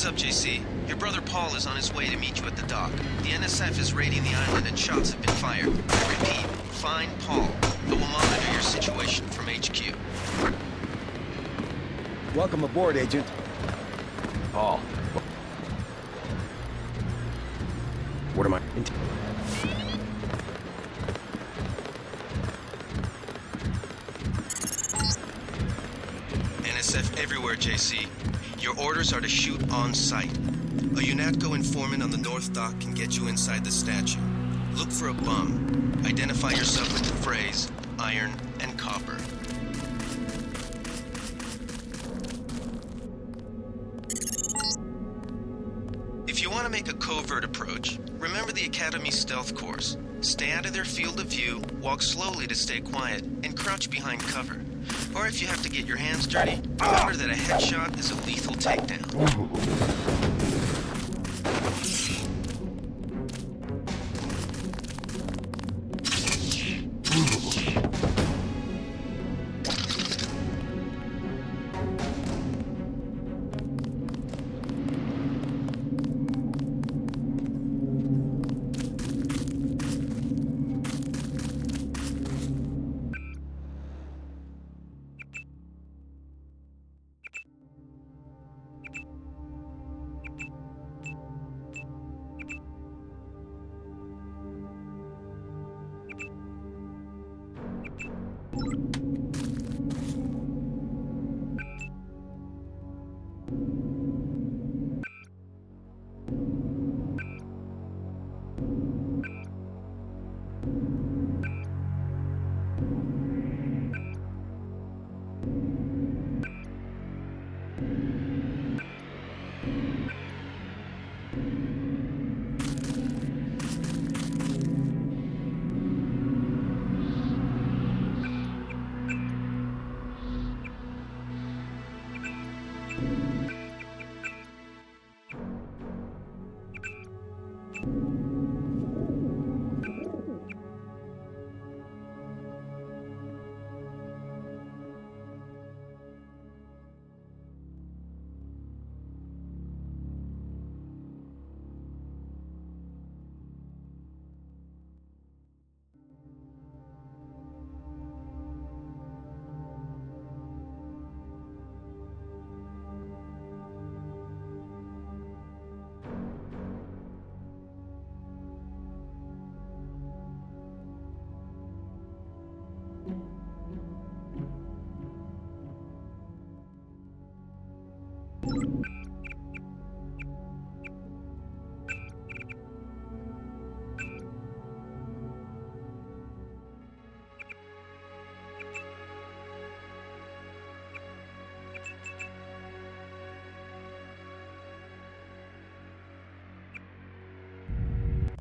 Heads up, JC. Your brother Paul is on his way to meet you at the dock. The NSF is raiding the island and shots have been fired. I repeat, find Paul. I will monitor your situation from HQ. Welcome aboard, Agent. Paul. What am I... NSF everywhere, JC. Your orders are to shoot on sight. A UNATCO informant on the North Dock can get you inside the statue. Look for a bum. Identify yourself with the phrase, iron and copper. If you want to make a covert approach, remember the Academy stealth course. Stay out of their field of view, walk slowly to stay quiet, and crouch behind cover. Or if you have to get your hands dirty, remember that a headshot is a lethal takedown.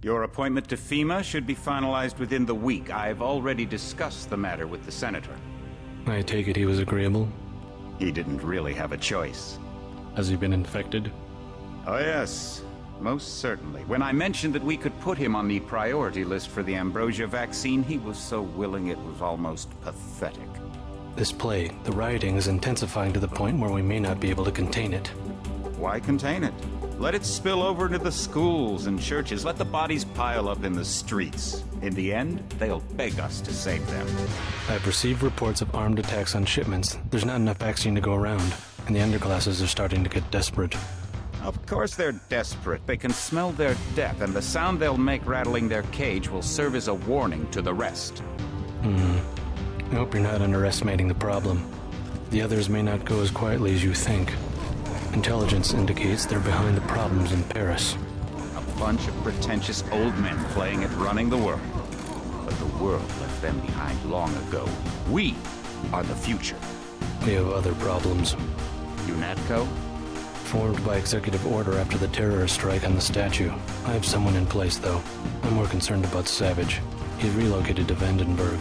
Your appointment to FEMA should be finalized within the week. I've already discussed the matter with the Senator. I take it he was agreeable? He didn't really have a choice. Has he been infected? Oh yes, most certainly. When I mentioned that we could put him on the priority list for the ambrosia vaccine, he was so willing it was almost pathetic. This plague, the rioting is intensifying to the point where we may not be able to contain it. Why contain it? Let it spill over into the schools and churches. Let the bodies pile up in the streets. In the end, they'll beg us to save them. I've received reports of armed attacks on shipments. There's not enough vaccine to go around, and the underclasses are starting to get desperate. Of course they're desperate. They can smell their death, and the sound they'll make rattling their cage will serve as a warning to the rest. I hope you're not underestimating the problem. The others may not go as quietly as you think. Intelligence indicates they're behind the problems in Paris. A bunch of pretentious old men playing at running the world. But the world left them behind long ago. We are the future. We have other problems. UNATCO? Formed by executive order after the terrorist strike on the statue. I have someone in place, though. I'm more concerned about Savage. He's relocated to Vandenberg.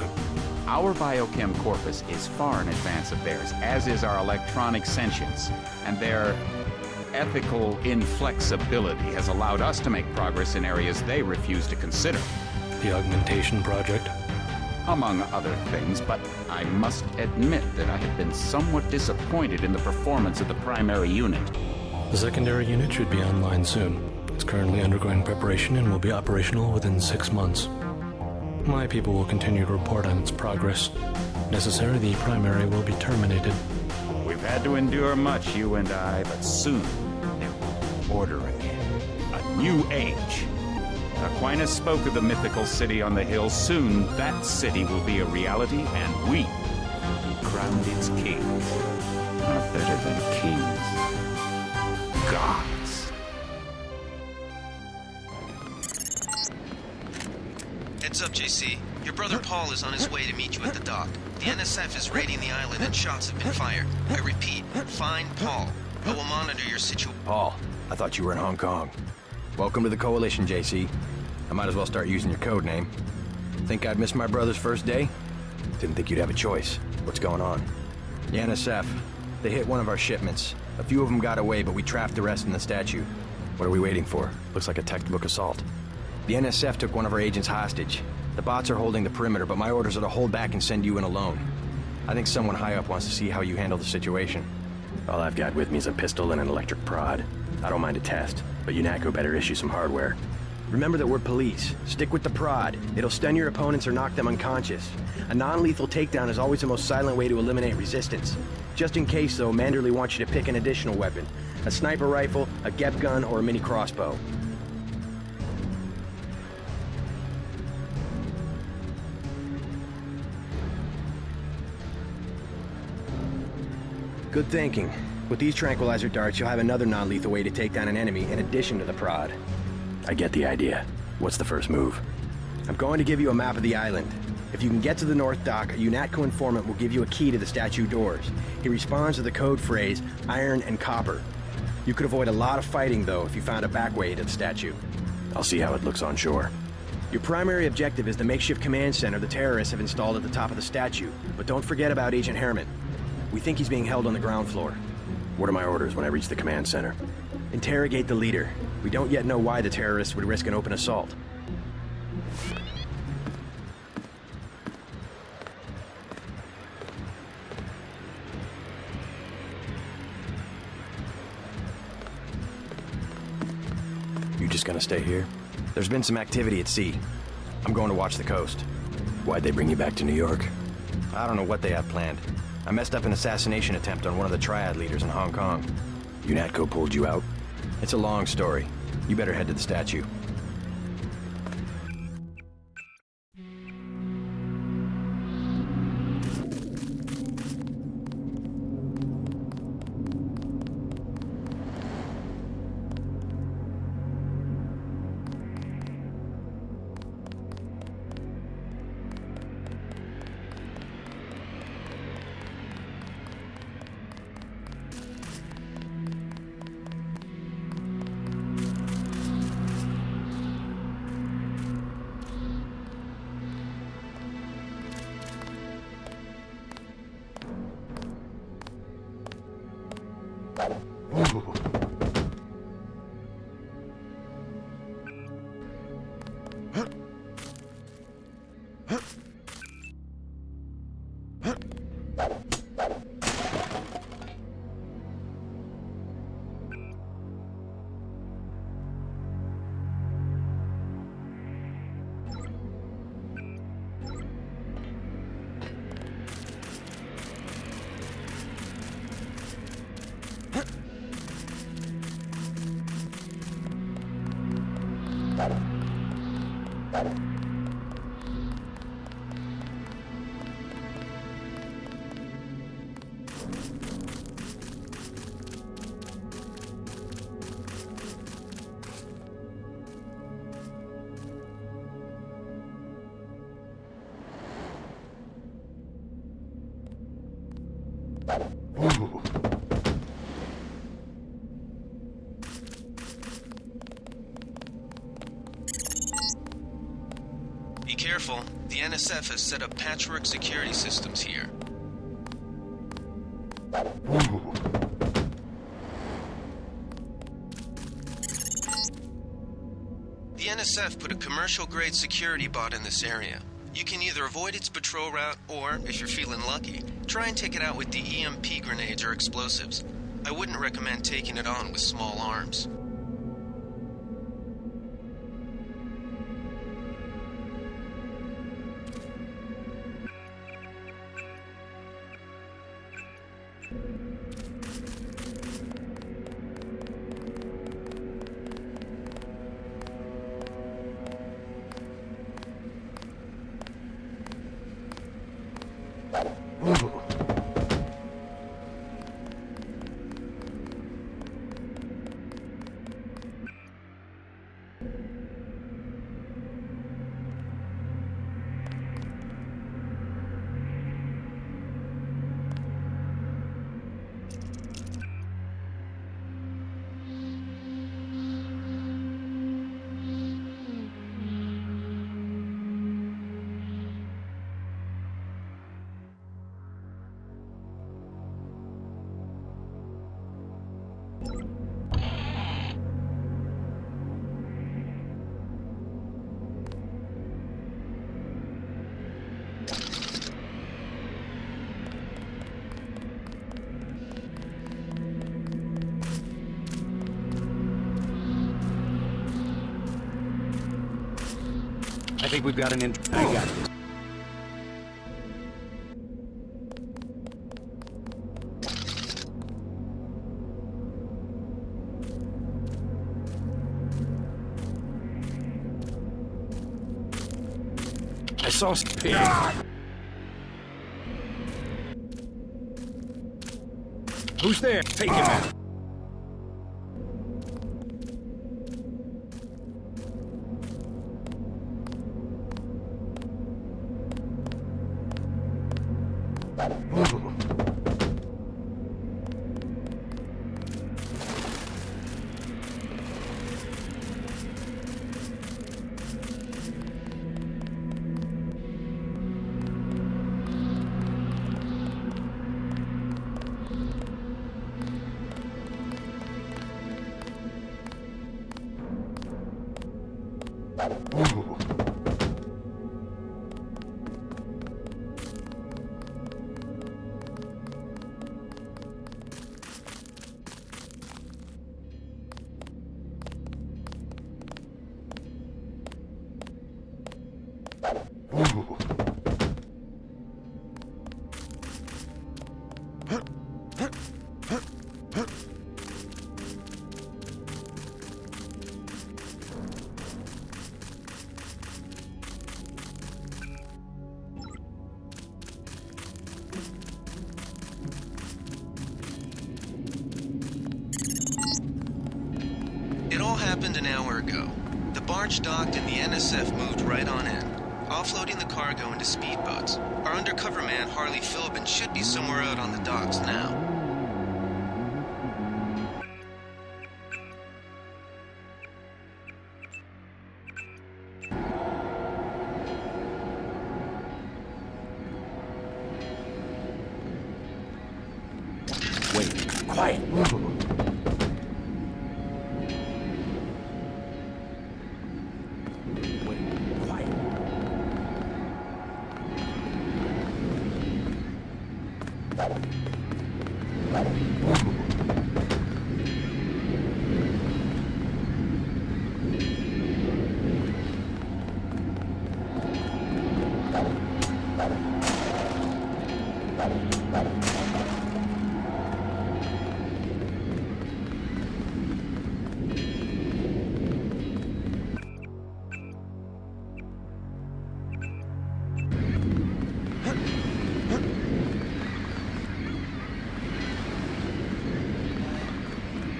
Our biochem corpus is far in advance of theirs, as is our electronic sentience, and their ethical inflexibility has allowed us to make progress in areas they refuse to consider. The augmentation project? Among other things, but I must admit that I have been somewhat disappointed in the performance of the primary unit. The secondary unit should be online soon. It's currently undergoing preparation and will be operational within 6 months. My people will continue to report on its progress. Necessary, the primary will be terminated. We've had to endure much, you and I, but soon there will be order again. A new age. Aquinas spoke of the mythical city on the hill. Soon that city will be a reality, and we will be crowned its kings. Not better than kings. Gods. Heads up, JC. Your brother Paul is on his way to meet you at the dock. The NSF is raiding the island and shots have been fired. I repeat, find Paul. I will monitor your situation. Paul, I thought you were in Hong Kong. Welcome to the Coalition, JC. I might as well start using your code name. Think I'd miss my brother's first day? Didn't think you'd have a choice. What's going on? The NSF. They hit one of our shipments. A few of them got away, but we trapped the rest in the statue. What are we waiting for? Looks like a textbook assault. The NSF took one of our agents hostage. The bots are holding the perimeter, but my orders are to hold back and send you in alone. I think someone high up wants to see how you handle the situation. All I've got with me is a pistol and an electric prod. I don't mind a test, but UNATCO better issue some hardware. Remember that we're police. Stick with the prod. It'll stun your opponents or knock them unconscious. A non-lethal takedown is always the most silent way to eliminate resistance. Just in case, though, Manderley wants you to pick an additional weapon. A sniper rifle, a GEP gun, or a mini crossbow. Good thinking. With these tranquilizer darts, you'll have another non-lethal way to take down an enemy in addition to the prod. I get the idea. What's the first move? I'm going to give you a map of the island. If you can get to the North Dock, a UNATCO informant will give you a key to the statue doors. He responds to the code phrase, iron and copper. You could avoid a lot of fighting, though, if you found a back way to the statue. I'll see how it looks on shore. Your primary objective is the makeshift command center the terrorists have installed at the top of the statue. But don't forget about Agent Harriman. We think he's being held on the ground floor. What are my orders when I reach the command center? Interrogate the leader. We don't yet know why the terrorists would risk an open assault. You just gonna stay here? There's been some activity at sea. I'm going to watch the coast. Why'd they bring you back to New York? I don't know what they have planned. I messed up an assassination attempt on one of the Triad leaders in Hong Kong. UNATCO pulled you out? It's a long story. You better head to the statue. Be careful. The NSF has set up patchwork security systems here. The NSF put a commercial-grade security bot in this area. You can either avoid its patrol route, or, if you're feeling lucky, try and take it out with the EMP grenades or explosives. I wouldn't recommend taking it on with small arms. I think we've got an I got this. I saw some pig. Who's there? Take him out. It all happened an hour ago. The barge docked and the NSF moved right on in, offloading the cargo into speedboats. Our undercover man, Harley Philbin, should be somewhere out on the docks now. Wait, quiet.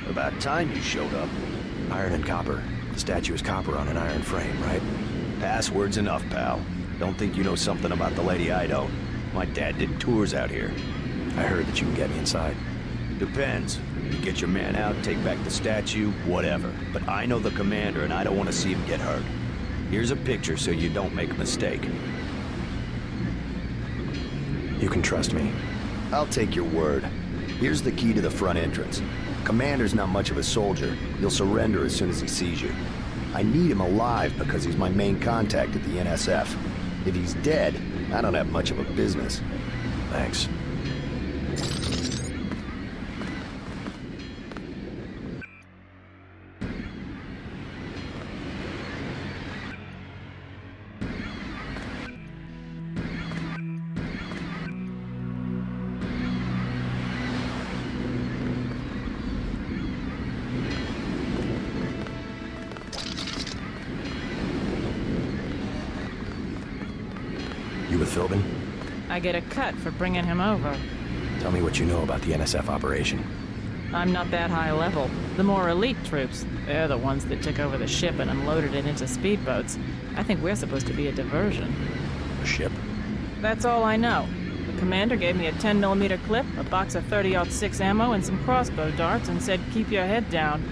About time you showed up. Iron and copper. The statue is copper on an iron frame, right? Password's enough, pal. Don't think you know something about the lady I don't. My dad did tours out here. I heard that you can get me inside. Depends. You get your man out, take back the statue, whatever. But I know the commander and I don't want to see him get hurt. Here's a picture so you don't make a mistake. You can trust me. I'll take your word. Here's the key to the front entrance. Commander's not much of a soldier. He'll surrender as soon as he sees you. I need him alive because he's my main contact at the NSF. If he's dead, I don't have much of a business. Thanks. with Philbin? I get a cut for bringing him over. Tell me what you know about the NSF operation. I'm not that high level. The more elite troops, they're the ones that took over the ship and unloaded it into speedboats. I think we're supposed to be a diversion. A ship? That's all I know. The commander gave me a 10mm clip, a box of 30-06 ammo, and some crossbow darts and said, keep your head down.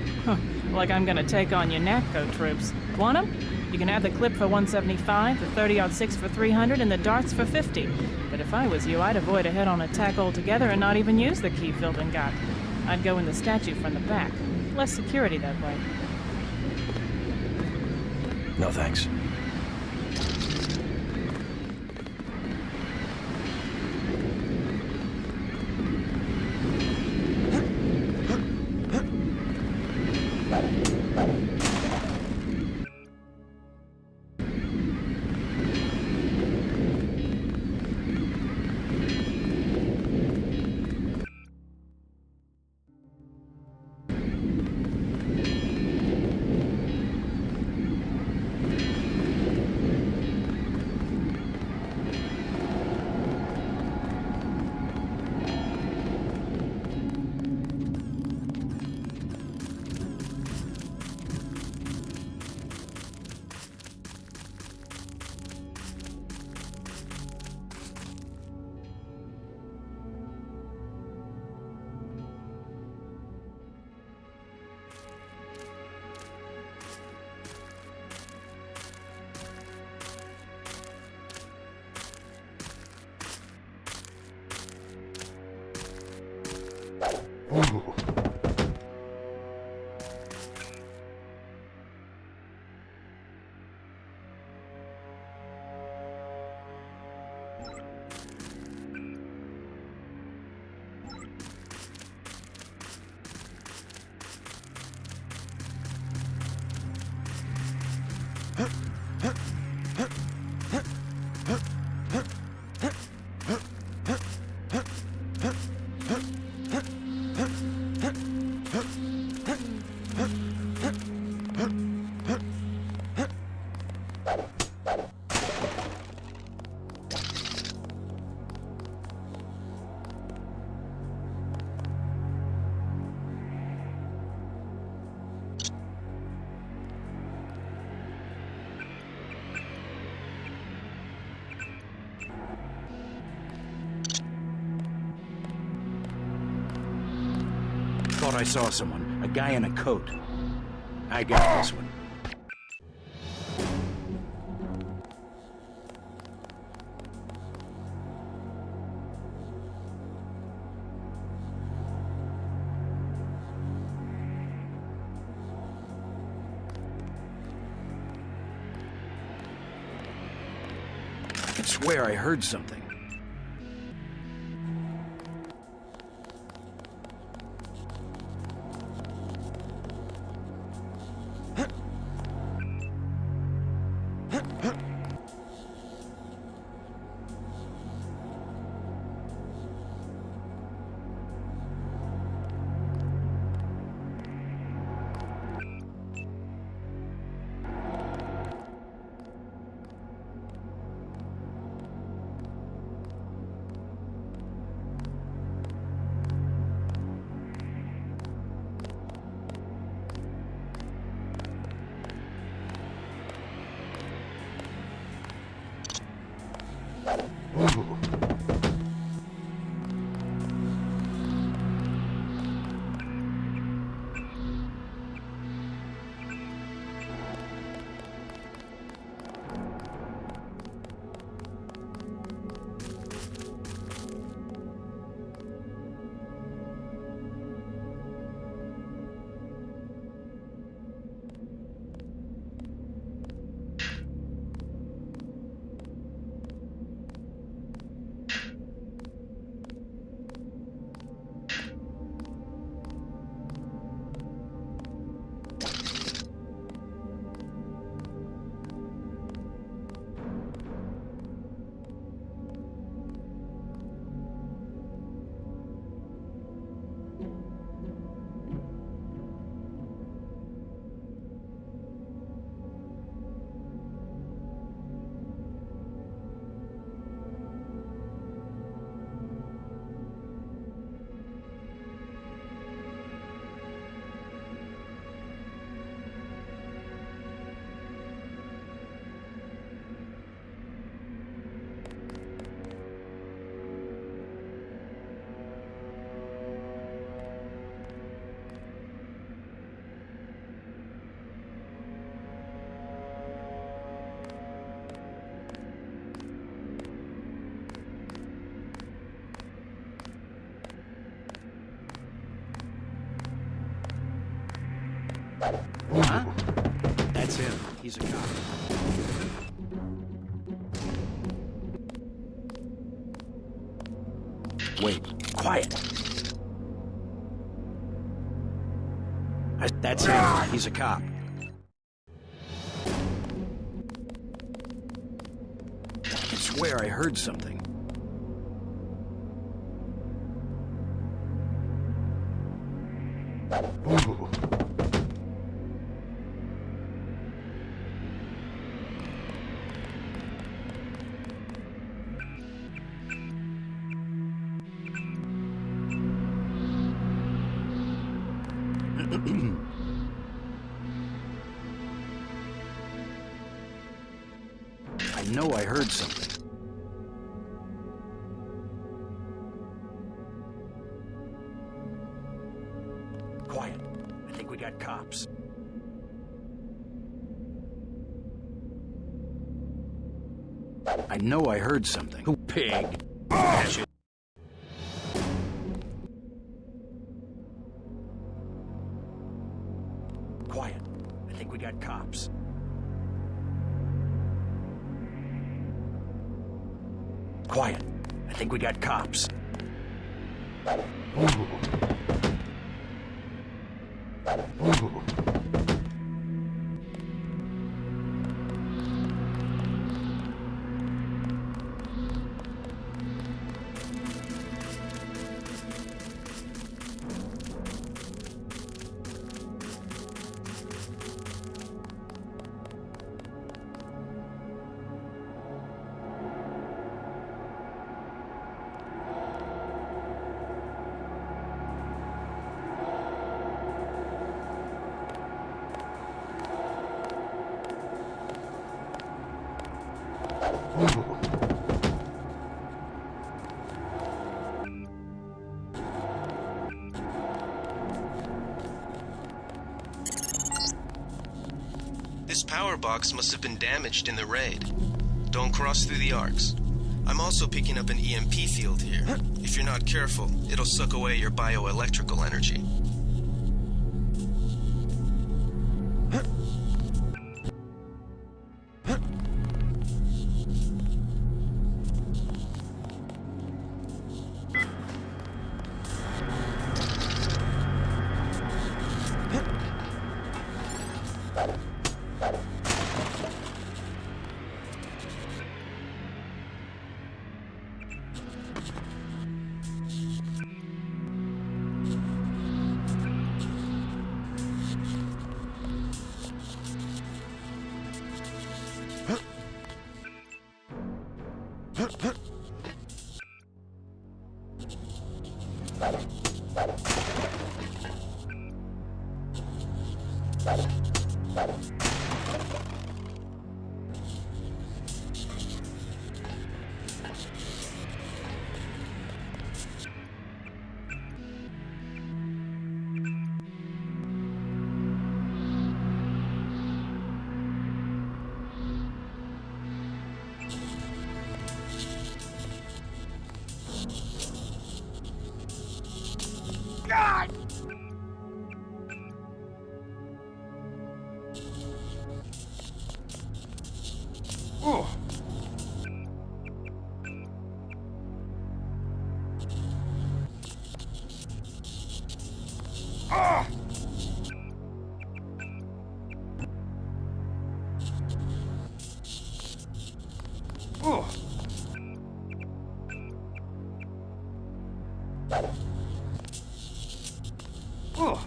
Like I'm gonna take on your NATCO troops. Want 'em? You can have the clip for 175, the 30-06 for 300, and the darts for 50. But if I was you, I'd avoid a head-on attack altogether and not even use the key Philbin got. I'd go in the statue from the back. Less security that way. No thanks. Thought I saw someone. A guy in a coat. I got this one. I could swear I heard something. He's a cop. Wait, quiet. That's him. He's a cop. I swear I heard something. Ooh. I know I heard something. Quiet. I think we got cops. I know I heard something. Oh, pig. Dash it. Quiet. I think we got cops. Quiet. I think we got cops. Ooh. Ooh. This power box must have been damaged in the raid. Don't cross through the arcs. I'm also picking up an EMP field here. If you're not careful, it'll suck away your bioelectrical energy. God! Oh. Ah! Oh. Oh.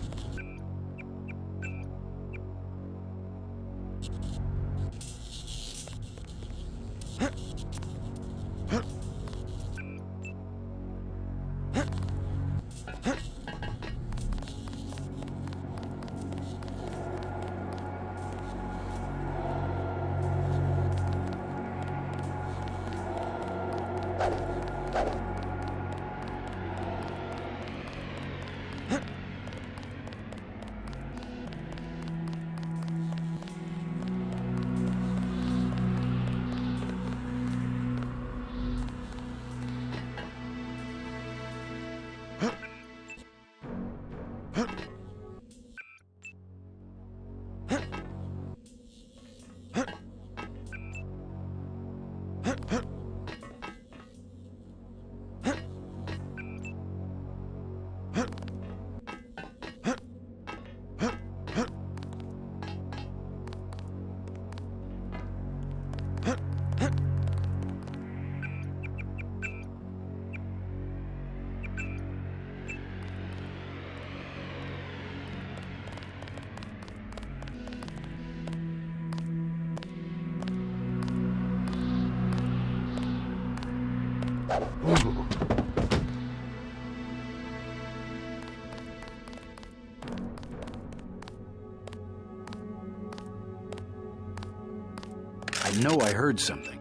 I know I heard something.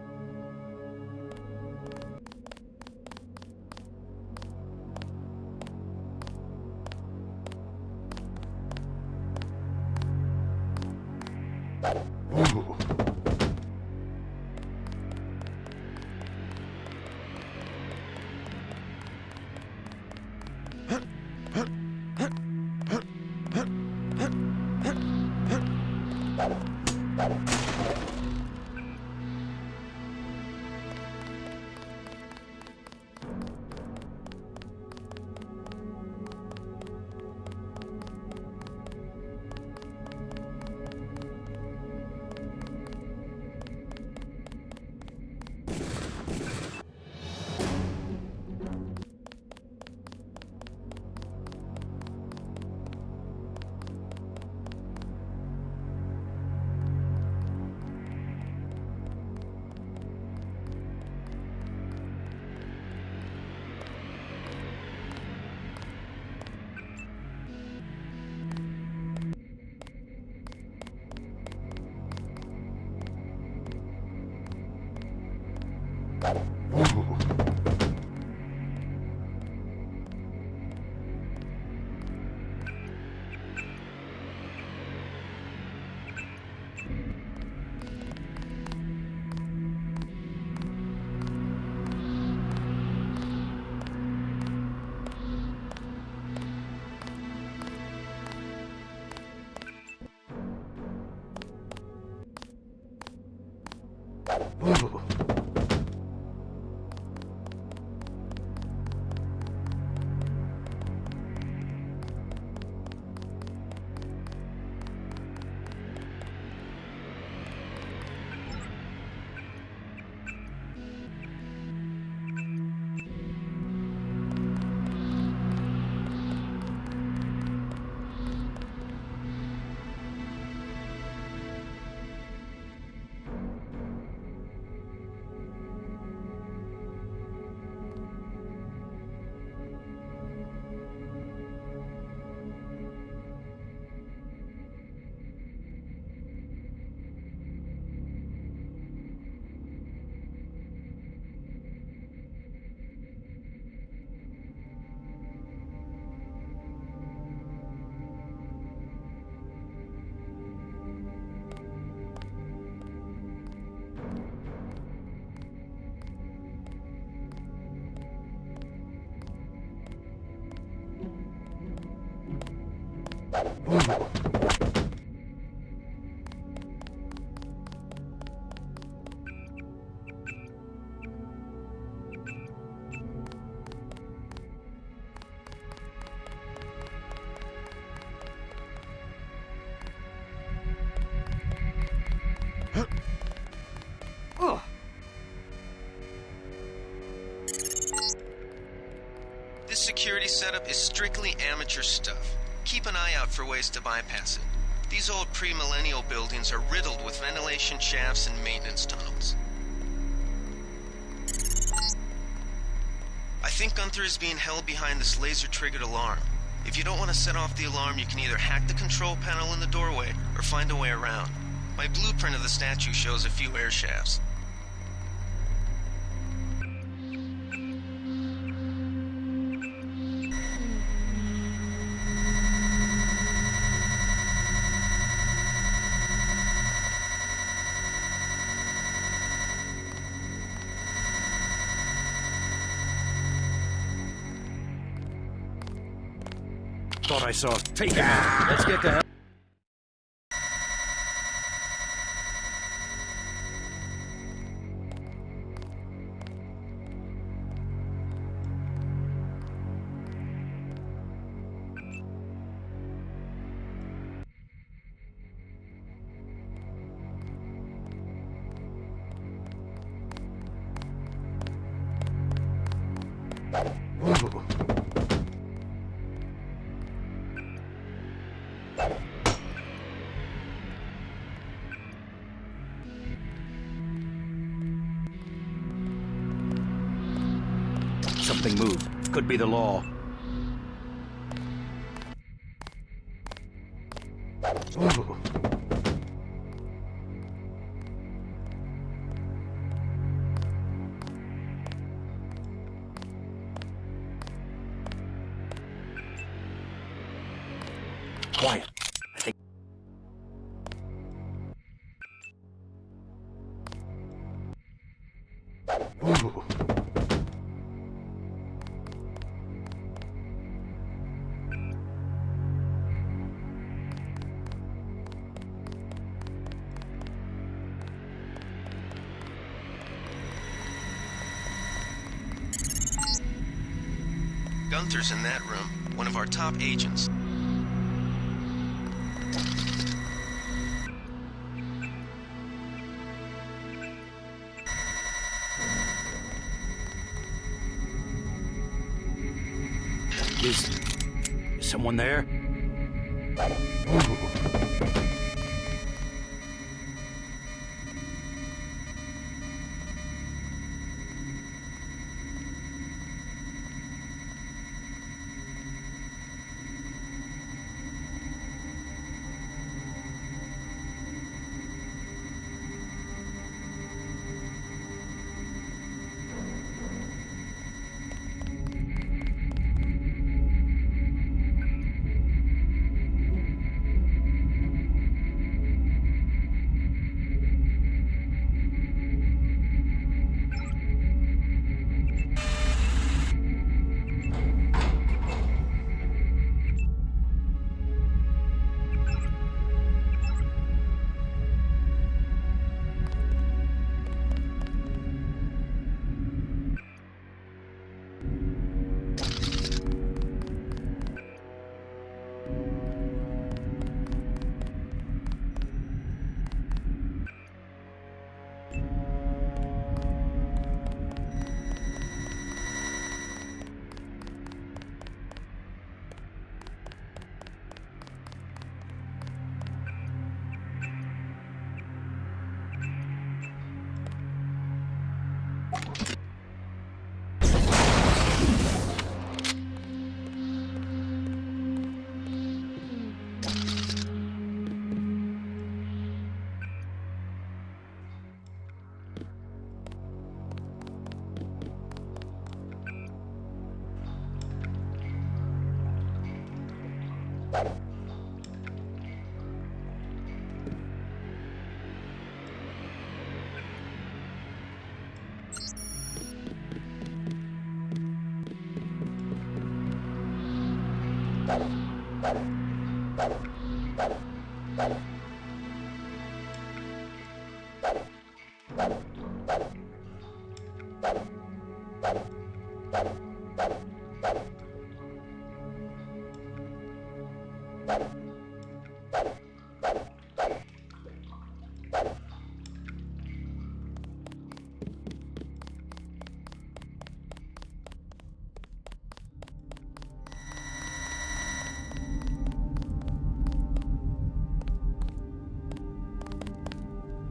This security setup is strictly amateur stuff. Keep an eye out for ways to bypass it. These old pre-millennial buildings are riddled with ventilation shafts and maintenance tunnels. I think Gunther is being held behind this laser-triggered alarm. If you don't want to set off the alarm, you can either hack the control panel in the doorway or find a way around. My blueprint of the statue shows a few air shafts. Thought I saw. Take him out. Let's get the hell. Something moved. Could be the law. Ooh. Quiet. I think. Ooh. Gunther's in that room, one of our top agents. Is someone there? Ooh.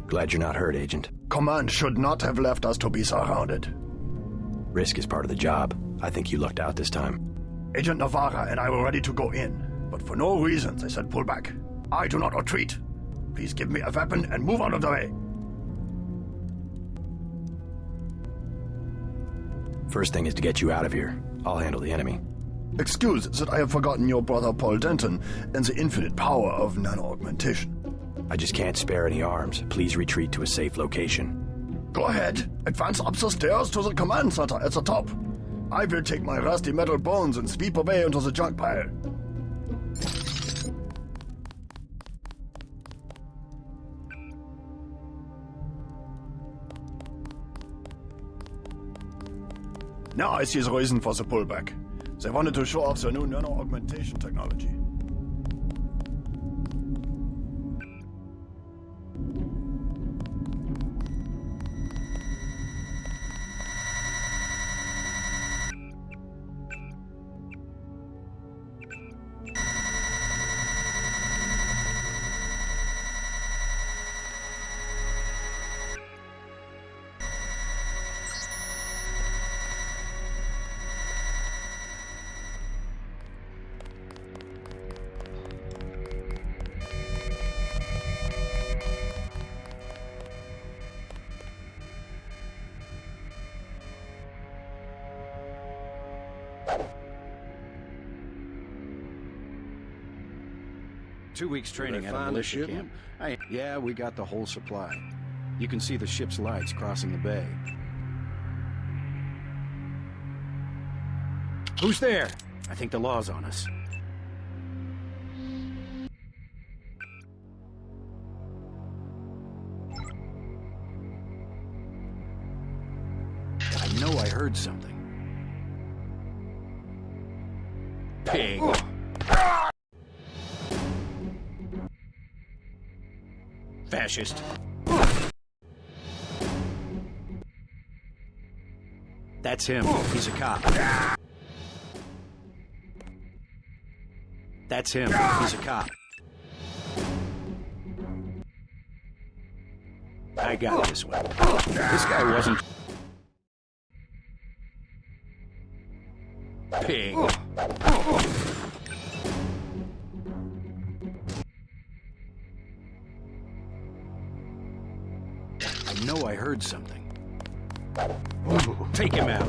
Glad you're not hurt, Agent. Command should not have left us to be surrounded. Risk is part of the job. I think you lucked out this time. Agent Navarra and I were ready to go in, but for no reason they said pull back. I do not retreat. Please give me a weapon and move out of the way. First thing is to get you out of here. I'll handle the enemy. Excuse that I have forgotten your brother Paul Denton and the infinite power of nano-augmentation. I just can't spare any arms. Please retreat to a safe location. Go ahead. Advance up the stairs to the command center at the top. I will take my rusty metal bones and sweep away into the junk pile. Now I see the reason for the pullback. They wanted to show off their new nano-augmentation technology. 2 weeks training Did they at a find the militia shipment? camp. Yeah, we got the whole supply. You can see the ship's lights crossing the bay. Who's there? I think the law's on us. I know I heard something. Pig. Fascist. That's him. He's a cop. That's him. He's a cop. I got this one. This guy wasn't... Pig. I know I heard something. Take him out.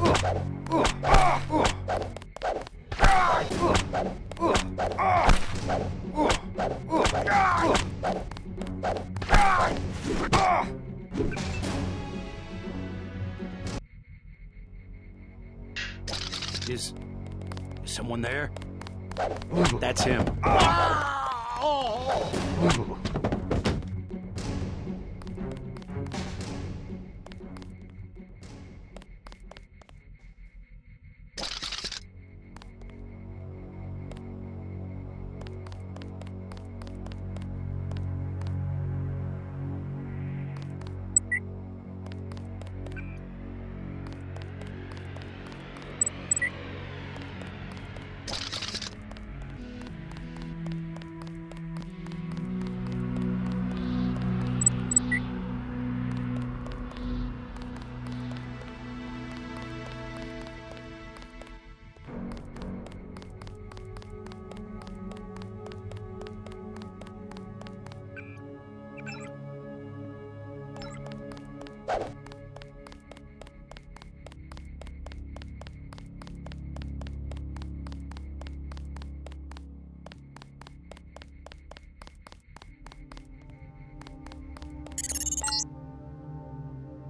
Is someone there? That's him.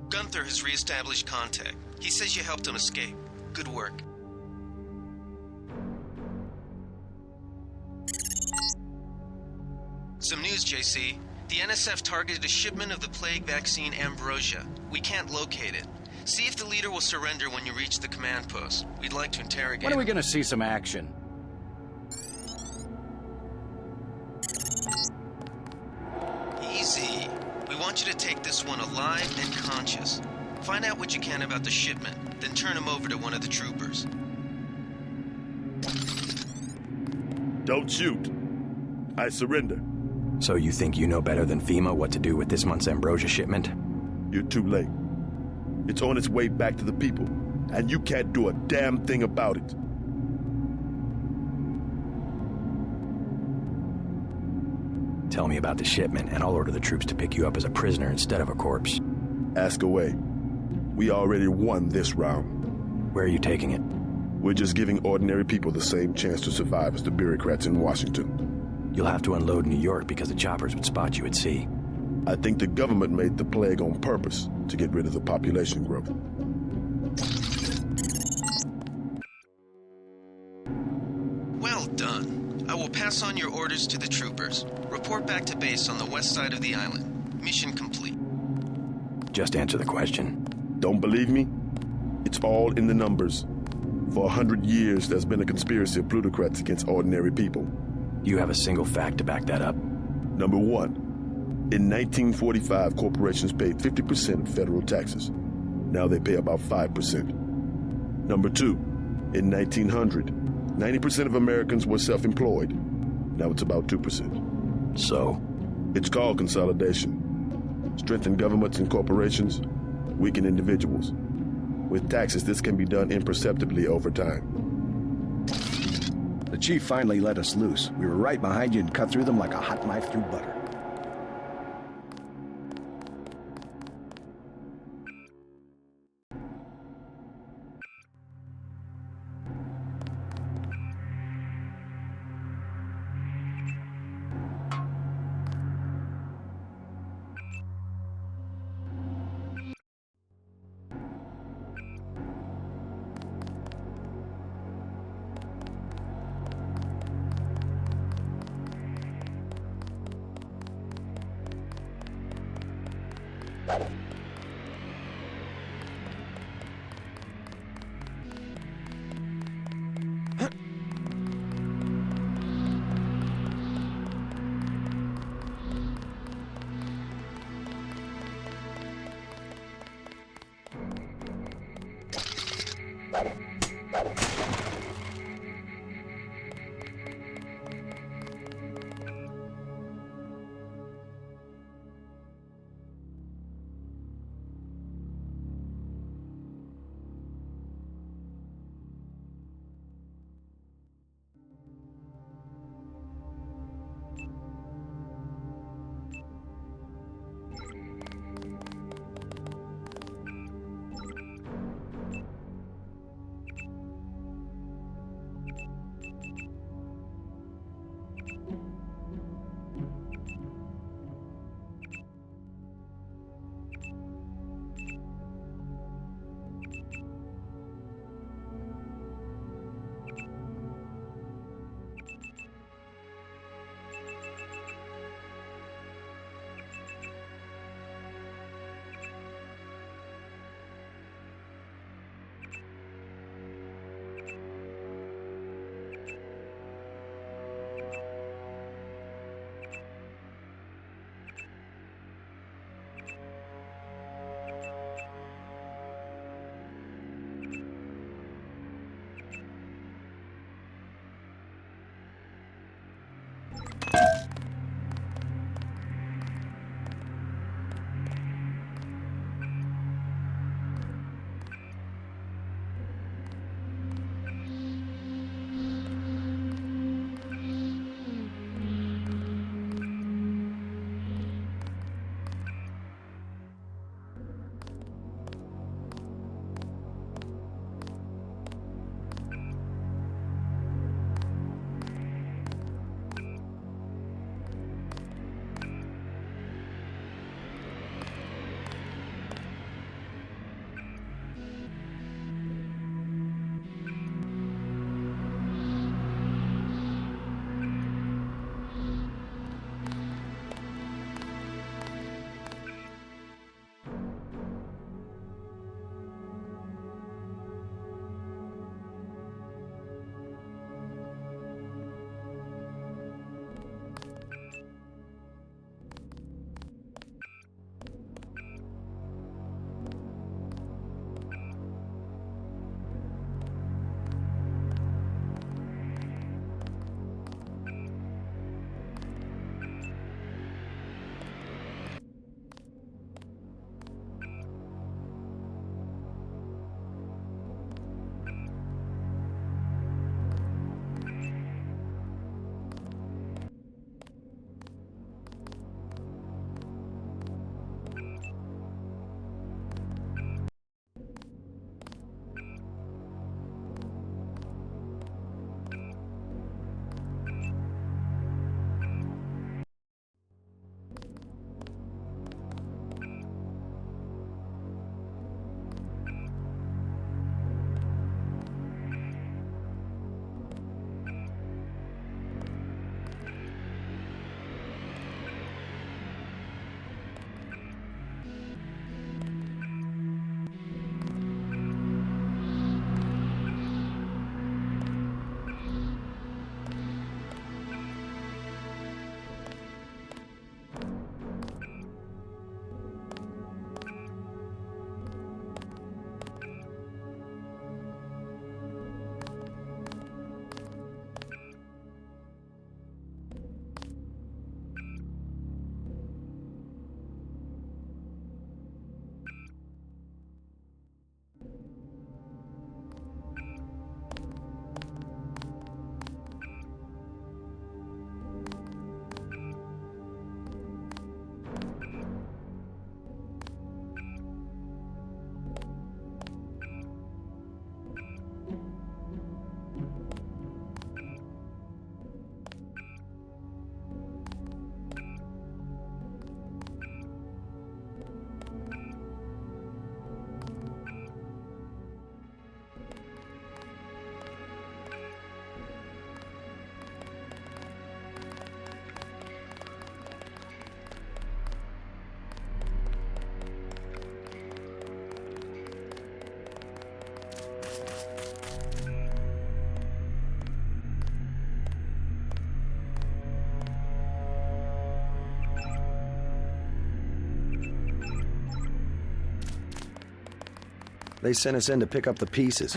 Gunther has re-established contact. He says you helped him escape. Good work. Some news, JC. The NSF targeted a shipment of the plague vaccine Ambrosia. We can't locate it. See if the leader will surrender when you reach the command post. We'd like to interrogate When are we him. gonna see some action? Easy. We want you to take this one alive and conscious. Find out what you can about the shipment, then turn him over to one of the troopers. Don't shoot. I surrender. So you think you know better than FEMA what to do with this month's Ambrosia shipment? You're too late. It's on its way back to the people, and you can't do a damn thing about it. Tell me about the shipment, and I'll order the troops to pick you up as a prisoner instead of a corpse. Ask away. We already won this round. Where are you taking it? We're just giving ordinary people the same chance to survive as the bureaucrats in Washington. You'll have to unload in New York because the choppers would spot you at sea. I think the government made the plague on purpose to get rid of the population growth. Well done. I will pass on your orders to the troopers. Report back to base on the west side of the island. Mission complete. Just answer the question. Don't believe me? It's all in the numbers. For 100 years, there's been a conspiracy of plutocrats against ordinary people. Do you have a single fact to back that up? Number one, in 1945, corporations paid 50% of federal taxes. Now they pay about 5%. Number two, in 1900, 90% of Americans were self-employed. Now it's about 2%. So? It's called consolidation. Strengthen governments and corporations, weaken individuals. With taxes, this can be done imperceptibly over time. The chief finally let us loose. We were right behind you and cut through them like a hot knife through butter. They sent us in to pick up the pieces.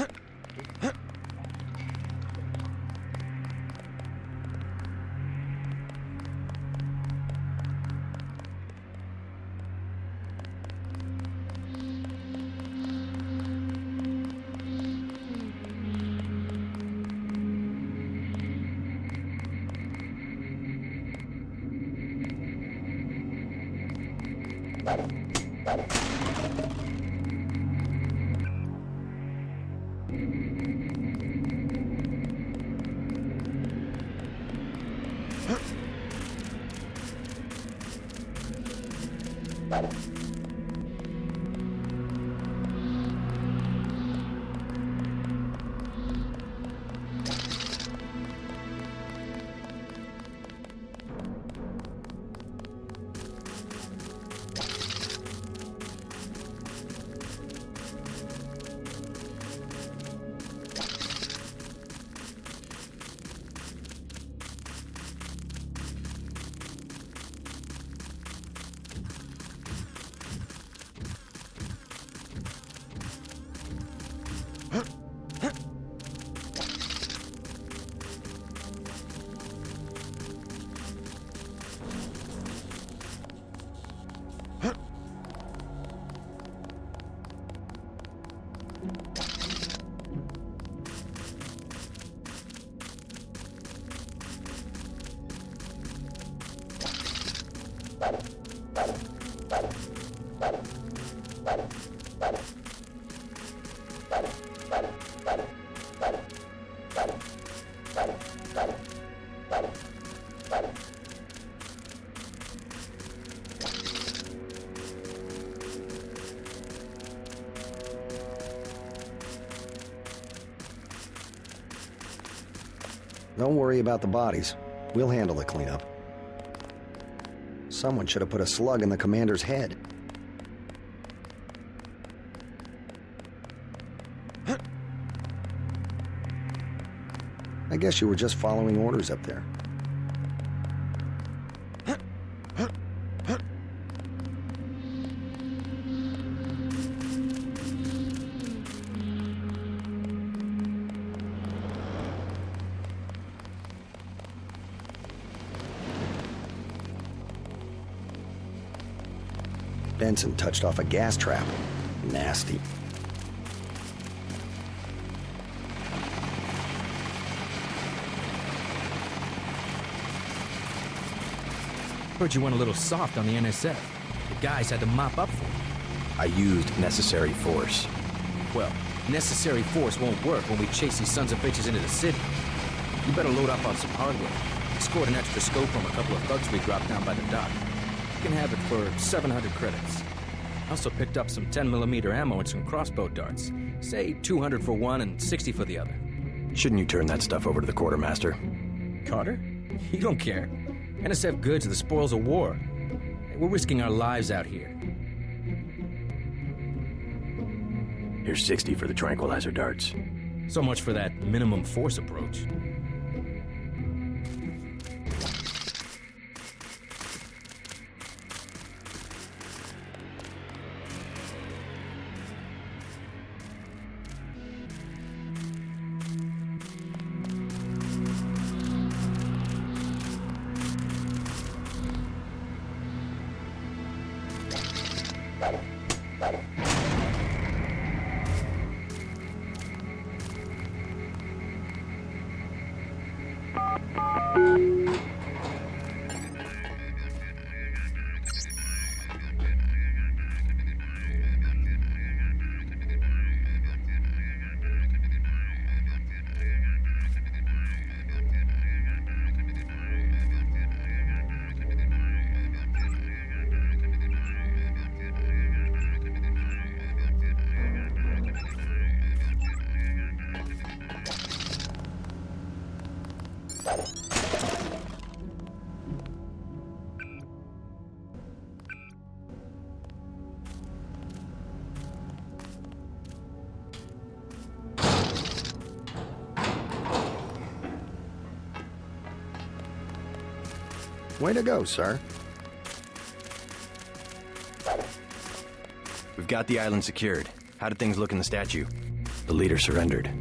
Don't worry about the bodies. We'll handle the cleanup. Someone should have put a slug in the commander's head. I guess you were just following orders up there. Benson touched off a gas trap. Nasty. Heard you went a little soft on the NSF. The guys had to mop up for you. I used necessary force. Well, necessary force won't work when we chase these sons of bitches into the city. You better load up on some hardware. Scored an extra scope from a couple of thugs we dropped down by the dock. You can have it for 700 credits. Also picked up some 10mm ammo and some crossbow darts. Say 200 for one and 60 for the other. Shouldn't you turn that stuff over to the quartermaster? Carter? You don't care. NSF goods are the spoils of war. We're risking our lives out here. Here's 60 for the tranquilizer darts. So much for that minimum force approach. Way to go, sir. We've got the island secured. How did things look in the statue? The leader surrendered.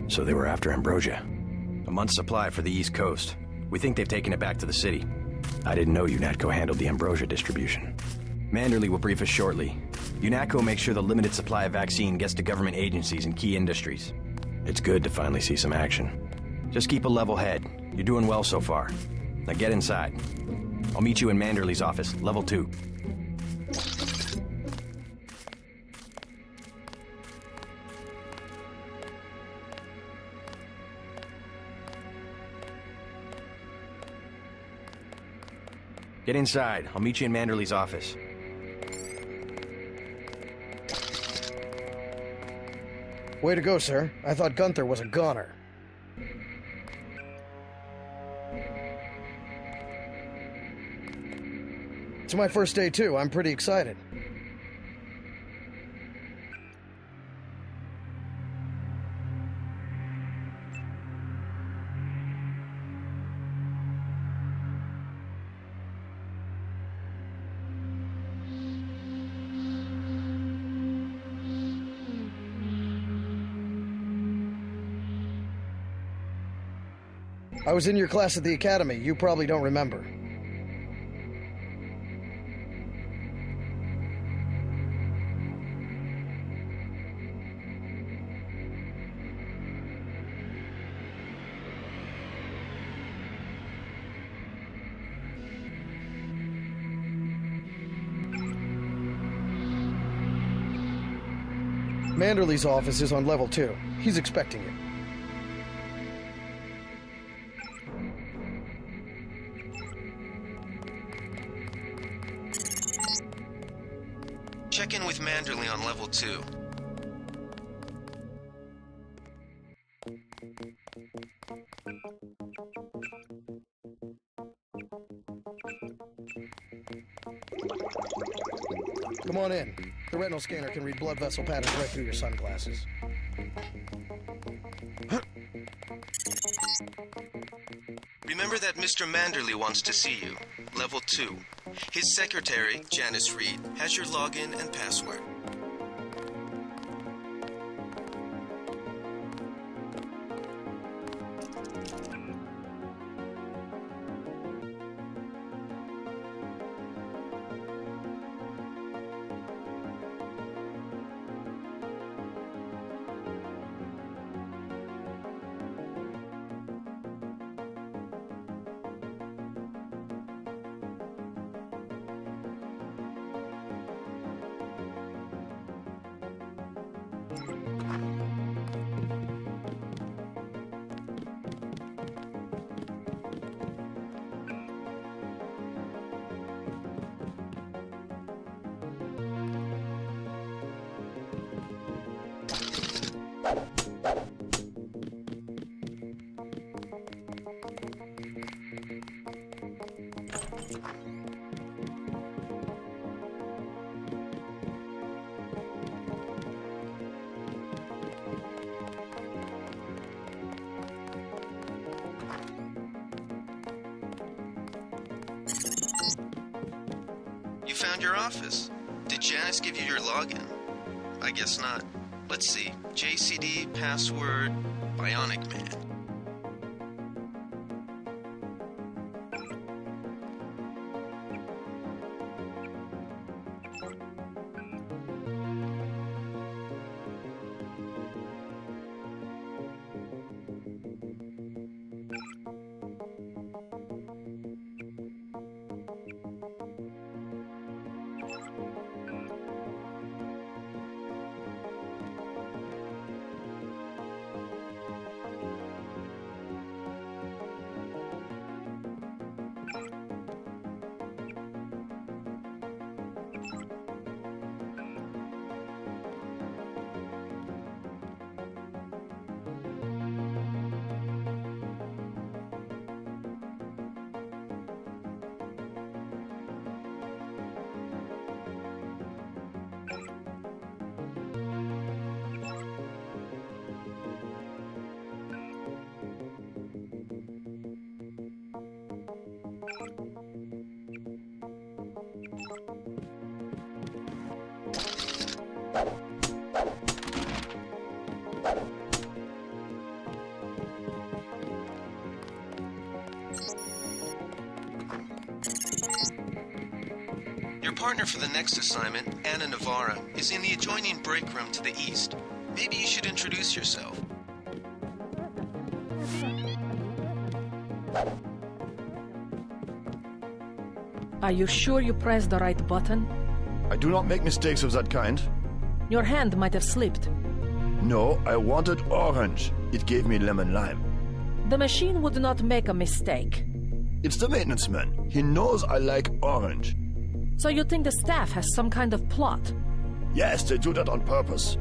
So they were after Ambrosia. A month's supply for the East Coast. We think they've taken it back to the city. I didn't know UNATCO handled the Ambrosia distribution. Manderley will brief us shortly. UNATCO makes sure the limited supply of vaccine gets to government agencies and key industries. It's good to finally see some action. Just keep a level head. You're doing well so far. Now get inside. I'll meet you in Manderley's office, level 2. Get inside. I'll meet you in Manderley's office. Way to go, sir. I thought Gunther was a goner. It's my first day, too. I'm pretty excited. I was in your class at the academy. You probably don't remember. Manderley's office is on level 2. He's expecting you. Check in with Manderley on level 2. Come on in. The retinal scanner can read blood vessel patterns right through your sunglasses. Remember that Mr. Manderley wants to see you. Level 2. His secretary, Janice Reed, has your login and password. You found your office. Did Janice give you your login? I guess not. Let's see. JCD, password, Bionic Man. Your partner for the next assignment, Anna Navarra, is in the adjoining break room to the east. Maybe you should introduce yourself. Are you sure you pressed the right button? I do not make mistakes of that kind. Your hand might have slipped. No, I wanted orange. It gave me lemon lime. The machine would not make a mistake. It's the maintenance man. He knows I like orange. So you think the staff has some kind of plot? Yes, they do that on purpose.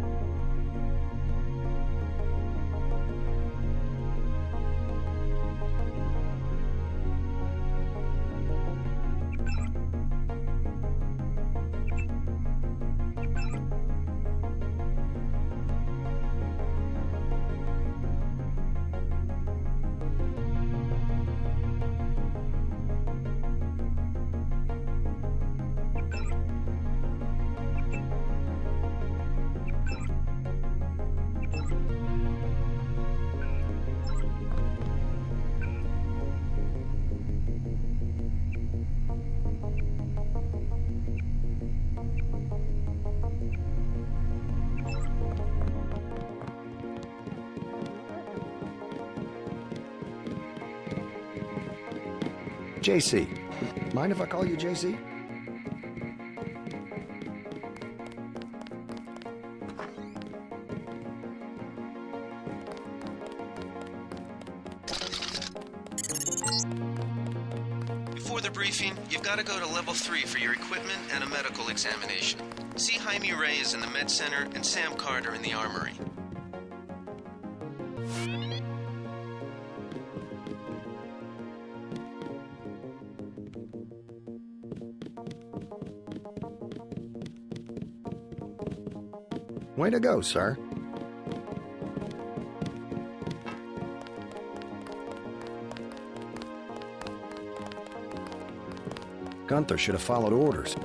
JC. Mind if I call you JC? Before the briefing, you've got to go to level 3 for your equipment and a medical examination. See Jaime Reyes in the med center and Sam Carter in the armory. Way to go, sir. Gunther should have followed orders.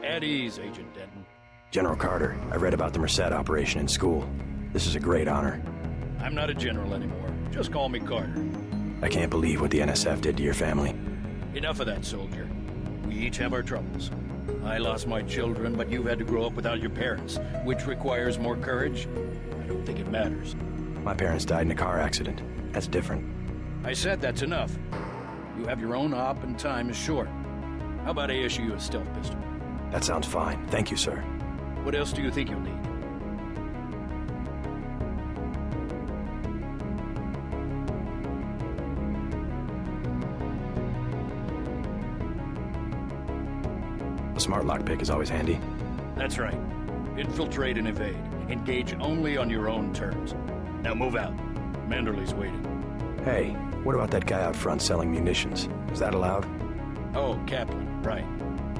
At ease, Agent Denton. General Carter, I read about the Merced operation in school. This is a great honor. I'm not a general anymore. Just call me Carter. I can't believe what the NSF did to your family. Enough of that, soldier. We each have our troubles. I lost my children, but you've had to grow up without your parents. Which requires more courage? I don't think it matters. My parents died in a car accident. That's different. I said that's enough. You have your own op and time is short. How about I issue you a stealth pistol? That sounds fine. Thank you, sir. What else do you think you'll need? A smart lockpick is always handy. That's right. Infiltrate and evade. Engage only on your own terms. Now move out. Manderley's waiting. Hey, what about that guy out front selling munitions? Is that allowed? Oh, Kaplan, right.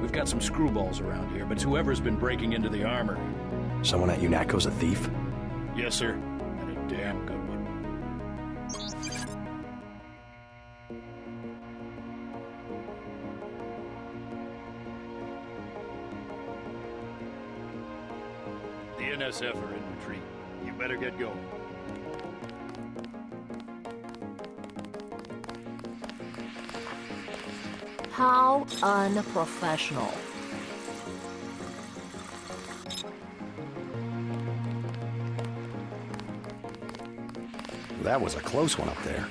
We've got some screwballs around here, but it's whoever's been breaking into the armory. Someone at UNATCO's a thief? Yes, sir. And a damn good one. NSF are in retreat. You better get going. How unprofessional. That was a close one up there.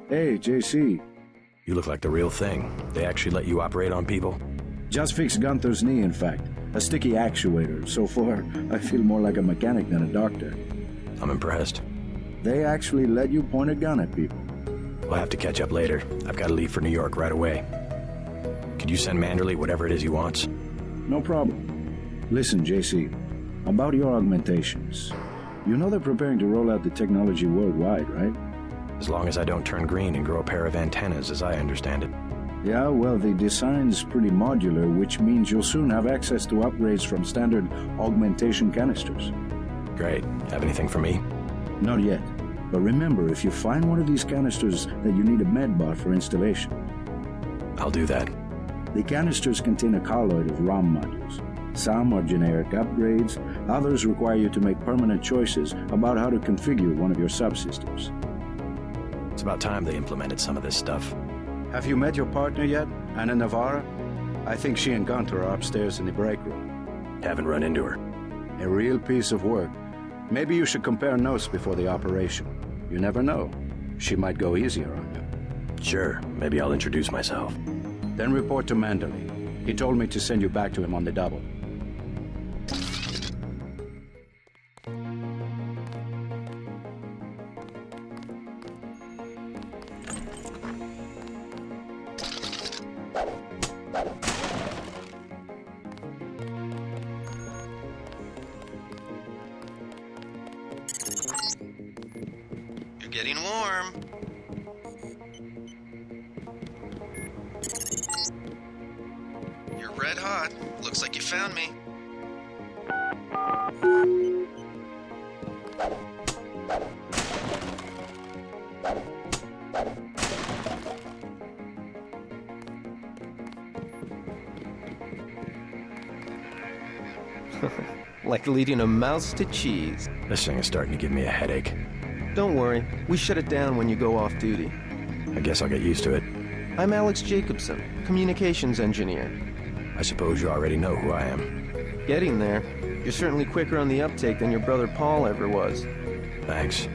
Hey, JC. You look like the real thing. They actually let you operate on people? Just fixed Gunther's knee, in fact. A sticky actuator. So far, I feel more like a mechanic than a doctor. I'm impressed. They actually let you point a gun at people. We'll have to catch up later. I've got to leave for New York right away. Could you send Manderley whatever it is he wants? No problem. Listen, JC. About your augmentations. You know they're preparing to roll out the technology worldwide, right? As long as I don't turn green and grow a pair of antennas, as I understand it. Yeah, well, the design's pretty modular, which means you'll soon have access to upgrades from standard augmentation canisters. Great. Have anything for me? Not yet. But remember, if you find one of these canisters that you need a medbot for installation. I'll do that. The canisters contain a colloid of ROM modules. Some are generic upgrades, others require you to make permanent choices about how to configure one of your subsystems. It's about time they implemented some of this stuff. Have you met your partner yet, Anna Navarra? I think she and Gunther are upstairs in the break room. Haven't run into her. A real piece of work. Maybe you should compare notes before the operation. You never know. She might go easier on you. Sure, maybe I'll introduce myself. Then report to Manderley. He told me to send you back to him on the double. You're getting warm. You're red hot. Looks like you found me. Like leading a mouse to cheese. This thing is starting to give me a headache. Don't worry, we shut it down when you go off duty. I guess I'll get used to it. I'm Alex Jacobson, communications engineer. I suppose you already know who I am. Getting there. You're certainly quicker on the uptake than your brother Paul ever was. Thanks.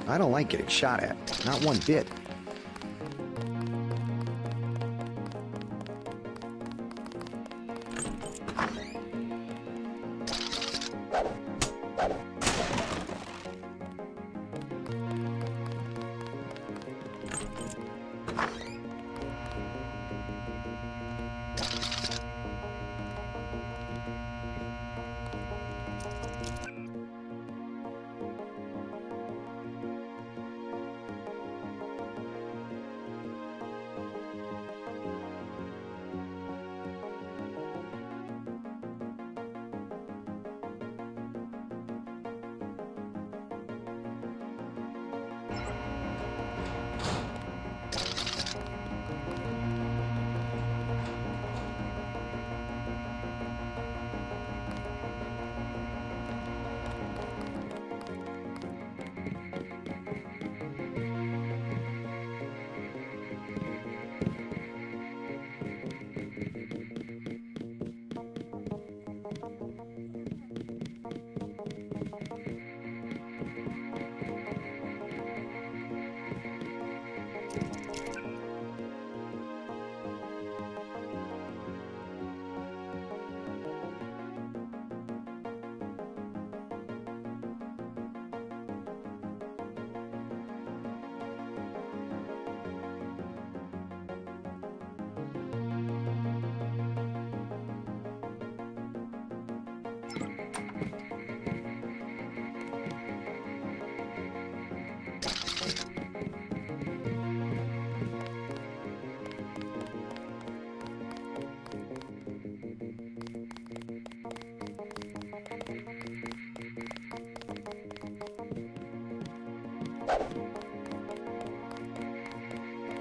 I don't like getting shot at. Not one bit.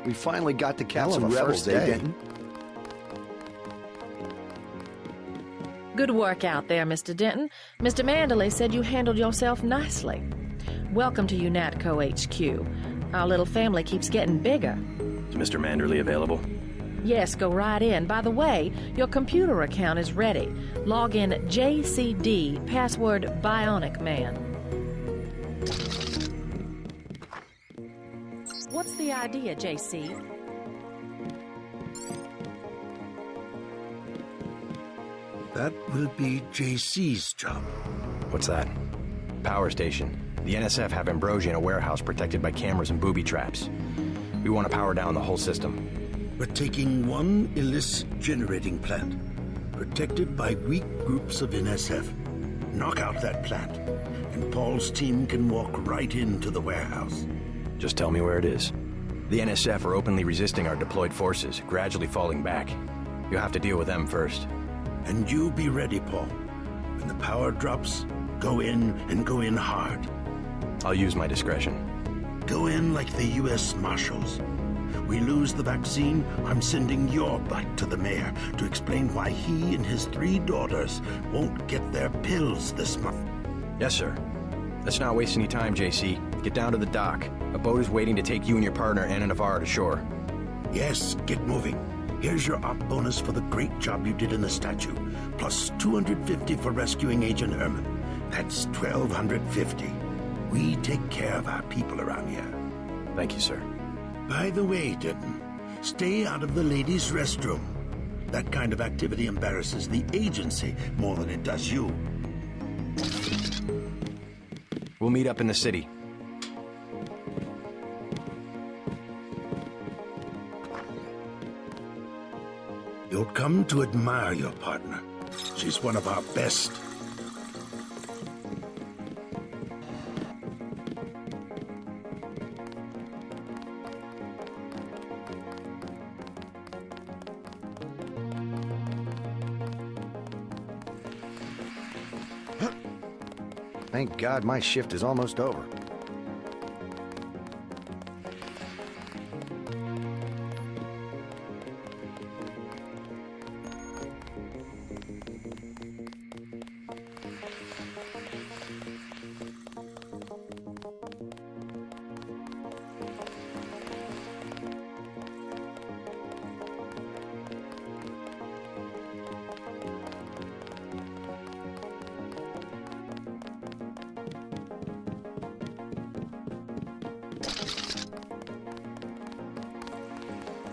We finally got to catch some rebels, rebels, eh, Denton? Good work out there, Mr. Denton. Mr. Manderley said you handled yourself nicely. Welcome to UNATCO HQ. Our little family keeps getting bigger. Is Mr. Manderley available? Yes, go right in. By the way, your computer account is ready. Log in JCD, password Bionic Man. What's the idea, JC? That will be JC's job. What's that? Power station. The NSF have Ambrosia in a warehouse protected by cameras and booby traps. We want to power down the whole system. We're taking one illicit generating plant, protected by weak groups of NSF. Knock out that plant, and Paul's team can walk right into the warehouse. Just tell me where it is. The NSF are openly resisting our deployed forces, gradually falling back. You'll have to deal with them first. And you be ready, Paul. When the power drops, go in and go in hard. I'll use my discretion. Go in like the U.S. Marshals. We lose the vaccine, I'm sending your butt to the mayor to explain why he and his 3 daughters won't get their pills this month. Yes, sir. Let's not waste any time, JC. Get down to the dock. A boat is waiting to take you and your partner, Anna Navarro, to shore. Yes, get moving. Here's your op bonus for the great job you did in the statue, plus 250 for rescuing Agent Herman. That's 1,250. We take care of our people around here. Thank you, sir. By the way, Denton, stay out of the ladies' restroom. That kind of activity embarrasses the agency more than it does you. We'll meet up in the city. You'll come to admire your partner. She's one of our best. Thank God my shift is almost over.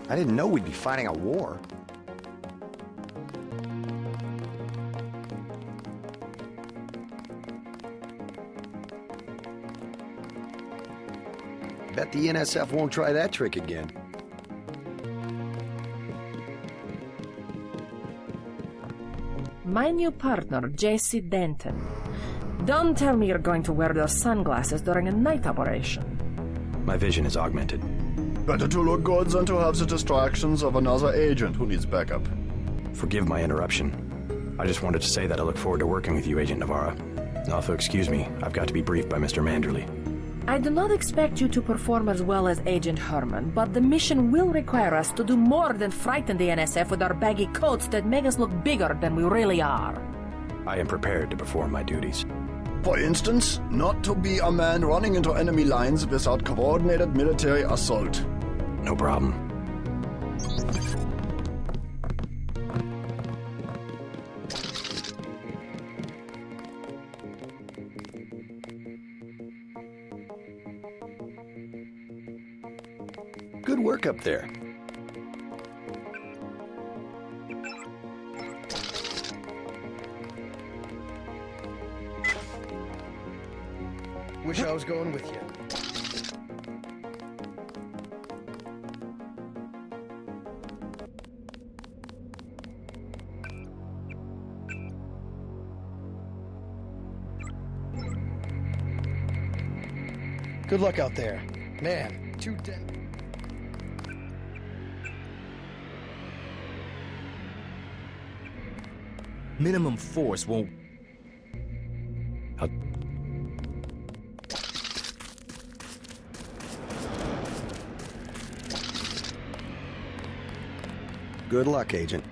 I didn't know we'd be fighting a war. Bet the NSF won't try that trick again. My new partner, JC Denton. Don't tell me you're going to wear those sunglasses during a night operation. My vision is augmented. Better to look good than to have the distractions of another agent who needs backup. Forgive my interruption. I just wanted to say that I look forward to working with you, Agent Navarro. Also, excuse me, I've got to be briefed by Mr. Manderley. I do not expect you to perform as well as Agent Herman, but the mission will require us to do more than frighten the NSF with our baggy coats that make us look bigger than we really are. I am prepared to perform my duties. For instance, not to be a man running into enemy lines without coordinated military assault. No problem. Good work up there. Wish I was going with you. Good luck out there. Man, too dead. Minimum force won't... Good luck, Agent.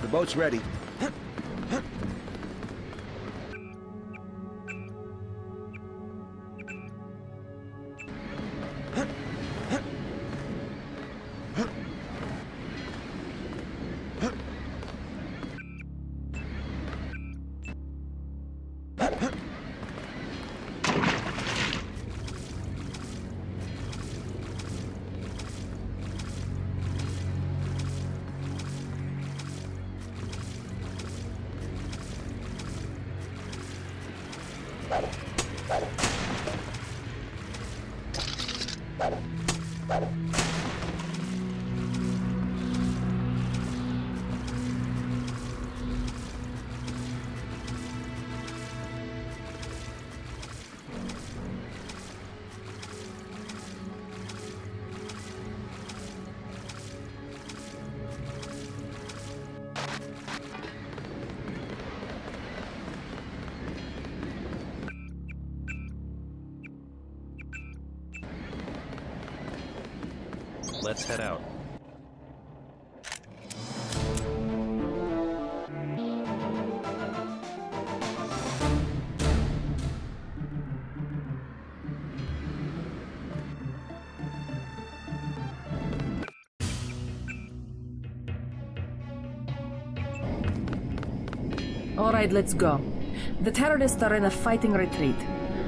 The boat's ready. Let's head out. All right, let's go. The terrorists are in a fighting retreat.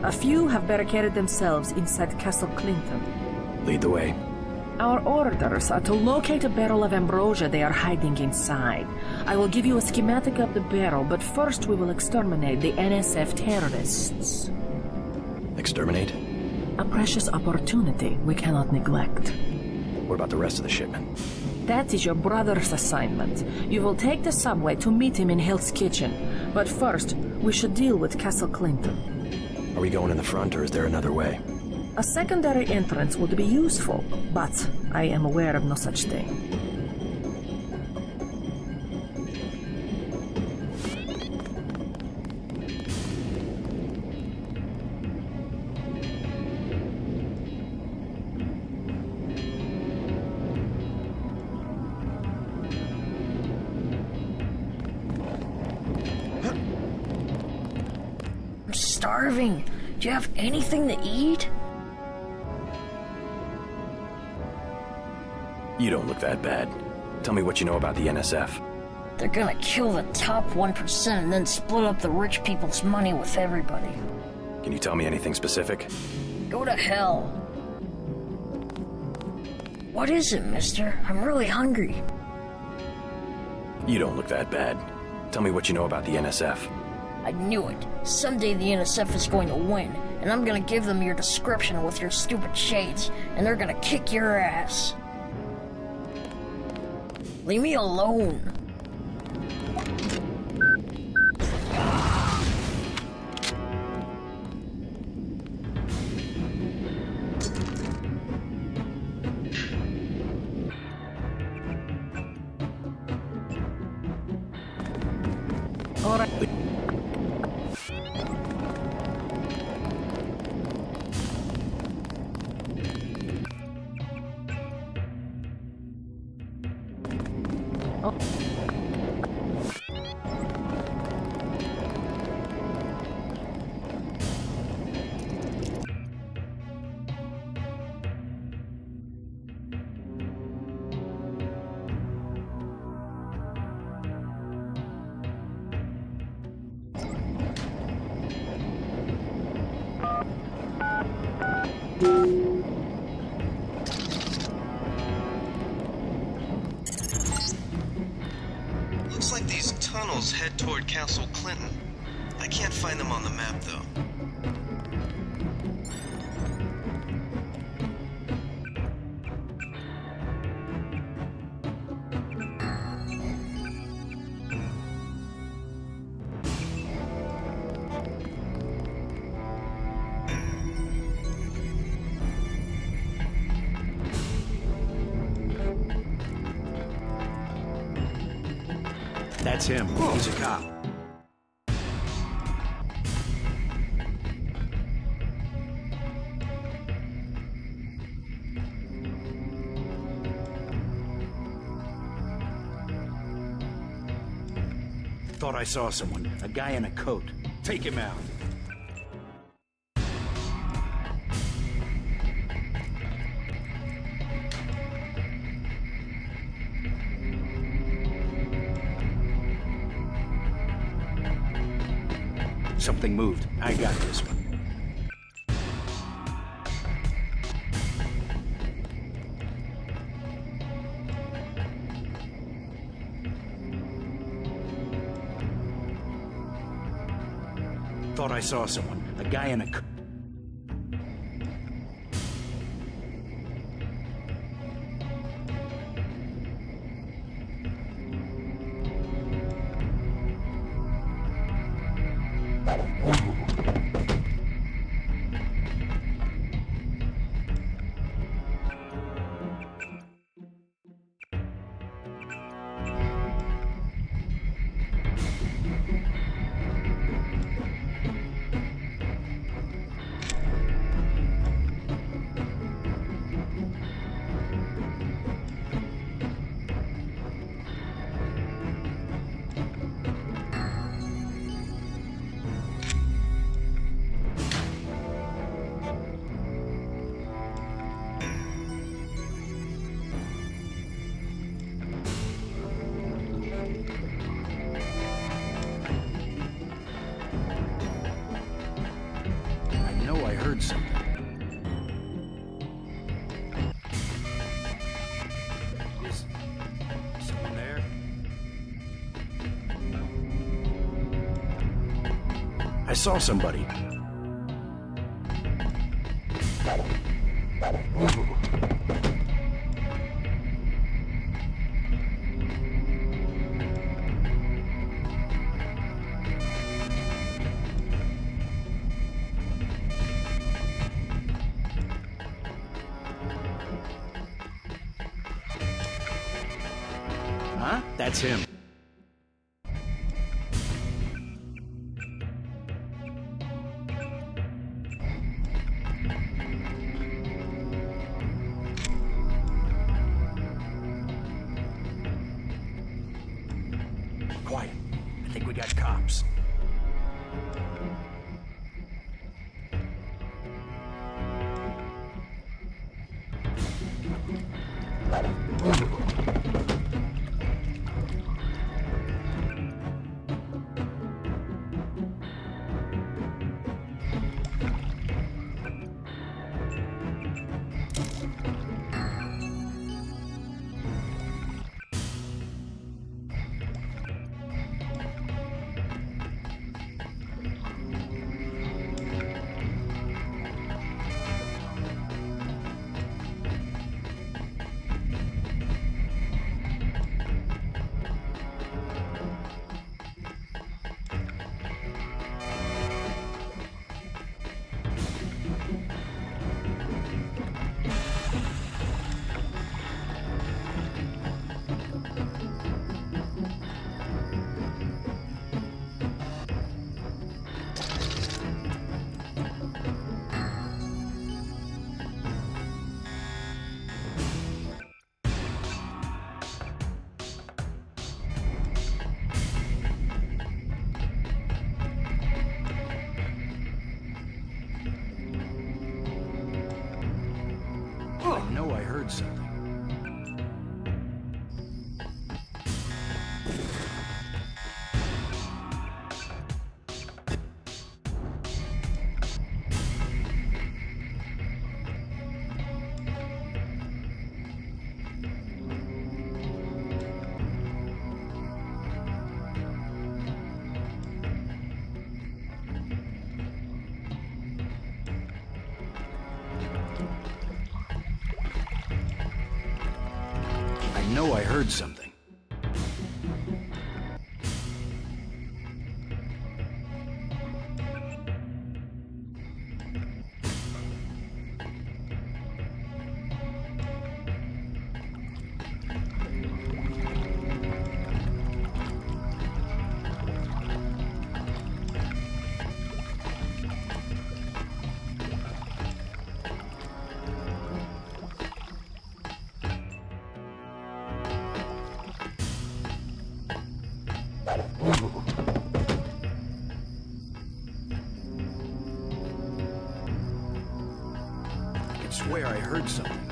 A few have barricaded themselves inside Castle Clinton. Lead the way. Our orders are to locate a barrel of ambrosia they are hiding inside. I will give you a schematic of the barrel, but first we will exterminate the NSF terrorists. Exterminate? A precious opportunity we cannot neglect. What about the rest of the shipment? That is your brother's assignment. You will take the subway to meet him in Hell's Kitchen. But first, we should deal with Castle Clinton. Are we going in the front, or is there another way? A secondary entrance would be useful, but I am aware of no such thing. I'm starving. Do you have anything to eat? You don't look that bad. Tell me what you know about the NSF. They're gonna kill the top 1% and then split up the rich people's money with everybody. Can you tell me anything specific? Go to hell. What is it, mister? I'm really hungry. You don't look that bad. Tell me what you know about the NSF. I knew it. Someday the NSF is going to win, and I'm gonna give them your description with your stupid shades, and they're gonna kick your ass. Leave me alone. All right. Looks like these tunnels head toward Castle Clinton. I can't find them on the map, though. That's him. He's a cop. Thought I saw someone. A guy in a coat. Take him out. Something moved. I got this one. Thought I saw someone. A guy in a... I heard something. Is someone there? I saw somebody. Huh? That's him. Quiet. I think we got cops. heard something. I know I heard something. I swear I heard something.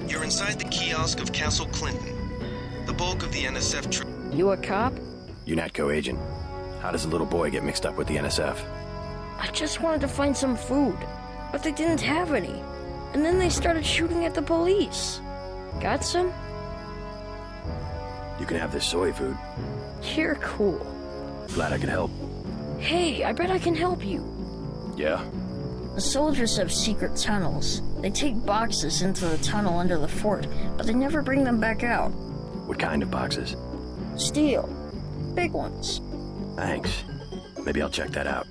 You're inside the kiosk of Castle Clinton. The bulk of the NSF troops. You a cop? UNATCO agent. How does a little boy get mixed up with the NSF? I just wanted to find some food, but they didn't have any. And then they started shooting at the police. Got some? You can have this soy food. You're cool. Glad I could help. Hey, I bet I can help you. Yeah? The soldiers have secret tunnels. They take boxes into the tunnel under the fort, but they never bring them back out. What kind of boxes? Steel. Big ones. Thanks. Maybe I'll check that out.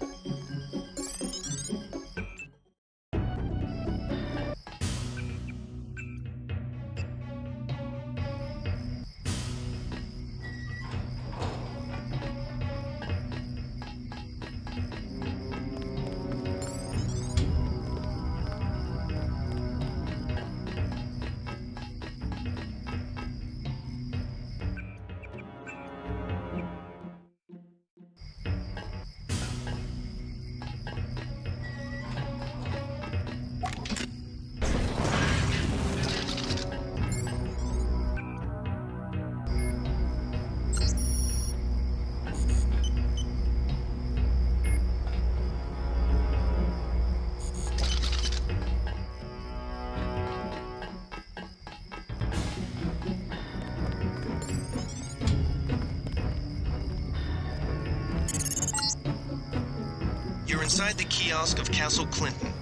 You're inside the kiosk of Castle Clinton.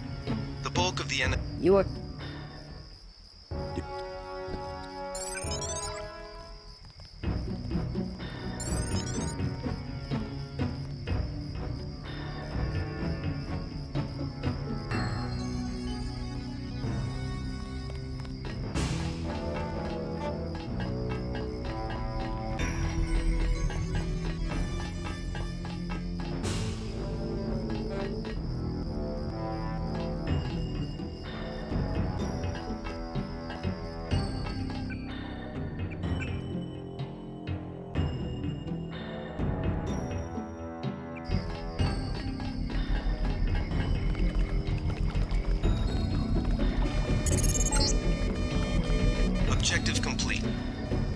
The bulk of the You a... Objective complete.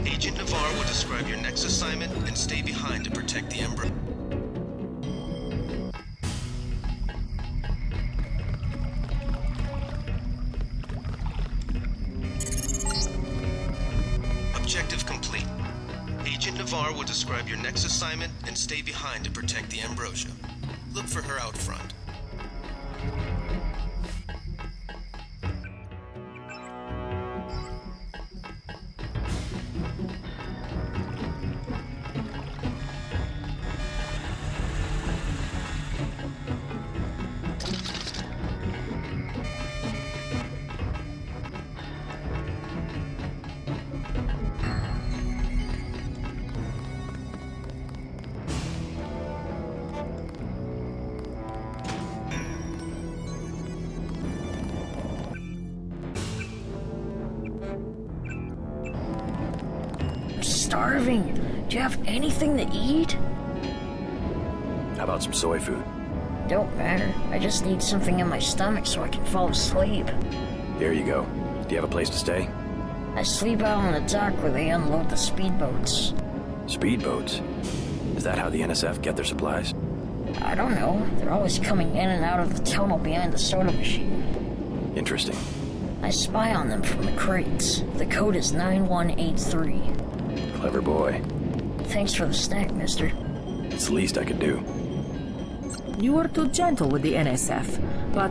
Agent Navarre will describe your next assignment and stay behind to protect the Ember. Objective complete. Agent Navarre will describe your next assignment and stay behind to protect the Ambrosia. Look for her out front. Starving. Do you have anything to eat? How about some soy food? Don't matter. I just need something in my stomach so I can fall asleep. Here you go. Do you have a place to stay? I sleep out on the dock where they unload the speedboats. Speedboats? Is that how the NSF get their supplies? I don't know. They're always coming in and out of the tunnel behind the soda machine. Interesting. I spy on them from the crates. The code is 9183. Clever boy. Thanks for the snack, mister. It's the least I could do. You were too gentle with the NSF, but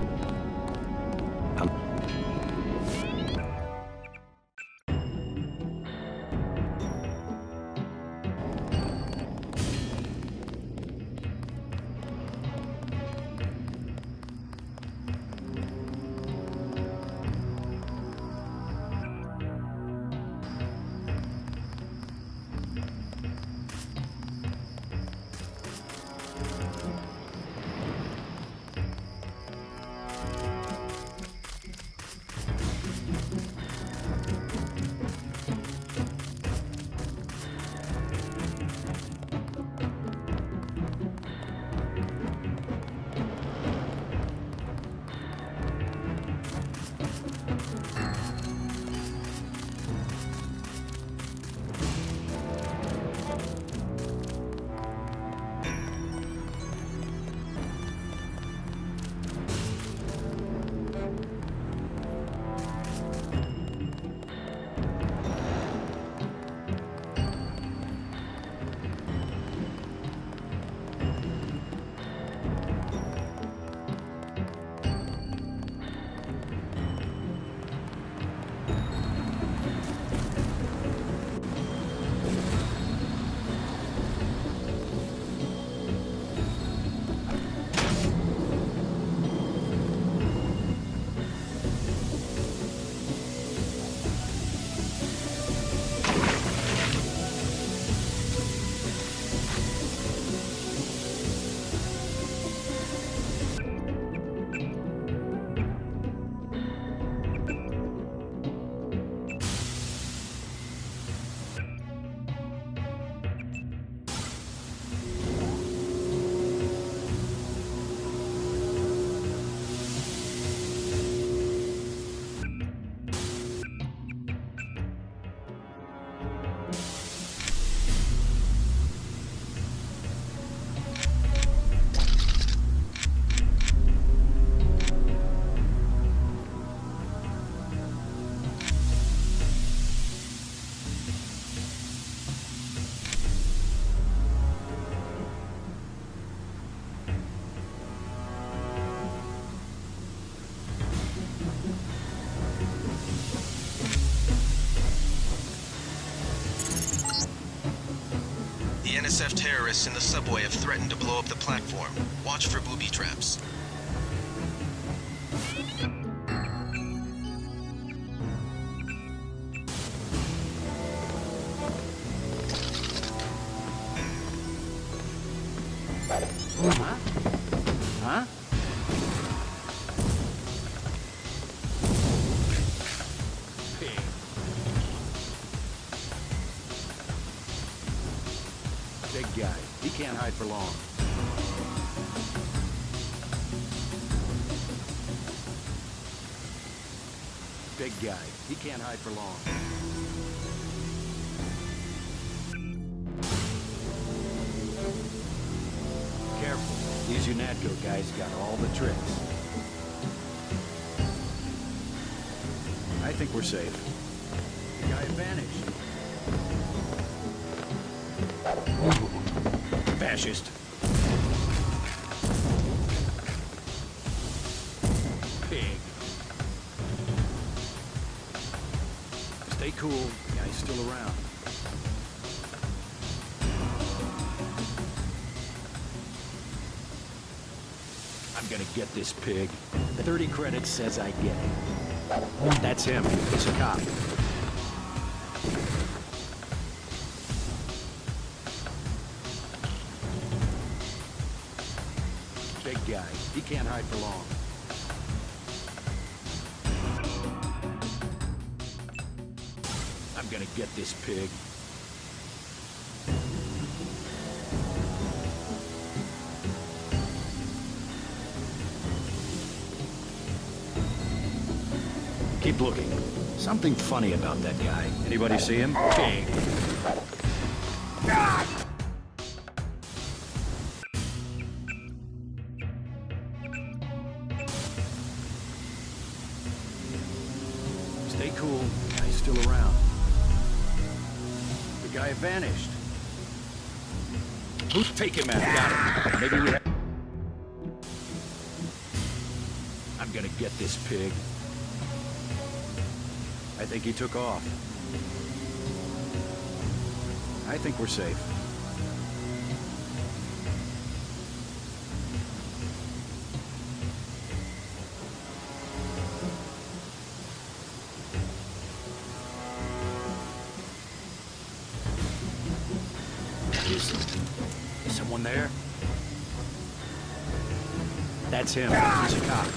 The NSF terrorists in the subway have threatened to blow up the platform. Watch for booby traps. Huh? Big guy. He can't hide for long. Big guy. He can't hide for long. These UNATCO guys got all the tricks. I think we're safe. The guy vanished. Fascist. Pig. Stay cool. The guy's still around. I'm gonna get this pig. The 30 credits says I get it. That's him. He's a cop. Big guy. He can't hide for long. I'm gonna get this pig. Keep looking. Something funny about that guy. Anybody see him? Pig. Stay cool. Guy's still around. The guy vanished. Who's take him out? Got it. Maybe we have... I'm gonna get this pig. I think he took off. I think we're safe. Is someone there? That's him. He's a cop.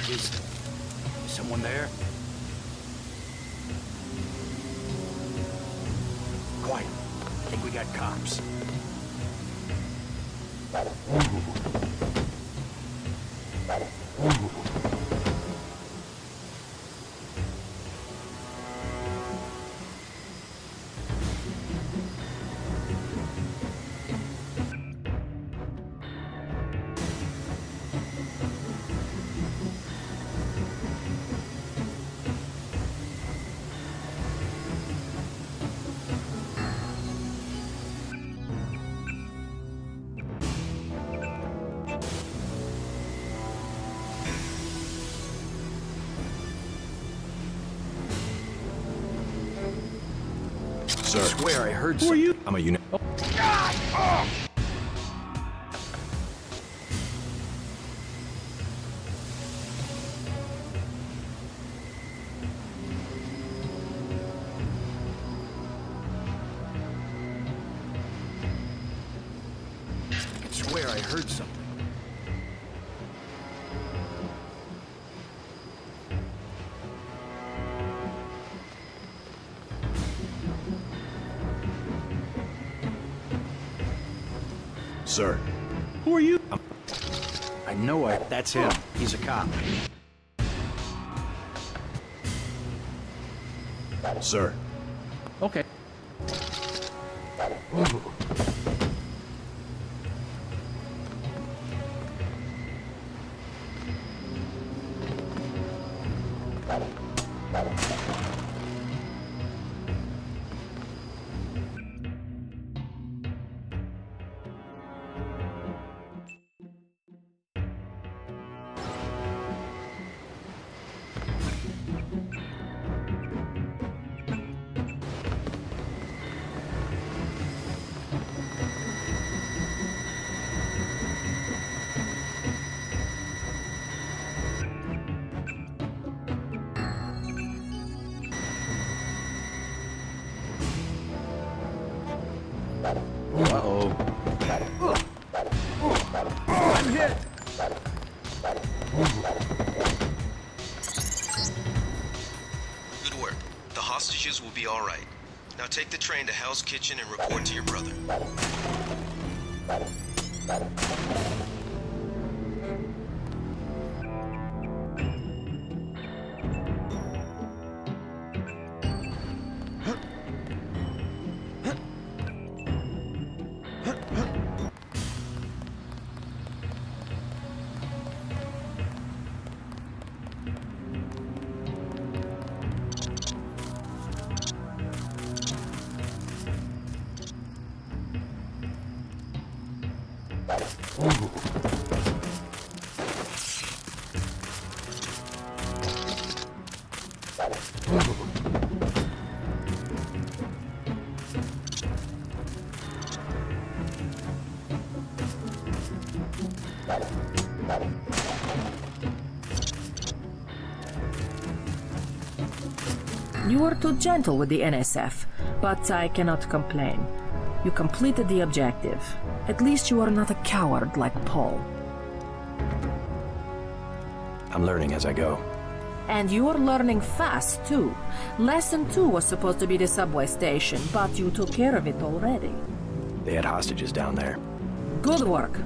Is someone there? Quiet. I think we got cops. Sir. I swear I heard something. Who are you? I'm a unit. Oh. I swear I heard something. Sir. Who are you? I know that's him. He's a cop. Sir. Okay. Uh-oh. I'm hit! Good work. The hostages will be all right. Now take the train to Hell's Kitchen and report to your brother. You were too gentle with the NSF, but I cannot complain. You completed the objective. At least you are not a coward like Paul. I'm learning as I go. And you are learning fast, too. Lesson 2 was supposed to be the subway station, but you took care of it already. They had hostages down there. Good work.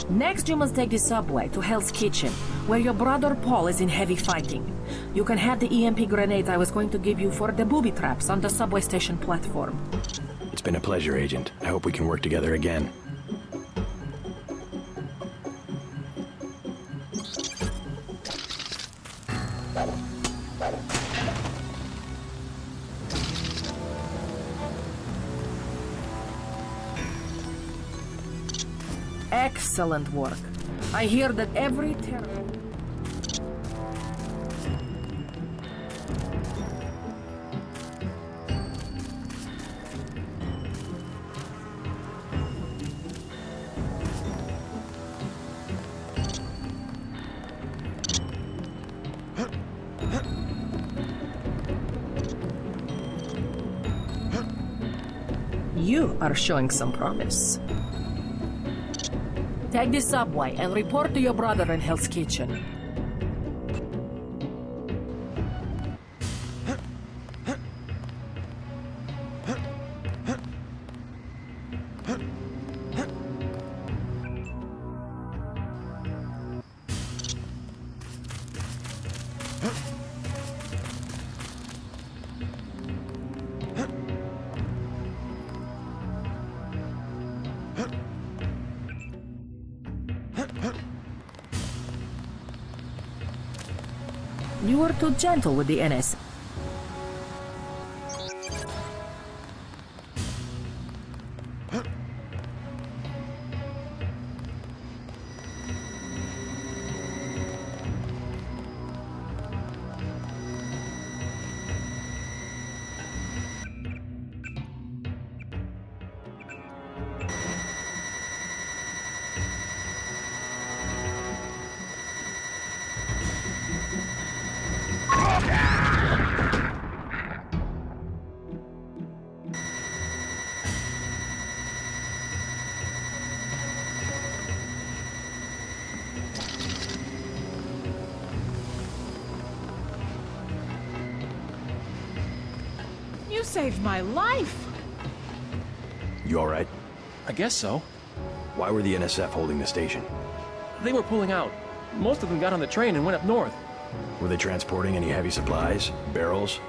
Next, you must take the subway to Hell's Kitchen, where your brother Paul is in heavy fighting. You can have the EMP grenade I was going to give you for the booby traps on the subway station platform. It's been a pleasure, Agent. I hope we can work together again. Excellent work. I hear that every terror... You are showing some promise. Take the subway and report to your brother in Hell's Kitchen. You were too gentle with the NS. You saved my life! You all right? I guess so. Why were the NSF holding the station? They were pulling out. Most of them got on the train and went up north. Were they transporting any heavy supplies? Barrels?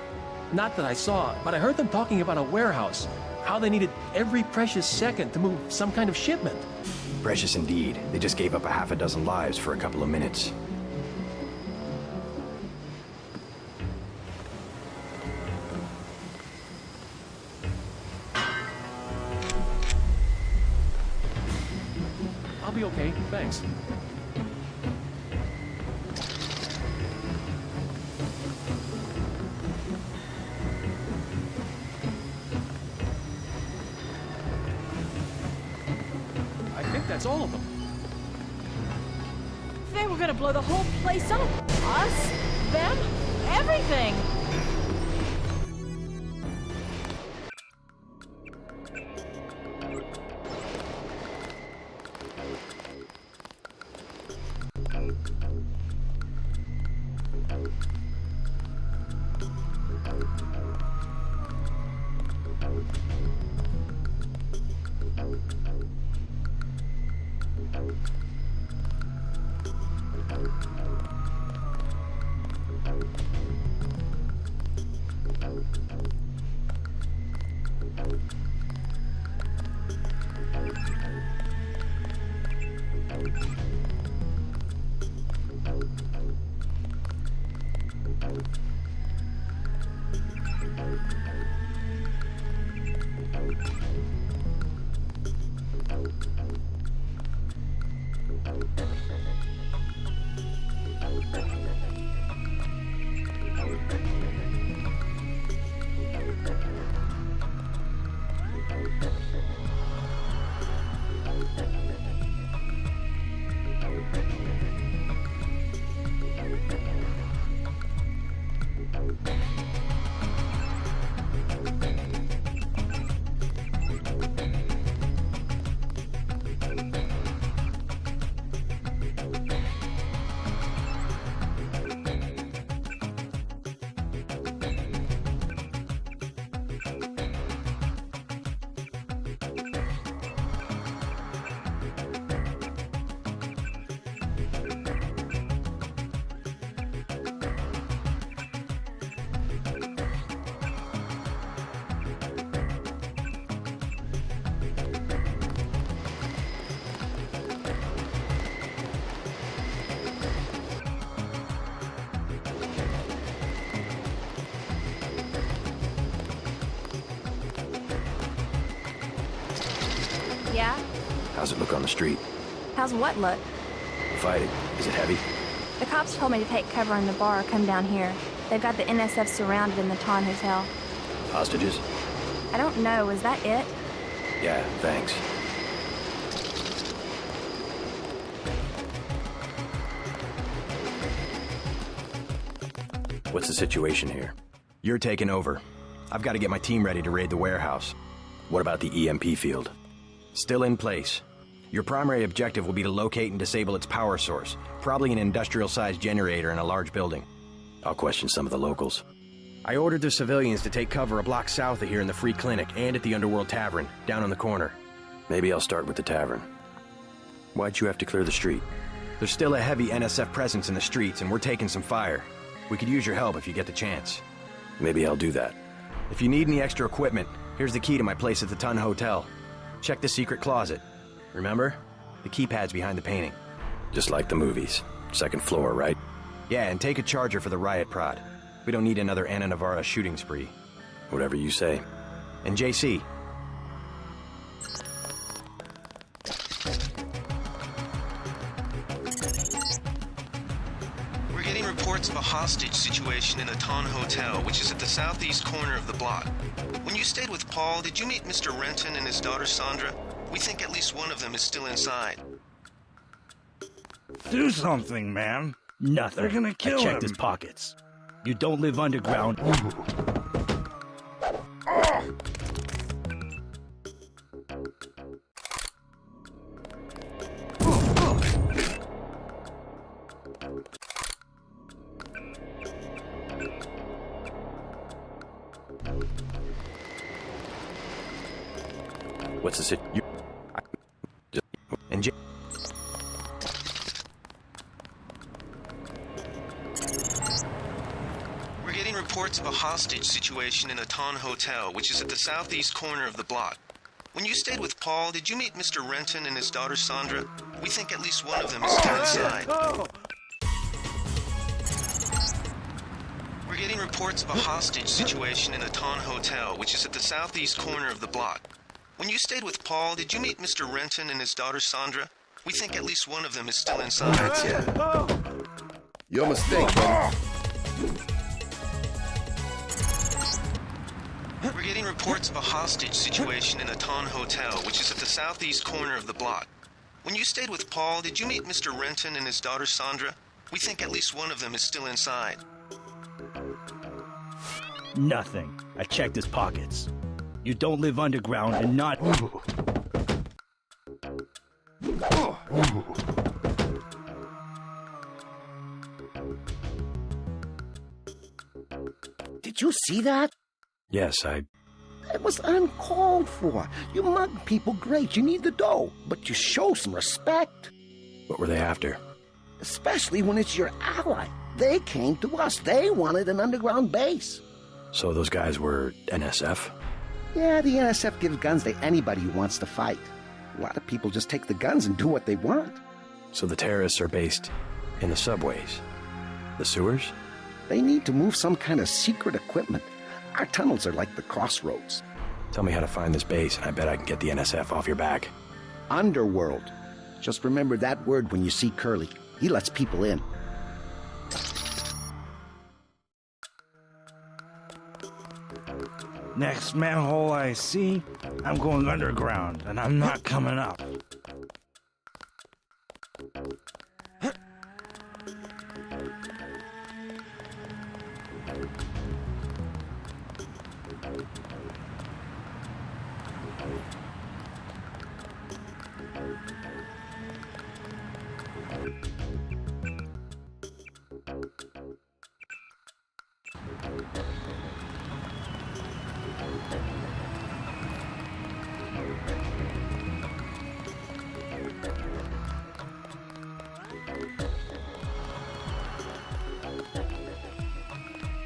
Not that I saw, but I heard them talking about a warehouse. How they needed every precious second to move some kind of shipment. Precious indeed. They just gave up a half a dozen lives for a couple of minutes. I'll be okay, thanks. I think that's all of them. They were gonna blow the whole place up. Us, them, everything. Yeah? How's it look on the street? How's what look? Fighting. Is it heavy? The cops told me to take cover in the bar or come down here. They've got the NSF surrounded in the Ton Hotel. Hostages? I don't know. Is that it? Yeah, thanks. What's the situation here? You're taking over. I've got to get my team ready to raid the warehouse. What about the EMP field? Still in place. Your primary objective will be to locate and disable its power source, probably an industrial-sized generator in a large building. I'll question some of the locals. I ordered the civilians to take cover a block south of here in the Free Clinic and at the Underworld Tavern, down on the corner. Maybe I'll start with the tavern. Why'd you have to clear the street? There's still a heavy NSF presence in the streets, and we're taking some fire. We could use your help if you get the chance. Maybe I'll do that. If you need any extra equipment, here's the key to my place at the Ton Hotel. Check the secret closet. Remember? The keypad's behind the painting. Just like the movies. Second floor, right? Yeah, and take a charger for the riot prod. We don't need another Anna Navarra shooting spree. Whatever you say. And JC. We're getting reports of a hostage situation in the Ton Hotel, which is at the southeast corner of the block. When you stayed with Paul, did you meet Mr. Renton and his daughter Sandra? We think at least one of them is still inside. Do something, man. Nothing. They're gonna kill I checked him. his pockets. You don't live underground. What's the situation? And We're getting reports of a hostage situation in the Ton Hotel, which is at the southeast corner of the block. When you stayed with Paul, did you meet Mr. Renton and his daughter Sandra? We think at least one of them is still inside. We're getting reports of a hostage situation in the Ton Hotel, which is at the southeast corner of the block. When you stayed with Paul, did you meet Mr. Renton and his daughter Sandra? We think at least one of them is still inside. That's it. Your mistake, brother. We're getting reports of a hostage situation in the Ton Hotel, which is at the southeast corner of the block. When you stayed with Paul, did you meet Mr. Renton and his daughter Sandra? We think at least one of them is still inside. Nothing. I checked his pockets. You don't live underground and not... Did you see that? yes, It was uncalled for. You mug people great, you need the dough, but you show some respect. What were they after? Especially when it's your ally. They came to us. They wanted an underground base. So those guys were NSF? Yeah, the NSF gives guns to anybody who wants to fight. A lot of people just take the guns and do what they want. So the terrorists are based in the subways? The sewers? They need to move some kind of secret equipment. Our tunnels are like the crossroads. Tell me how to find this base, and I bet I can get the NSF off your back. Underworld. Just remember that word when you see Curly. He lets people in. Next manhole I see, I'm going underground, and I'm not coming up.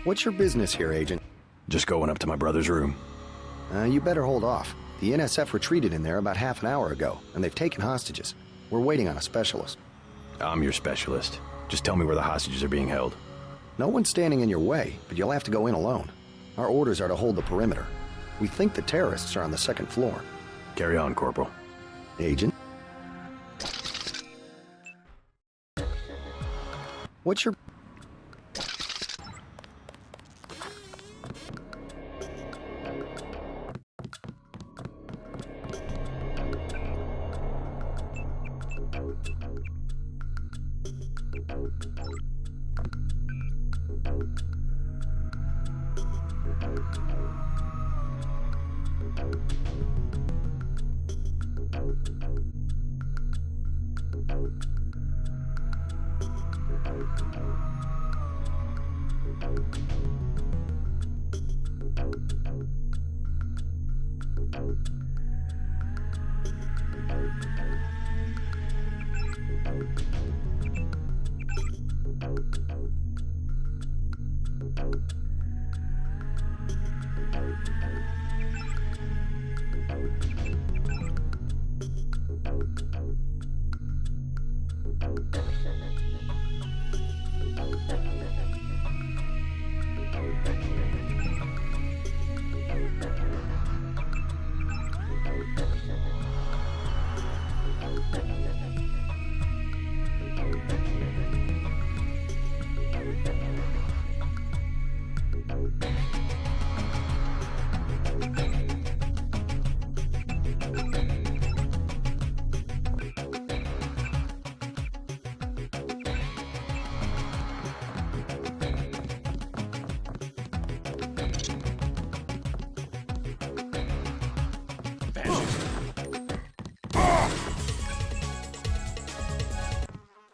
What's your business here, Agent? Just going up to my brother's room. You better hold off. The NSF retreated in there about half an hour ago, and they've taken hostages. We're waiting on a specialist. I'm your specialist. Just tell me where the hostages are being held. No one's standing in your way, but you'll have to go in alone. Our orders are to hold the perimeter. We think the terrorists are on the second floor. Carry on, Corporal. Agent? What's your...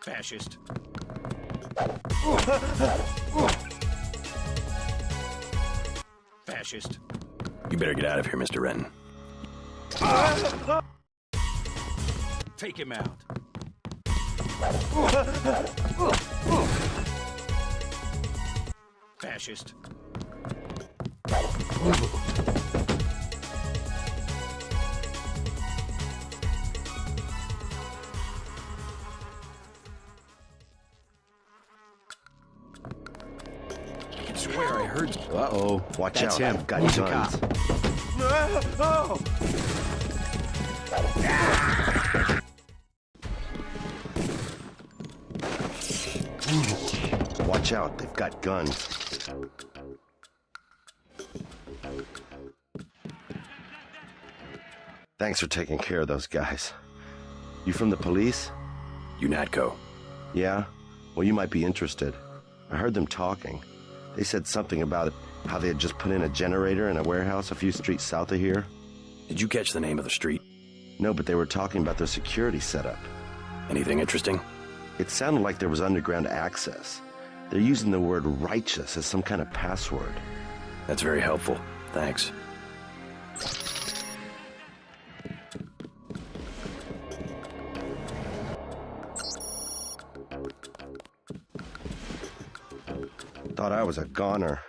Fascist. Fascist. You better get out of here, Mr. Renton. Take him out. Fascist. I swear I heard... Uh-oh. Watch That's out. him. Got He's a guns. cop. Watch out. They've got guns. Thanks for taking care of those guys. You from the police? UNATCO. Yeah? Well, you might be interested. I heard them talking. They said something about how they had just put in a generator in a warehouse a few streets south of here. Did you catch the name of the street? No, but they were talking about their security setup. Anything interesting? It sounded like there was underground access. They're using the word righteous as some kind of password. That's very helpful. Thanks. Thought I was a goner.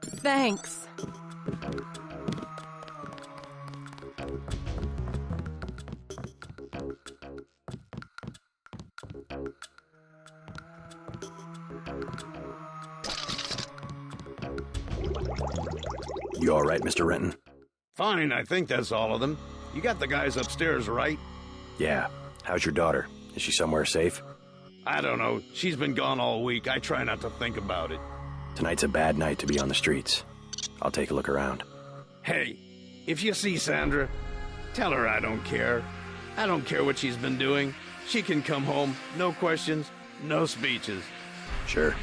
Thanks. You all right, Mr. Renton? Fine, I think that's all of them. You got the guys upstairs, right? Yeah. How's your daughter? Is she somewhere safe? I don't know. She's been gone all week. I try not to think about it. Tonight's a bad night to be on the streets. I'll take a look around. Hey, if you see Sandra, tell her I don't care. I don't care what she's been doing. She can come home. No questions, no speeches. Sure.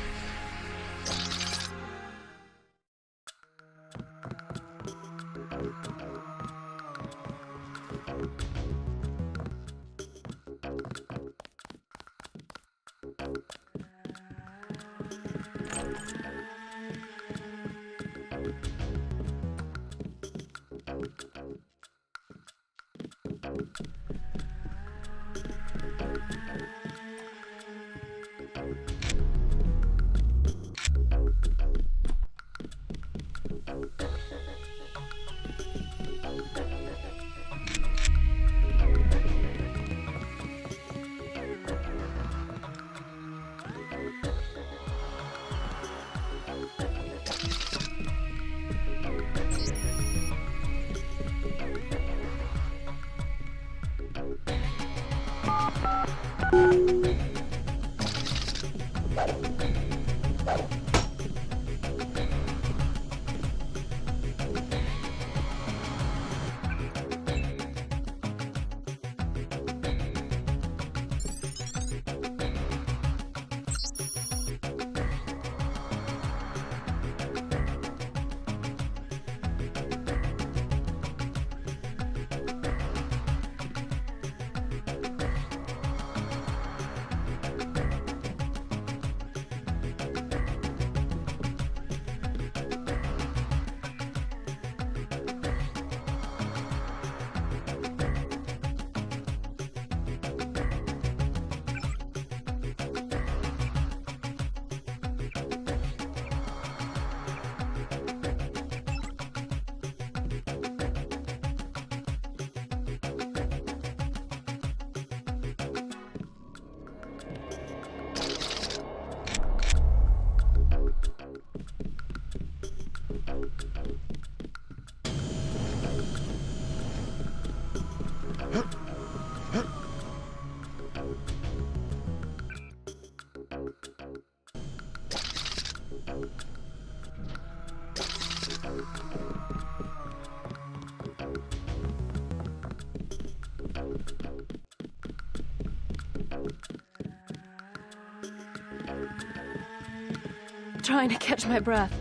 Trying to catch my breath.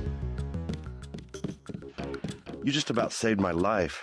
You just about saved my life.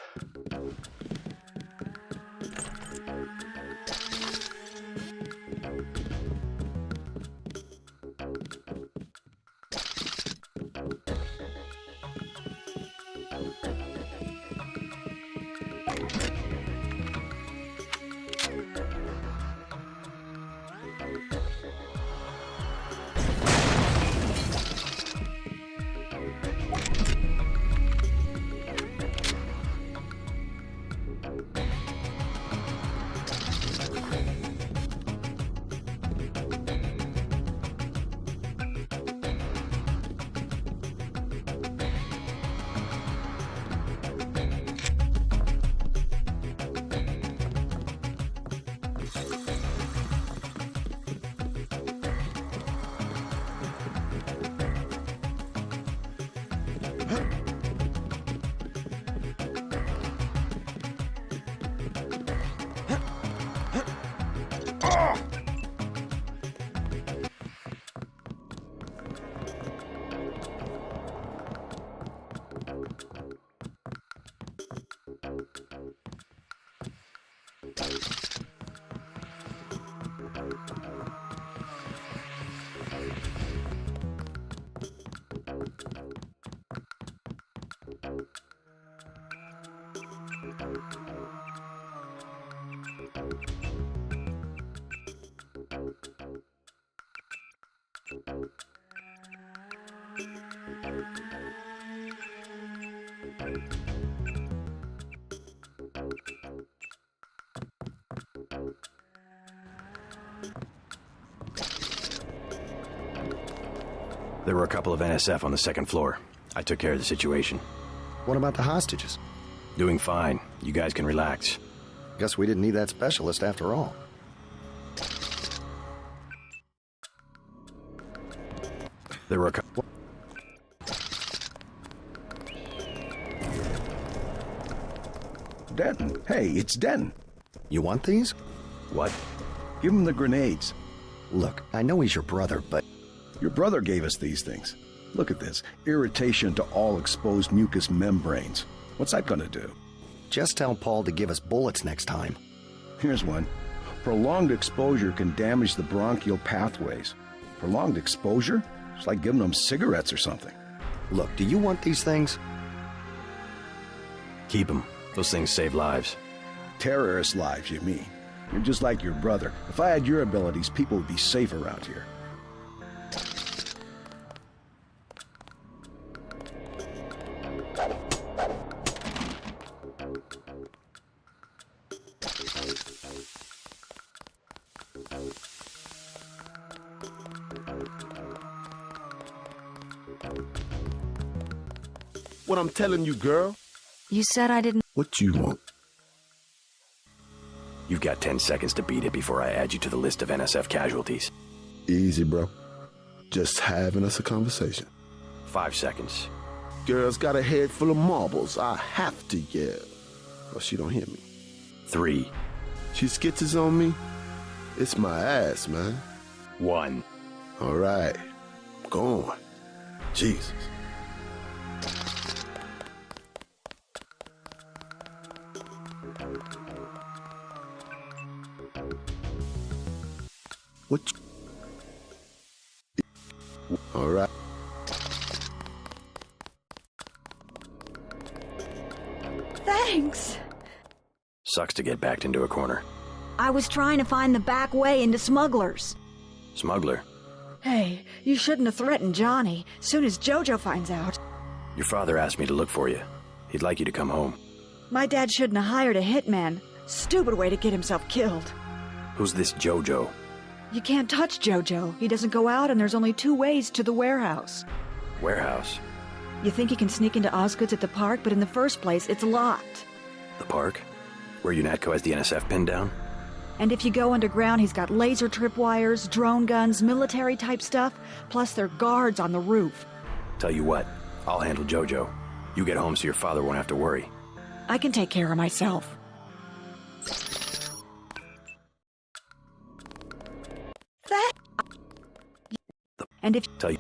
There were a couple of NSF on the second floor. I took care of the situation. What about the hostages? Doing fine. You guys can relax. Guess we didn't need that specialist after all. There were a couple... Denton. Hey, it's Denton. You want these? What? Give him the grenades. Look, I know he's your brother, but... Your brother gave us these things. Look at this. Irritation to all exposed mucous membranes. What's that gonna do? Just tell Paul to give us bullets next time. Here's one. Prolonged exposure can damage the bronchial pathways. Prolonged exposure? It's like giving them cigarettes or something. Look, do you want these things? Keep them. Those things save lives. Terrorist lives, you mean? You're just like your brother. If I had your abilities, people would be safer out here. What I'm telling you, girl? You said I didn't... What you want? You've got 10 seconds to beat it before I add you to the list of NSF casualties. Easy, bro. Just having us a conversation. 5 seconds. Girl's got a head full of marbles. I have to yell, or she don't hear me. 3. She skitzes on me. It's my ass, man. 1. All right. Go on. Jesus. What? All right. Thanks. Sucks to get backed into a corner. I was trying to find the back way into Smugglers. Smuggler? Hey, you shouldn't have threatened Johnny. Soon as Jojo finds out. Your father asked me to look for you. He'd like you to come home. My dad shouldn't have hired a hitman. Stupid way to get himself killed. Who's this Jojo? You can't touch Jojo. He doesn't go out, and there's only 2 ways to the warehouse. Warehouse? You think you can sneak into Osgood's at the park, but in the first place, it's locked. The park? Where UNATCO has the NSF pinned down? And if you go underground, he's got laser tripwires, drone guns, military-type stuff, plus there are guards on the roof. Tell you what, I'll handle Jojo. You get home so your father won't have to worry. I can take care of myself. And if... Tell you...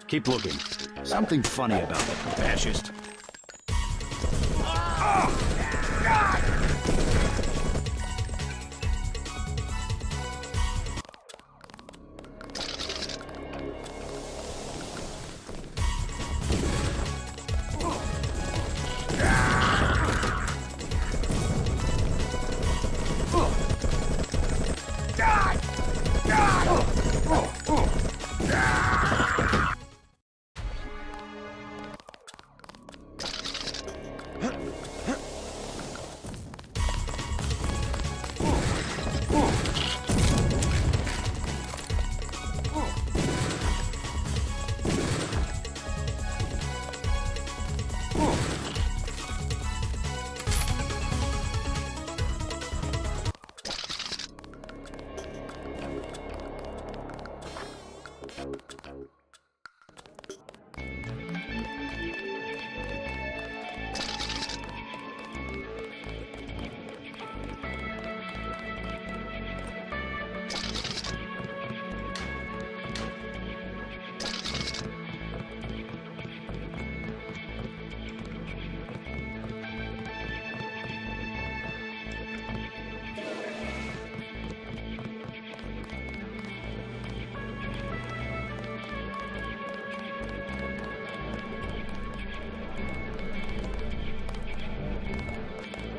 Keep looking. Something funny about that fascist.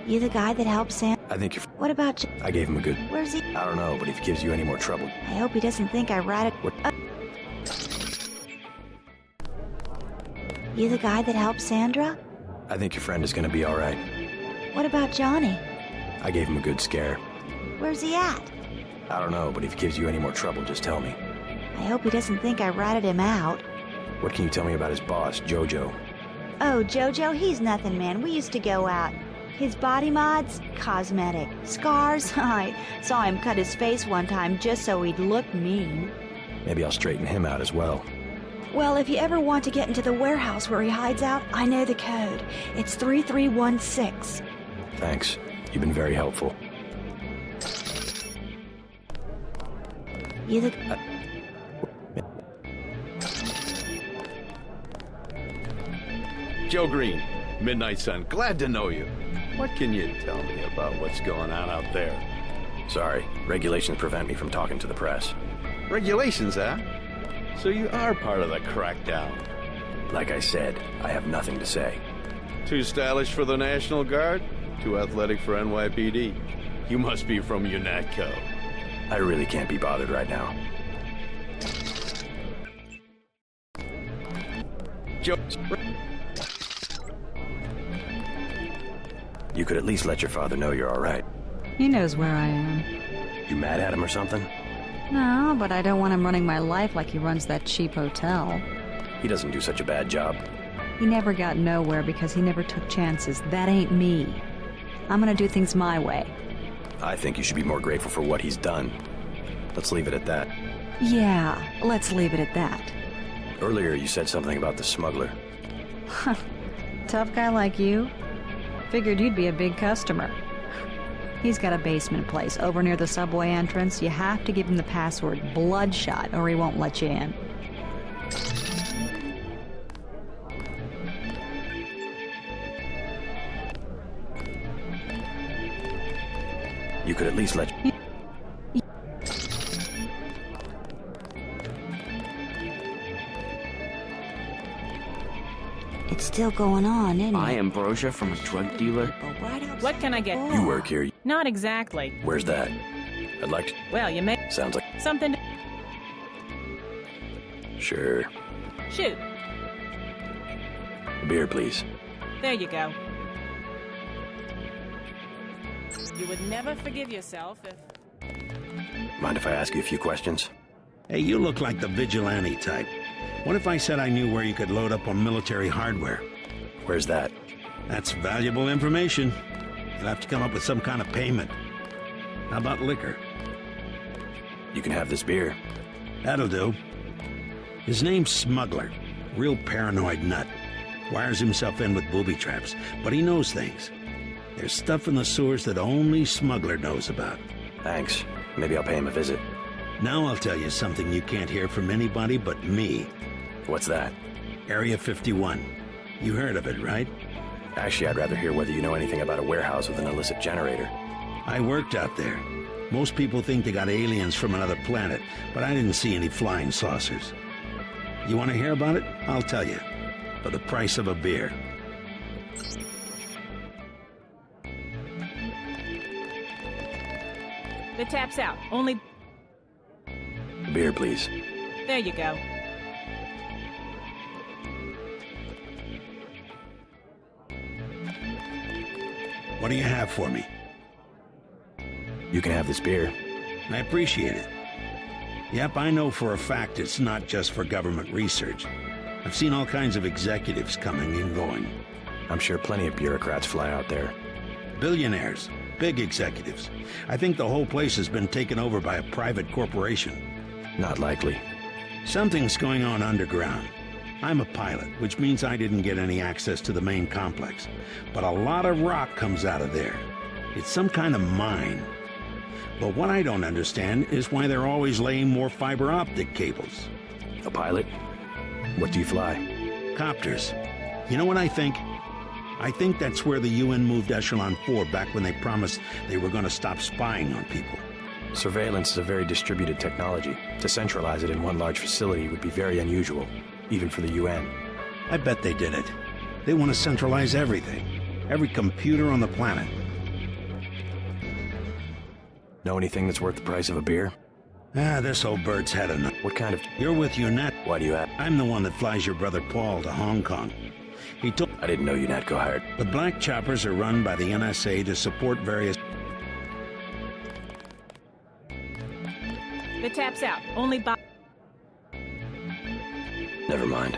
You the guy that helped Sam? I think you're... What about you? I gave him a good... Where's he? I don't know, but if he gives you any more trouble... I hope he doesn't think I ratted... What? You the guy that helped Sandra? I think your friend is gonna be alright. What about Johnny? I gave him a good scare. Where's he at? I don't know, but if he gives you any more trouble, just tell me. I hope he doesn't think I ratted him out. What can you tell me about his boss, Jojo? Oh, Jojo, he's nothing, man. We used to go out. His body mods? Cosmetic. Scars? I saw him cut his face one time just so he'd look mean. Maybe I'll straighten him out as well. Well, if you ever want to get into the warehouse where he hides out, I know the code. It's 3316. Thanks. You've been very helpful. You the... Joe Green, Midnight Sun, glad to know you. What can you tell me about what's going on out there? Sorry, regulations prevent me from talking to the press. Regulations, huh? So you are part of the crackdown. Like I said, I have nothing to say. Too stylish for the National Guard? Too athletic for NYPD? You must be from UNATCO. I really can't be bothered right now. You could at least let your father know you're all right. He knows where I am. You mad at him or something? No, but I don't want him running my life like he runs that cheap hotel. He doesn't do such a bad job. He never got nowhere because he never took chances. That ain't me. I'm gonna do things my way. I think you should be more grateful for what he's done. Let's leave it at that. Yeah, let's leave it at that. Earlier you said something about the smuggler. Tough guy like you? Figured you'd be a big customer. He's got a basement place over near the subway entrance. You have to give him the password Bloodshot or he won't let you in. You could at least let... It's still going on, isn't it? Buy ambrosia from a drug dealer? What can I get? You work here. Not exactly. Where's that? I'd like to... Well, you may... Sounds like... Something to... Sure. Shoot. A beer, please. There you go. You would never forgive yourself if... Mind if I ask you a few questions? Hey, you look like the vigilante type. What if I said I knew where you could load up on military hardware? Where's that? That's valuable information. You'll have to come up with some kind of payment. How about liquor? You can have this beer. That'll do. His name's Smuggler. Real paranoid nut. Wires himself in with booby traps, but he knows things. There's stuff in the sewers that only Smuggler knows about. Thanks. Maybe I'll pay him a visit. Now I'll tell you something you can't hear from anybody but me. What's that? Area 51. You heard of it, right? Actually, I'd rather hear whether you know anything about a warehouse with an illicit generator. I worked out there. Most people think they got aliens from another planet, but I didn't see any flying saucers. You want to hear about it? I'll tell you. For the price of a beer. The tap's out. Only... A beer, please. There you go. What do you have for me? You can have this beer. I appreciate it. Yep, I know for a fact it's not just for government research. I've seen all kinds of executives coming and going. I'm sure plenty of bureaucrats fly out there. Billionaires. Big executives. I think the whole place has been taken over by a private corporation. Not likely. Something's going on underground. I'm a pilot, which means I didn't get any access to the main complex. But a lot of rock comes out of there. It's some kind of mine. But what I don't understand is why they're always laying more fiber optic cables. A pilot? What do you fly? Copters. You know what I think? I think that's where the UN moved Echelon 4 back when they promised they were going to stop spying on people. Surveillance is a very distributed technology. To centralize it in one large facility would be very unusual, even for the UN. I bet they did it. They want to centralize everything. Every computer on the planet. Know anything that's worth the price of a beer? This old bird's had enough. What kind of... You're with UNAT. Why do you have... I'm the one that flies your brother Paul to Hong Kong. He took... I didn't know UNATCO hired. The black choppers are run by the NSA to support various... The tap's out. Only by... Never mind.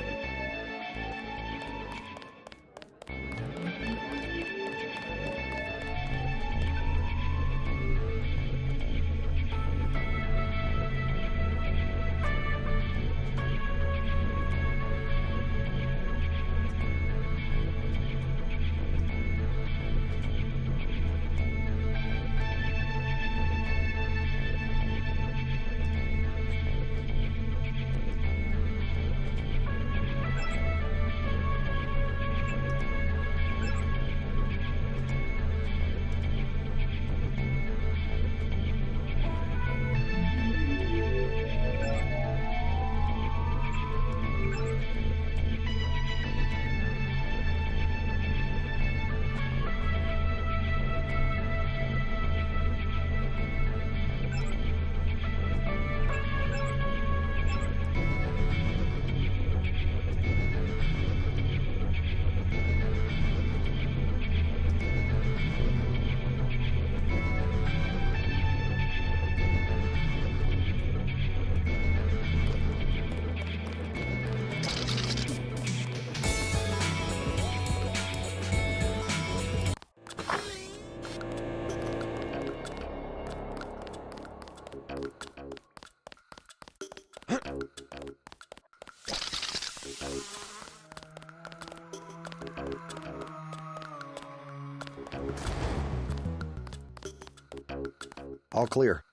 All clear.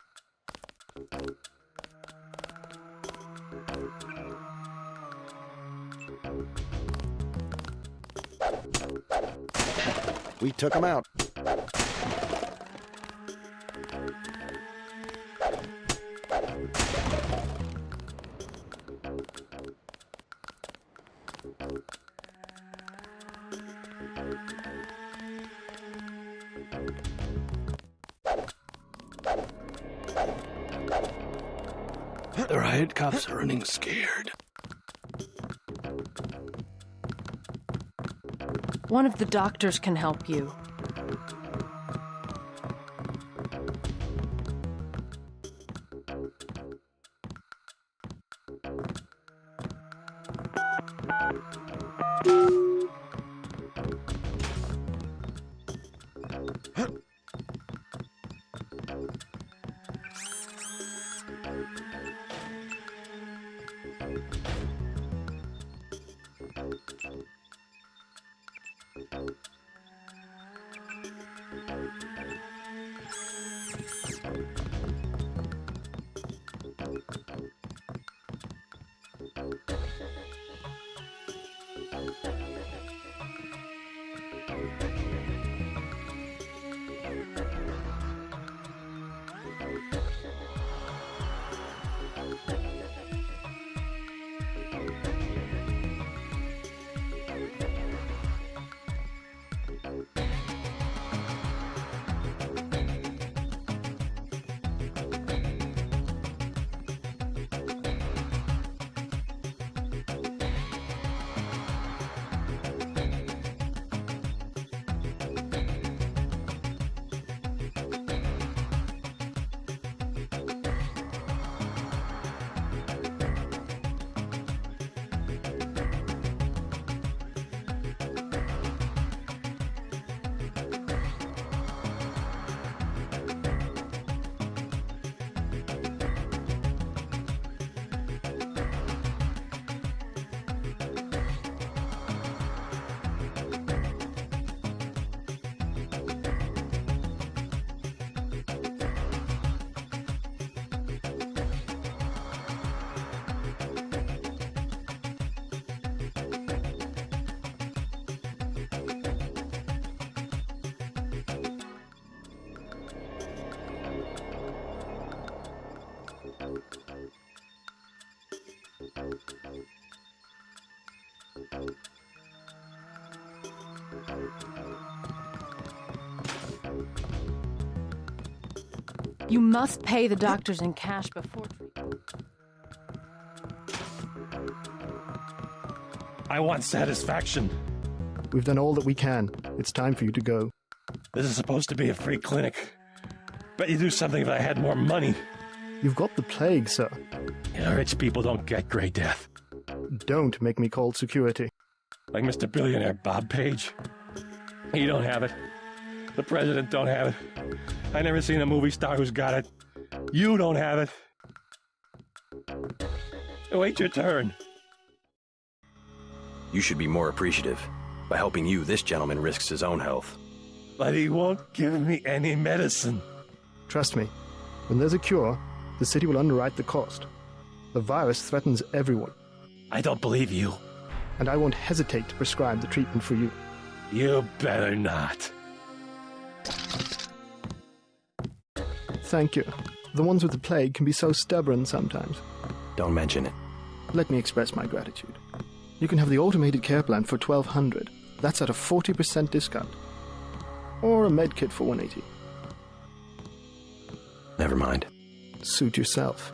We took him out. The riot cops are running scared. One of the doctors can help you. You must pay the doctors in cash before treatment. I want satisfaction. We've done all that we can. It's time for you to go. This is supposed to be a free clinic. Bet you do something if I had more money. You've got the plague, sir. You know, rich people don't get gray death. Don't make me call security. Like Mr. Billionaire Bob Page. He don't have it. The president don't have it. I never seen a movie star who's got it. You don't have it. Wait your turn. You should be more appreciative. By helping you, this gentleman risks his own health. But he won't give me any medicine. Trust me, when there's a cure, the city will underwrite the cost. The virus threatens everyone. I don't believe you. And I won't hesitate to prescribe the treatment for you. You better not. Thank you. The ones with the plague can be so stubborn sometimes. Don't mention it. Let me express my gratitude. You can have the automated care plan for $1,200. That's at a 40% discount. Or a med kit for $180. Never mind. Suit yourself.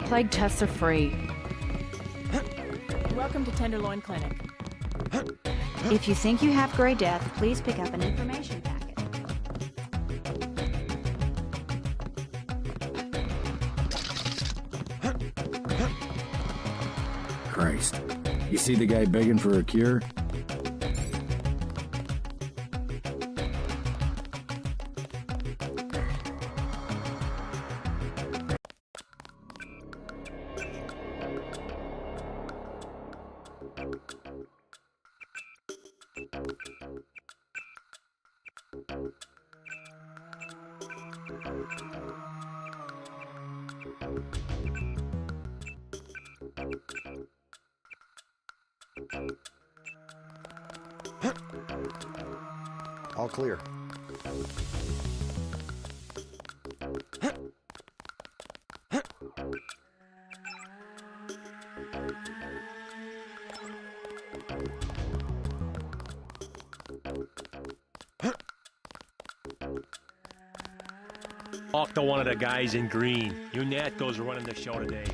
Plague tests are free. Welcome to Tenderloin Clinic. If you think you have gray death, please pick up an information packet. Christ. You see the guy begging for a cure? All clear. Talk to one of the guys in green. UNATCO's running the show today.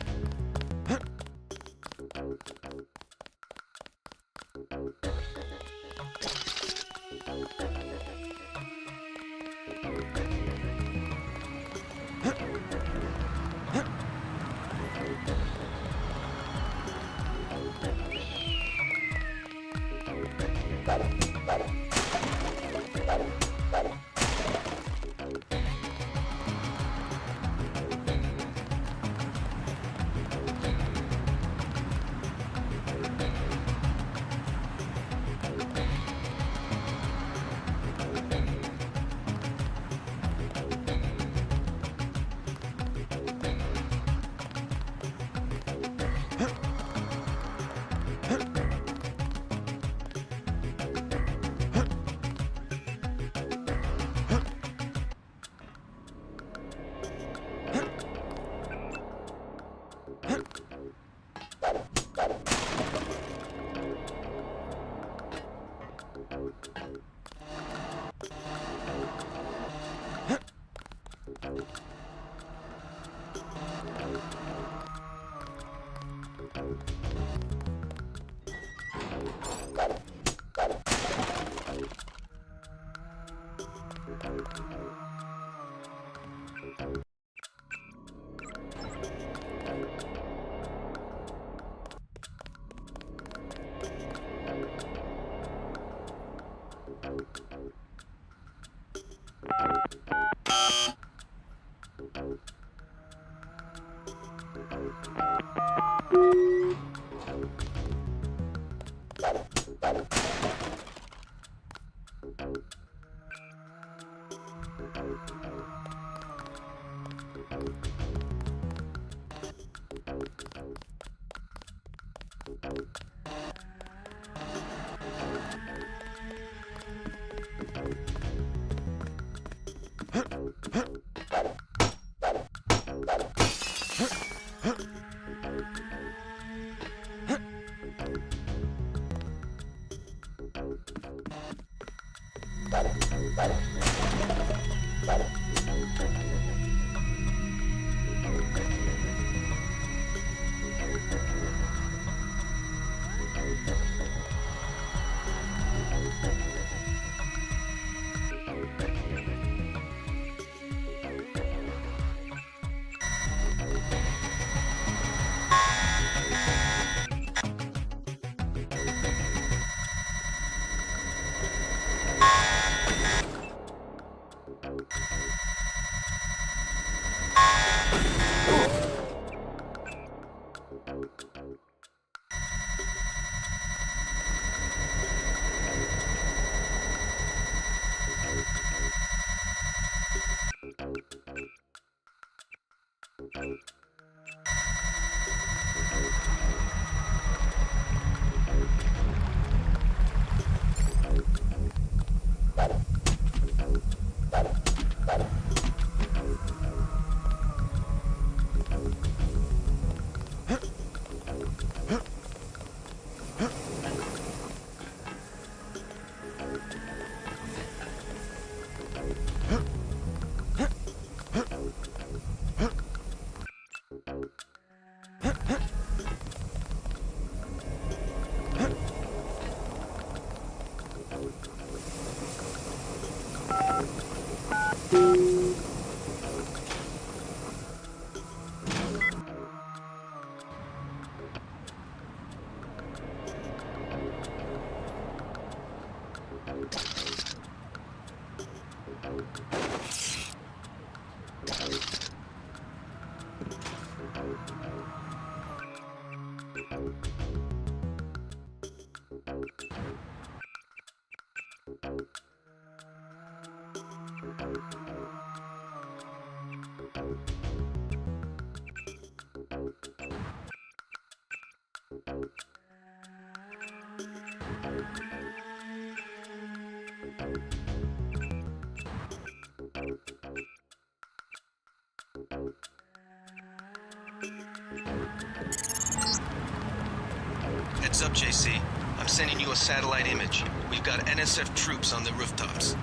Heads up, JC. I'm sending you a satellite image. We've got NSF troops on the rooftops.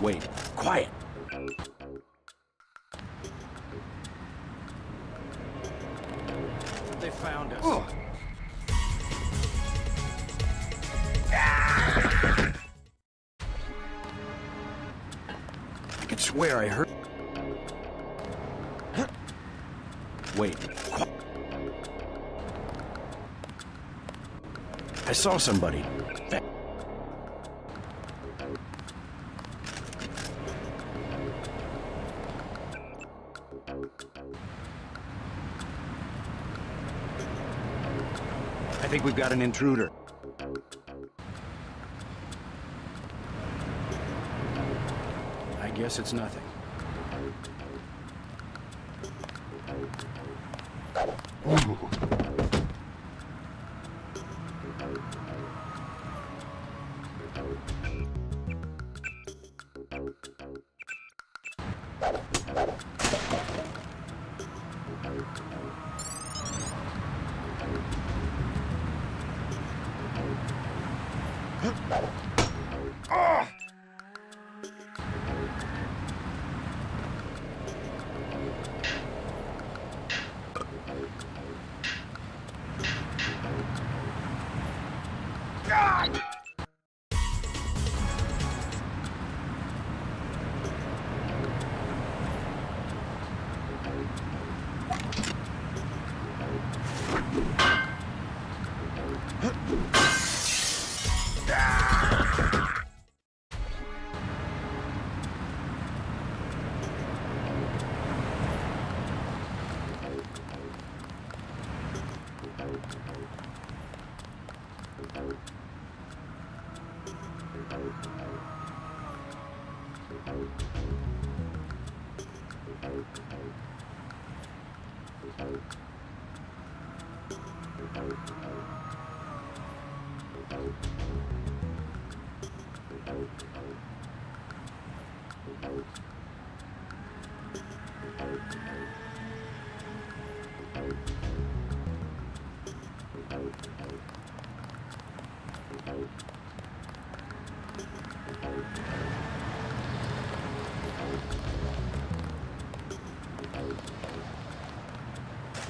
Wait, quiet. They found us. I could swear I heard. Wait, I saw somebody. I think we've got an intruder. I guess it's nothing.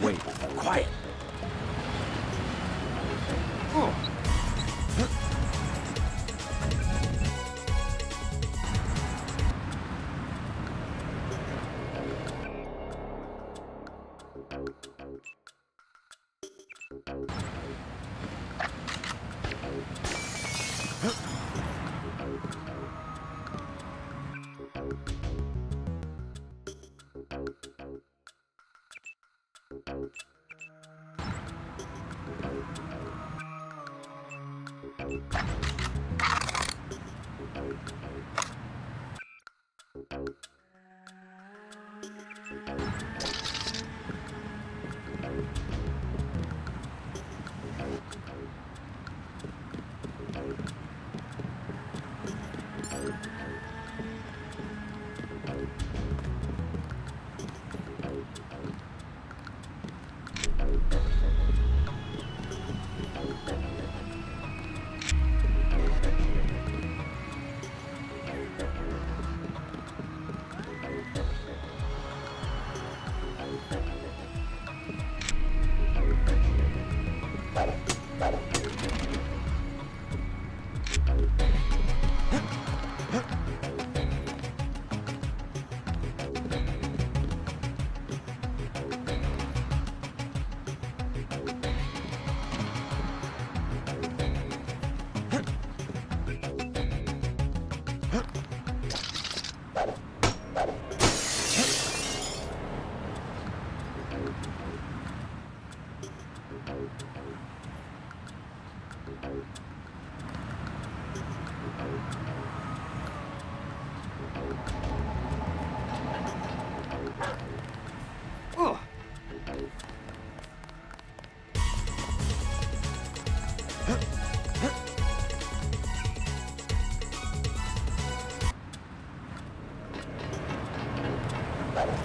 Wait, quiet.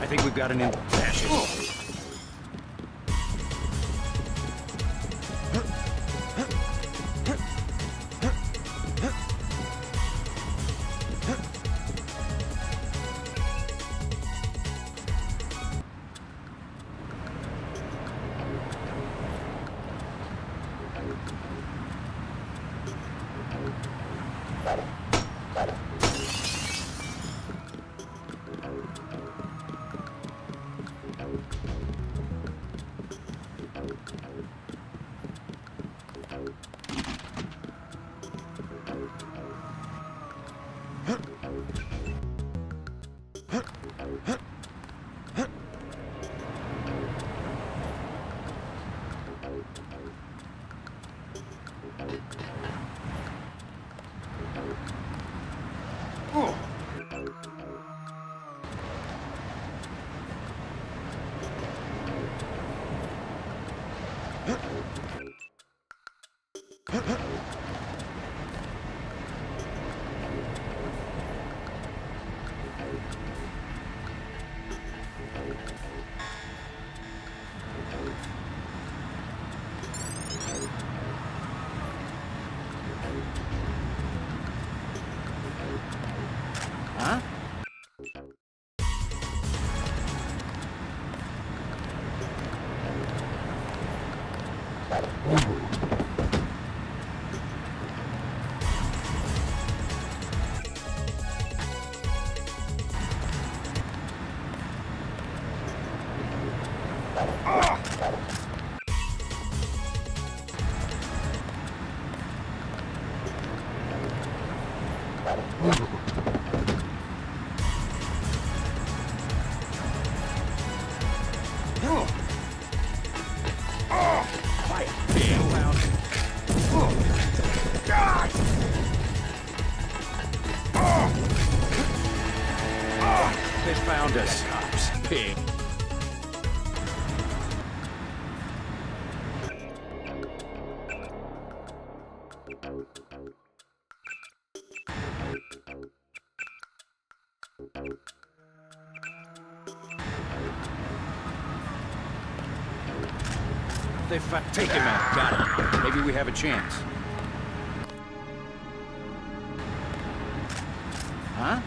I think we've got an in. Huh? They found us, cops. Pig. Take him out. Got him. Maybe we have a chance. Huh?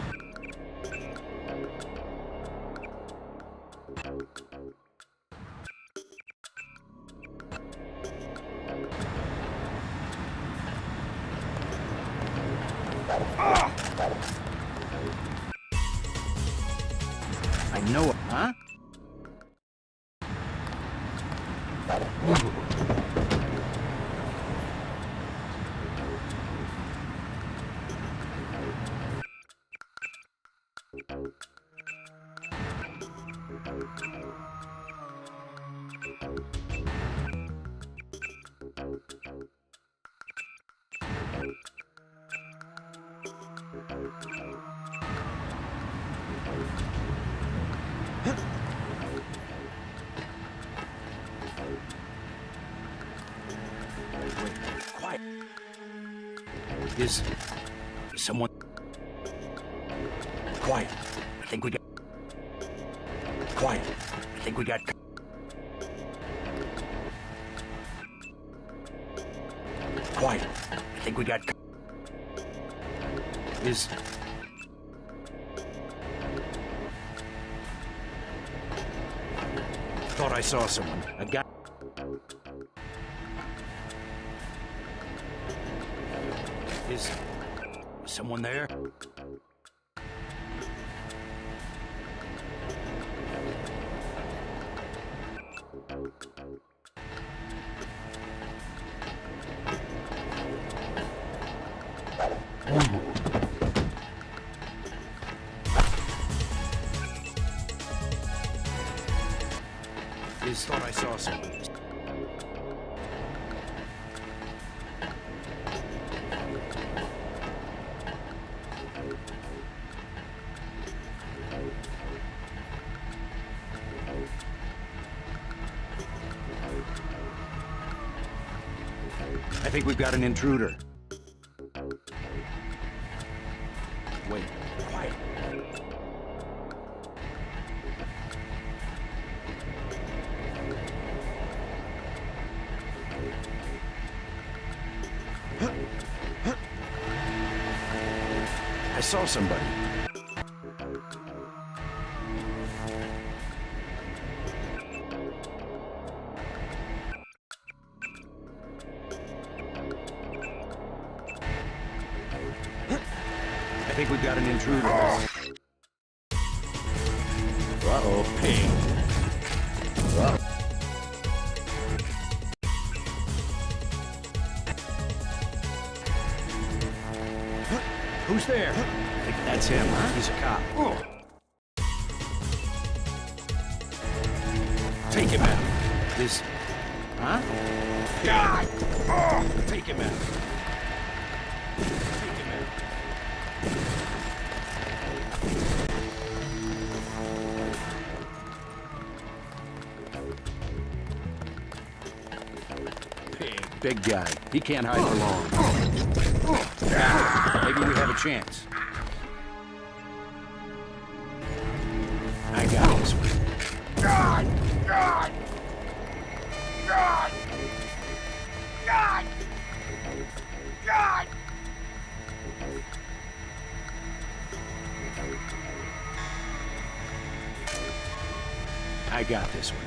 I know it. Huh? Quiet. Is someone quiet? I think we got quiet. I think we got quiet. I think we got is Thought I saw someone. A guy. Is someone there? Thought I saw someone. I think we've got an intruder. Wait, quiet. I saw somebody. I think we've got an intruder. Uh-oh, ping. Who's there? I think that's him. He's a cop. Take him out. This... Huh? God! Take him out. Take him out. Big guy. He can't hide for long. Maybe we have a chance. I got this one. God! God! God! God! God! I got this one.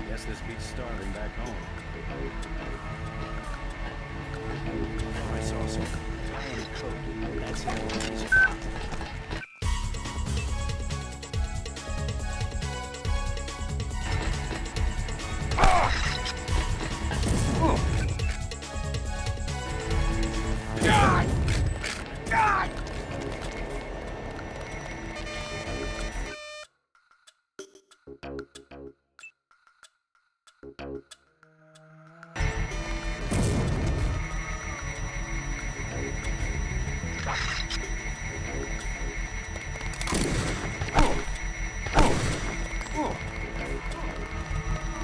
Guess this beats starving back home. Oh, I saw some guy in a coat. That's him. He's a cop. God! God!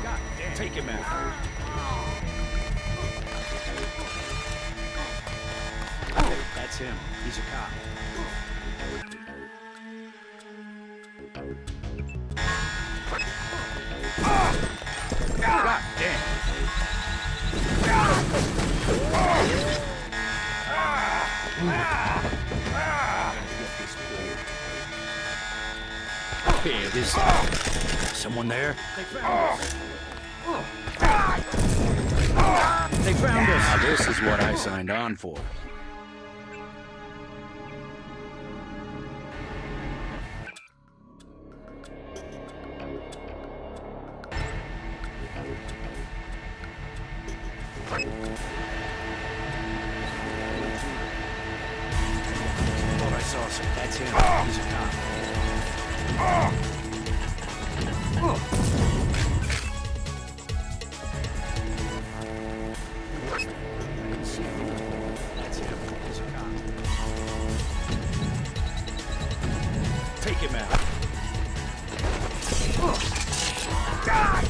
God damn. Take him out. That's him. He's a cop. God damn. Here, this... Someone there? They found us. They found us. Now this is what I signed on for. Thought I saw some. That's him. He's a cop. I didn't see him. That's him. He's a cop. Take him out. God!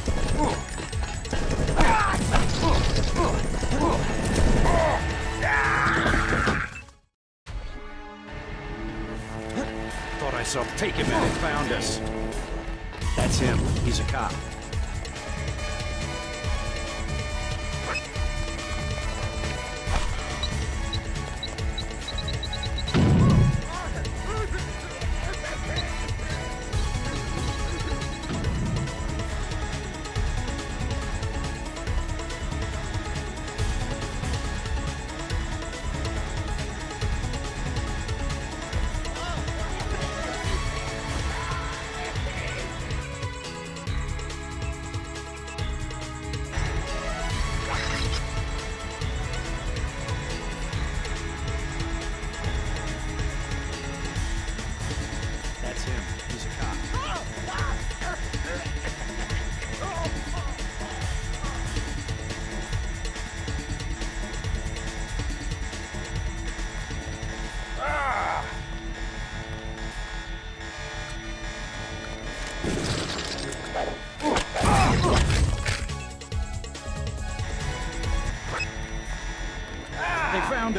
Thought I saw. Take him out. They found us. That's him. He's a cop.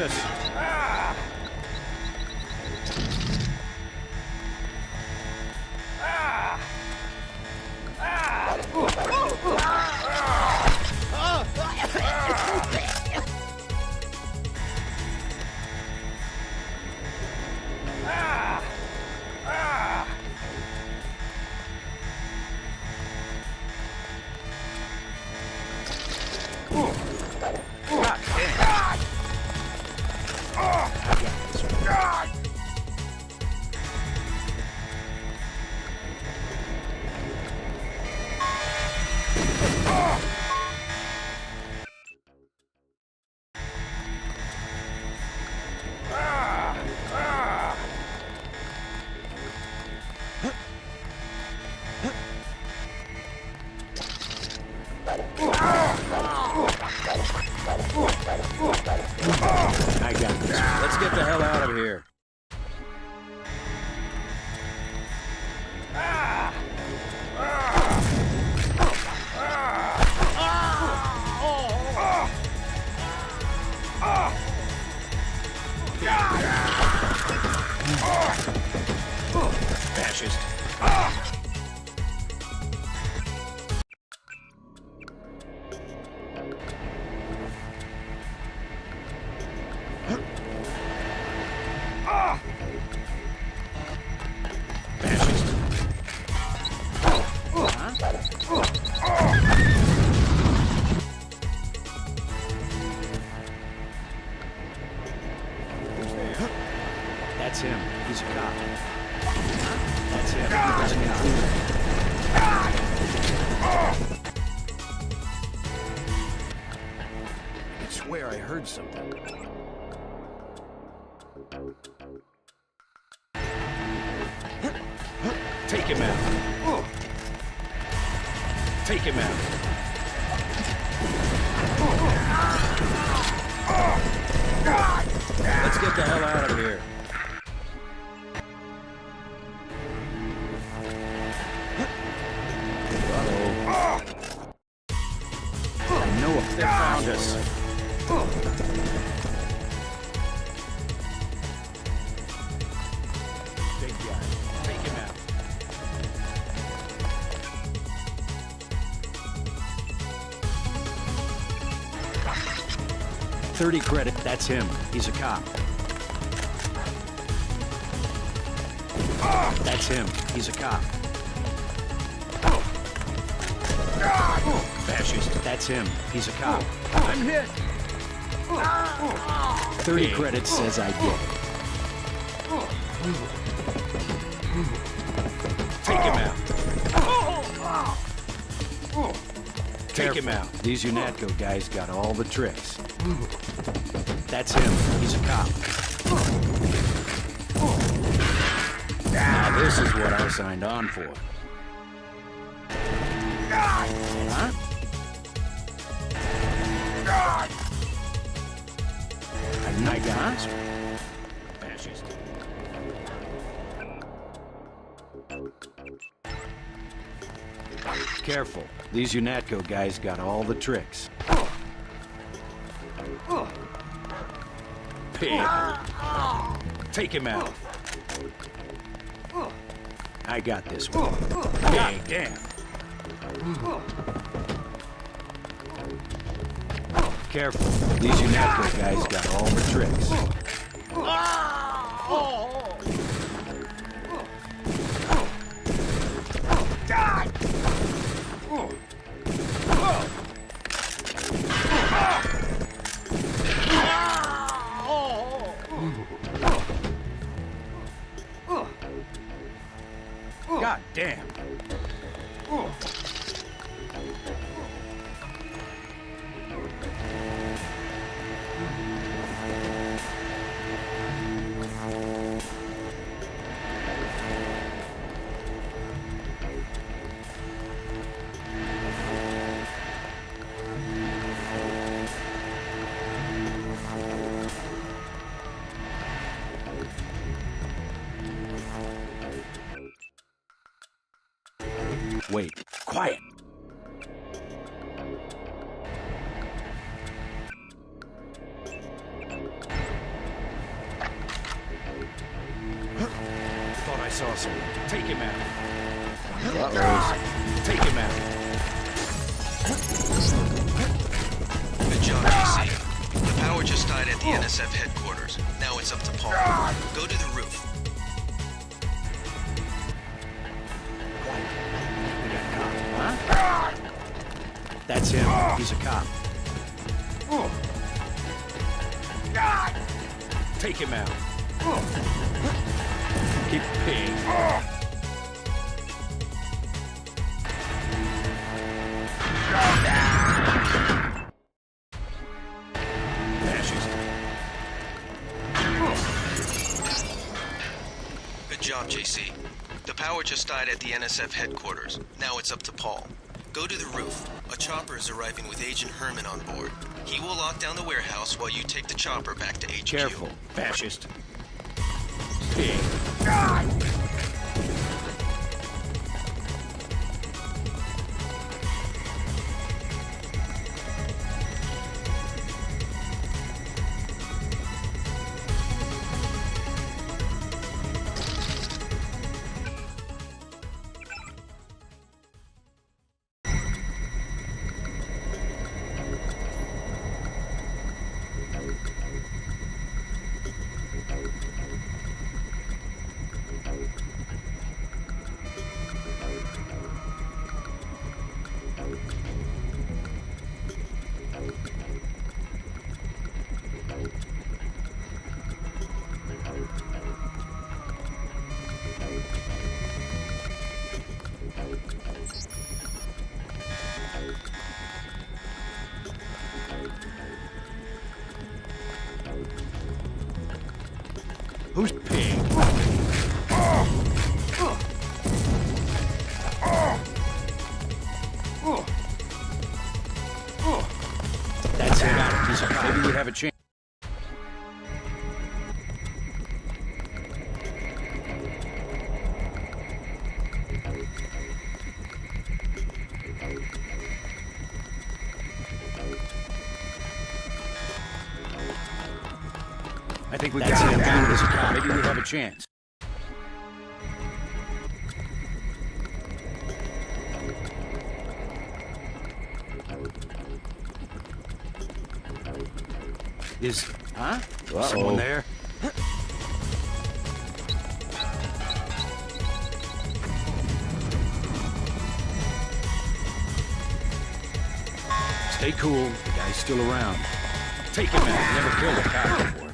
us. I got this. Let's get the hell out of here. Fascist. That's him. He's a cop. That's him. He's a cop. I swear I heard something. Take him out. Take him out. Let's get the hell out of here. I know if they found us. Big guy. Take him out. $30 credit. That's him. He's a cop. That's him. He's a cop. Fascist. That's him. He's a cop. I'm hit. 30 credits says I did. Take him out. Take him out. These UNATCO guys got all the tricks. That's him. He's a cop. Now this is what I signed on for. Huh? I got fascist. Careful. These UNATCO guys got all the tricks. Pig. Take him out. I got this one. Pig, damn. Careful. These UNATCO guys got all the tricks. God damn. Wait, quiet. saw someone. Take him out. Take him out. Good job, JC. The power just died at the NSF headquarters. Now it's up to Paul. Go to the roof. Huh? That's him. He's a cop. Take him out. Keep peeing. Good job, JC. The power just died at the NSF headquarters. Now it's up to Paul. Go to the roof. A chopper is arriving with Agent Herman on board. He will lock down the warehouse while you take the chopper back to HQ. Careful, fascist. Who's peeing? That's it. He's a cop. Maybe we have a chance. I think we got him down as a cop. Maybe we have a chance. Huh? Someone there? Stay cool. The guy's still around. Take him out. Never killed a cop before.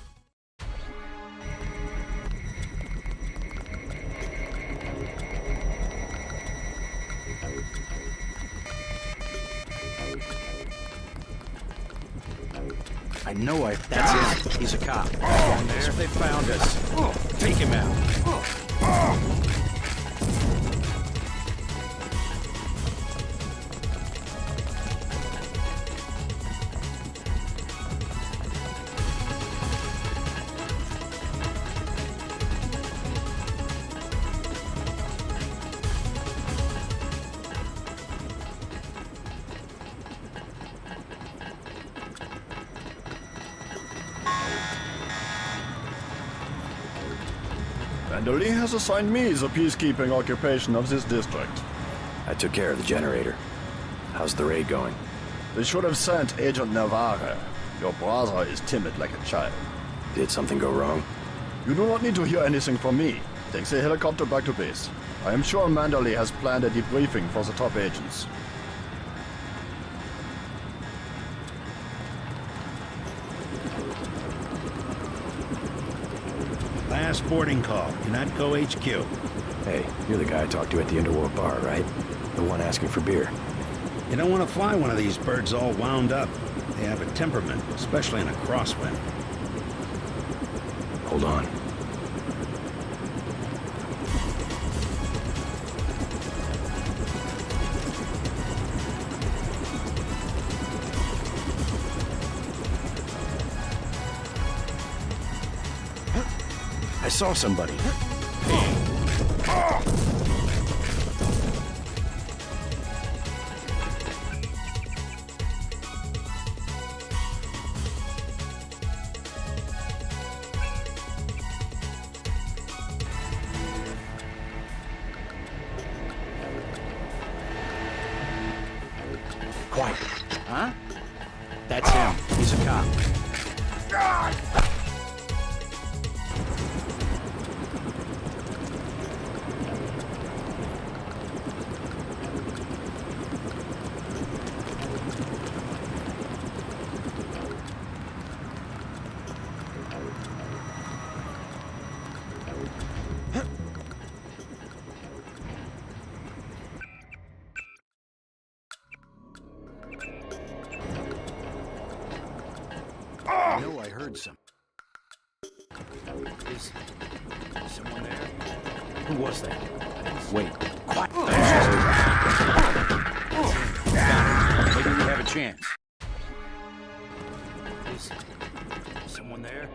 I know that's him. He's a cop. Down there. They found us. Take him out. Manderly has assigned me the peacekeeping occupation of this district. I took care of the generator. How's the raid going? They should have sent Agent Navarre. Your brother is timid like a child. Did something go wrong? You do not need to hear anything from me. Take the helicopter back to base. I am sure Manderly has planned a debriefing for the top agents. Last boarding call. Unatco HQ. Hey, you're the guy I talked to at the Underworld bar, right? The one asking for beer. You don't want to fly one of these birds all wound up. They have a temperament, especially in a crosswind. Hold on. I saw somebody. Quiet. Huh? That's him. He's a cop. I know I heard some. Is someone there? Who was that? Wait. Quiet. Maybe we have a chance. Is someone there?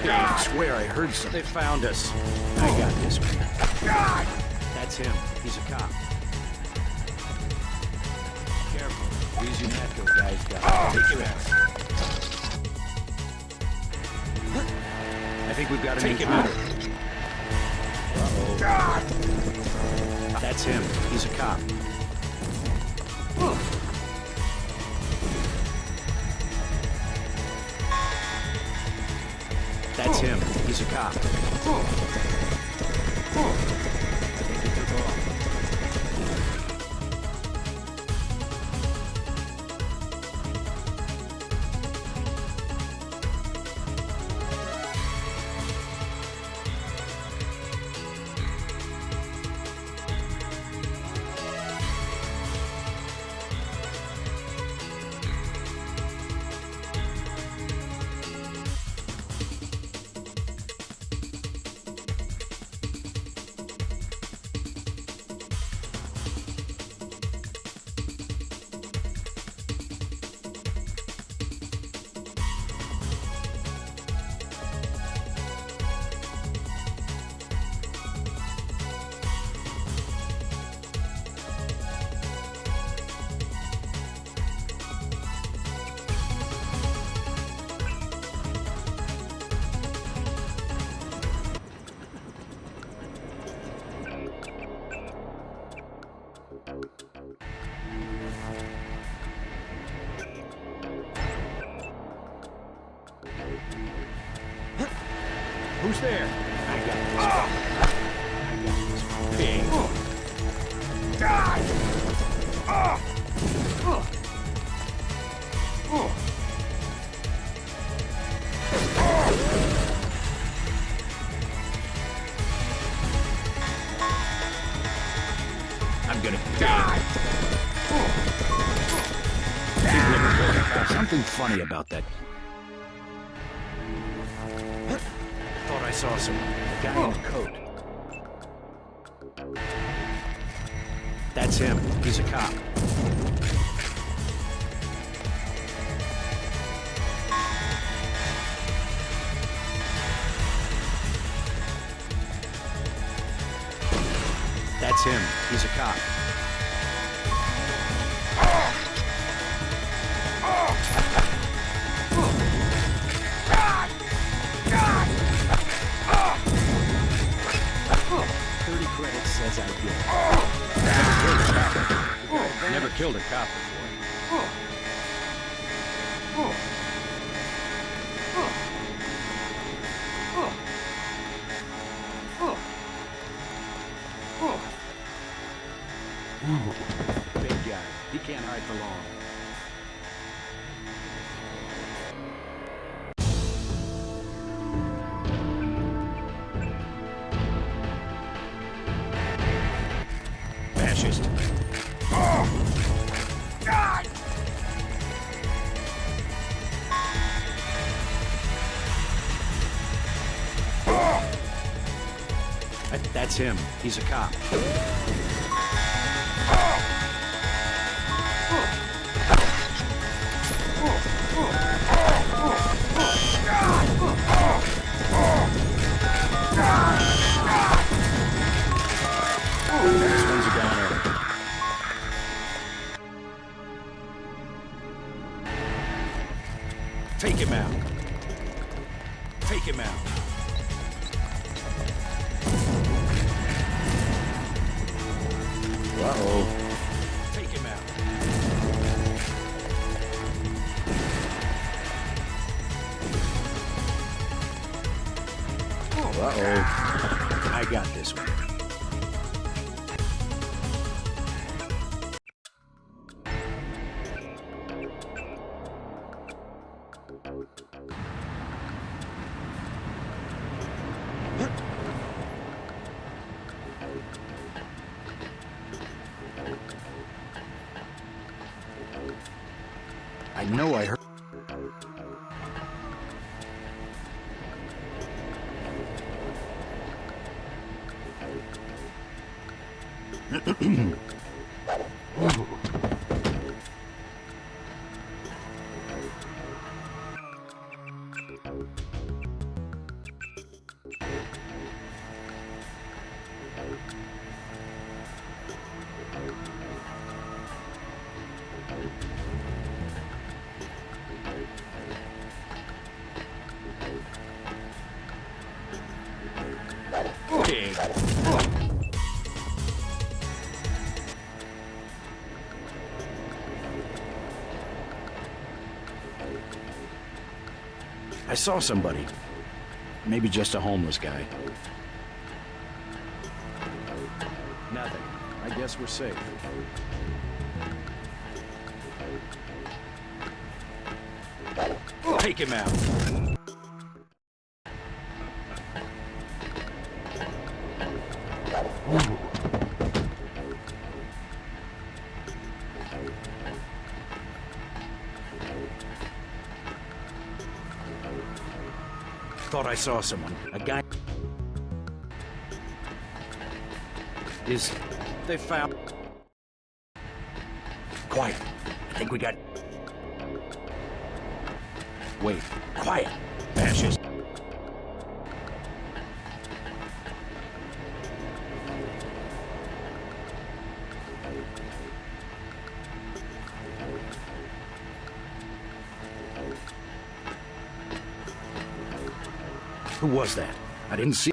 I swear I heard something. They found us. I got this one. That's him. He's a cop. Careful. Use your Matco, guys. Take your ass. I think we've got a new shooter. Uh-oh. That's him. He's a cop. That's him. He's a cop. I think he took off. Who's there? I got this. I got this. Pig. I'm gonna die. Something funny about that. Thought I saw someone. A guy in a coat. That's him. He's a cop. That's him. He's a cop. Says I did. Never killed a cop before. Big guy. He can't hide for long. Fascist. That's him. He's a cop. This one's a goner. Take him out. Take him out. Uh-oh. Take him out. Uh-oh. I got this one. I know I heard... Pig. I saw somebody. Maybe just a homeless guy. Nothing. I guess we're safe. Take him out. Thought I saw someone. A guy. They found... Quiet. I think we got... Wait. Quiet. Fascist. Who was that? I didn't see...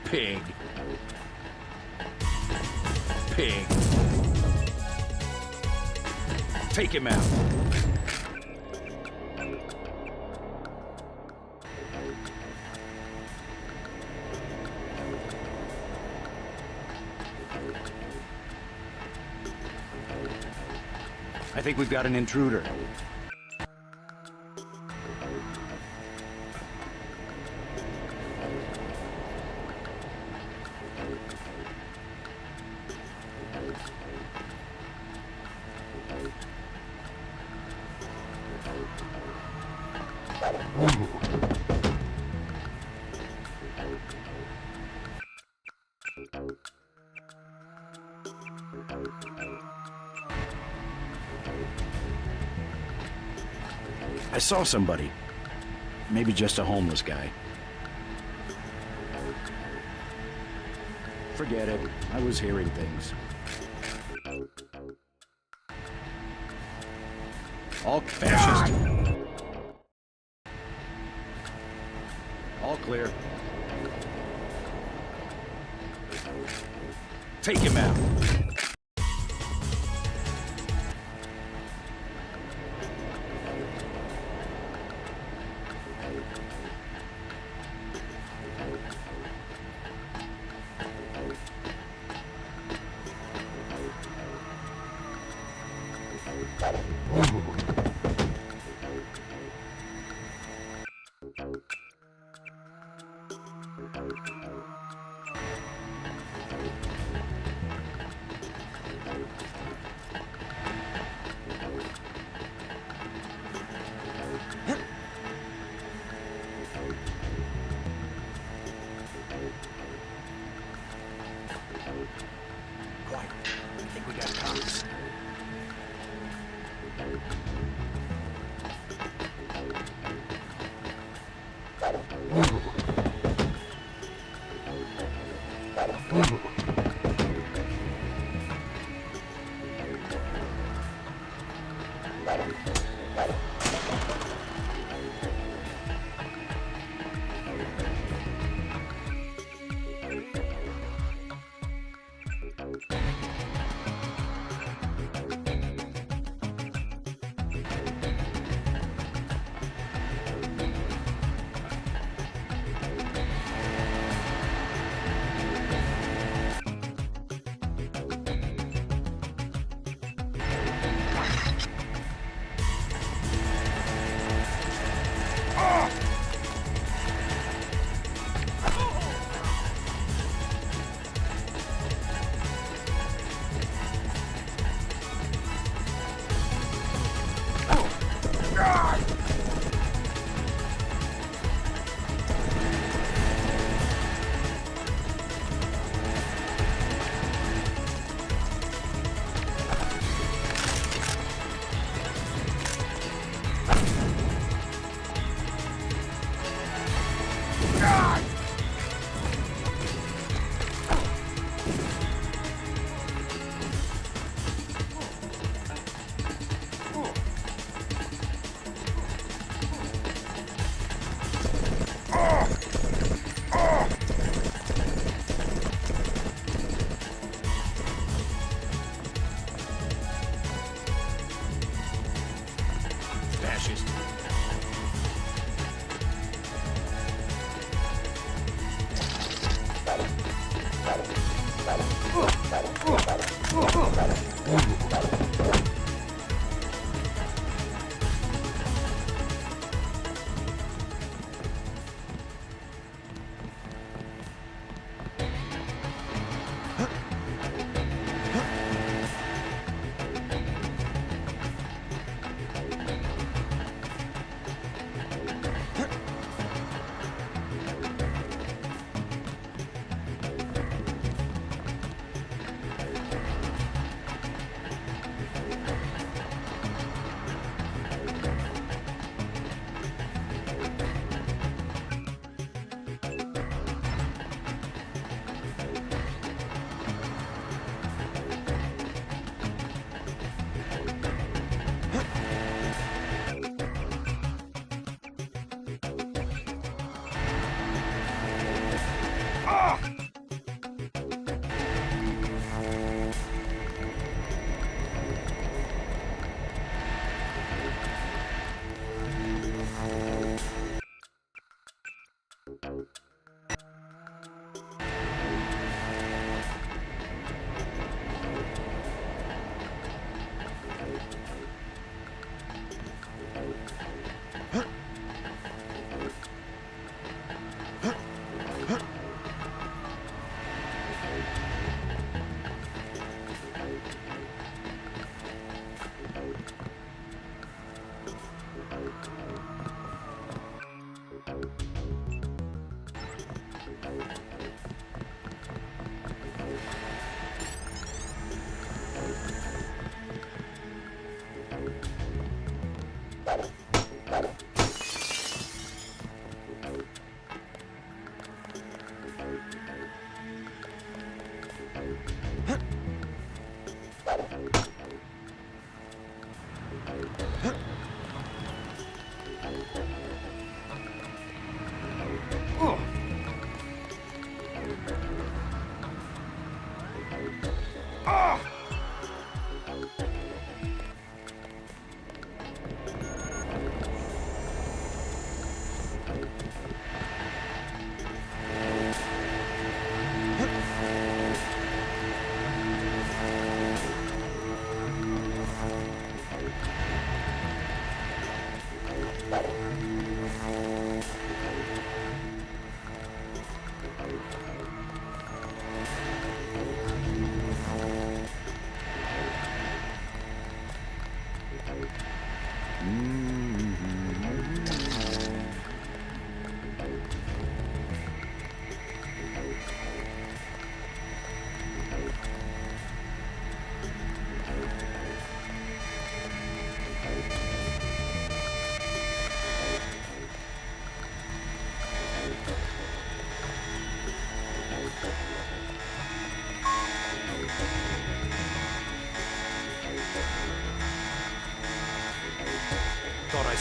Pig. Pig. Take him out. I think we've got an intruder. I saw somebody. Maybe just a homeless guy. Forget it. I was hearing things. All fascist. All clear. Take him out. Quiet. I think we got cops. Fascist.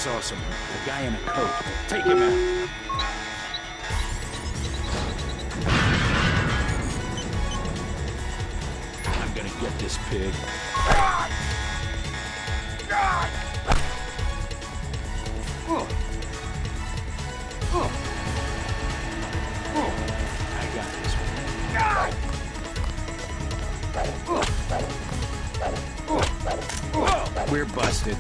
saw someone. A guy in a coat. Take him out. I'm gonna get this pig. I got this one. We're busted.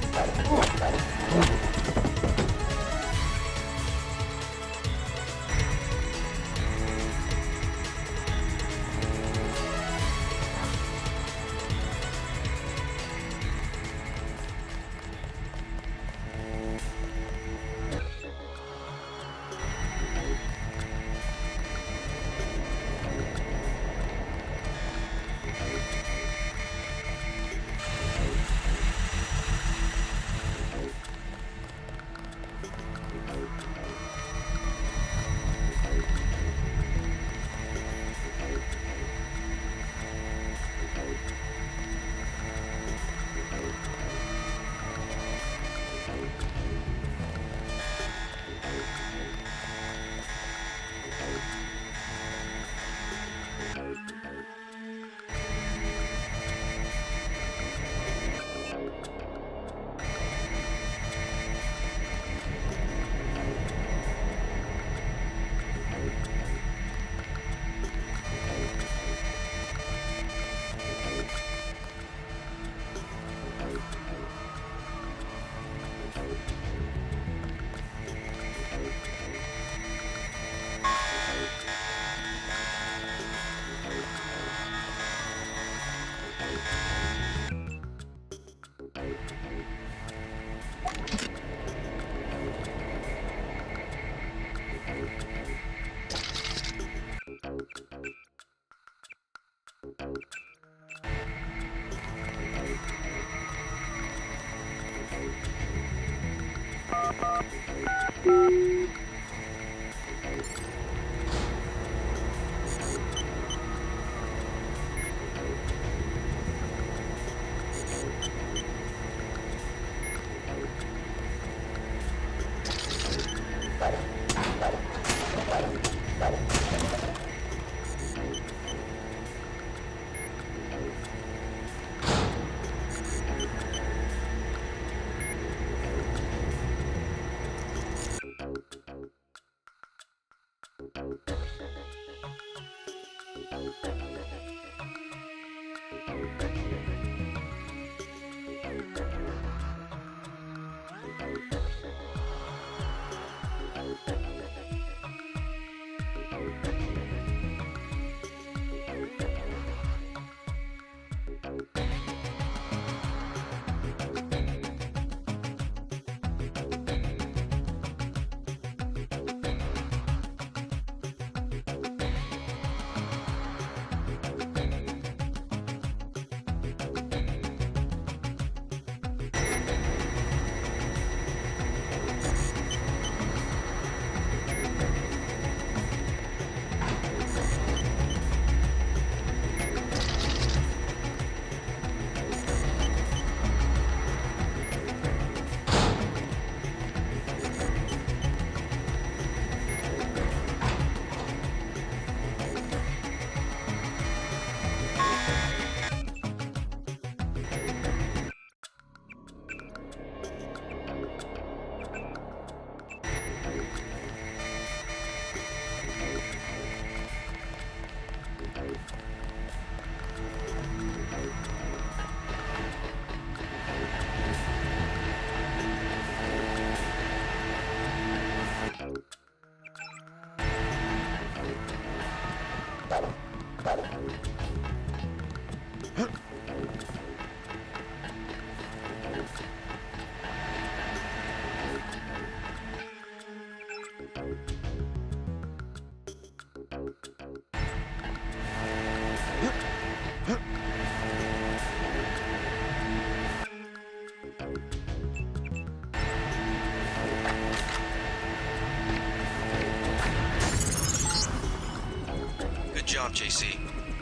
job, JC.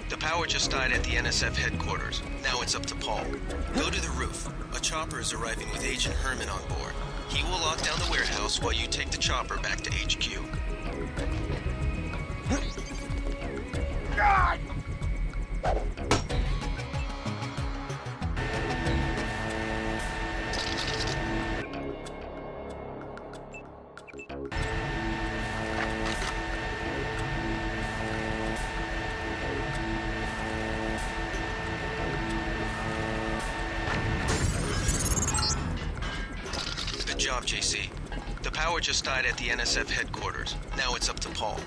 The power just died at the NSF headquarters. Now it's up to Paul. Go to the roof. A chopper is arriving with Agent Herman on board. He will lock down the warehouse while you take the chopper back to HQ. God! Good job, JC. The power just died at the NSF headquarters. Now it's up to Paul.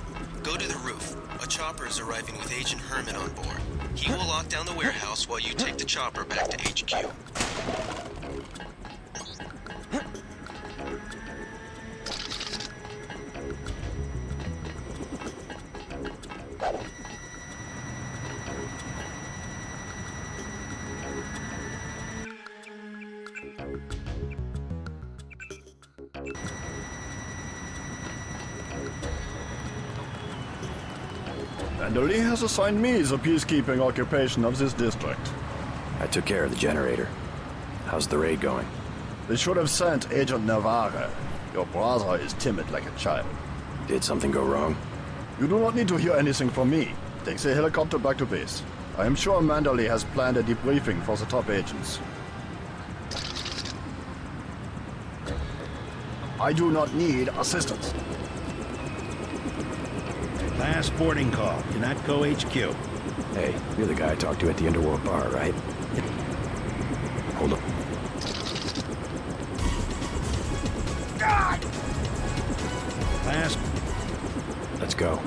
Go to the roof. A chopper is arriving with Agent Herman on board. He will lock down the warehouse while you take the chopper back to HQ. Manderley has assigned me the peacekeeping occupation of this district. I took care of the generator. How's the raid going? They should have sent Agent Navarre. Your brother is timid like a child. Did something go wrong? You do not need to hear anything from me. Take the helicopter back to base. I am sure Manderley has planned a debriefing for the top agents. I do not need assistance. Last boarding call to NATCO HQ. Hey, you're the guy I talked to at the Underworld bar, right? Hold up. God! Last. Let's go.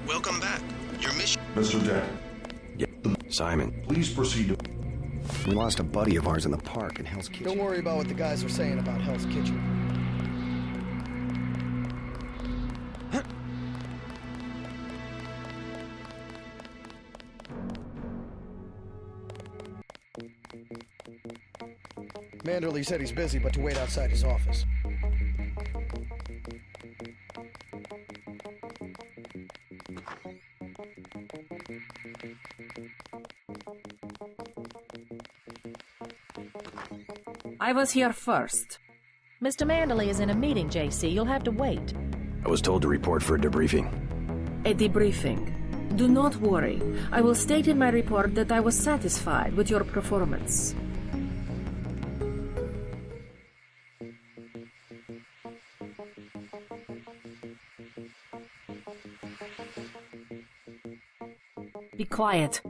Welcome back. Your mission... Mr. Dent. Yep. Simon. Please proceed. We lost a buddy of ours in the park in Hell's Kitchen. Don't worry about what the guys are saying about Hell's Kitchen. Manderley said he's busy, but to wait outside his office. I was here first. Mr. Manderley is in a meeting, JC. You'll have to wait. I was told to report for a debriefing. A debriefing. Do not worry. I will state in my report that I was satisfied with your performance. Be quiet.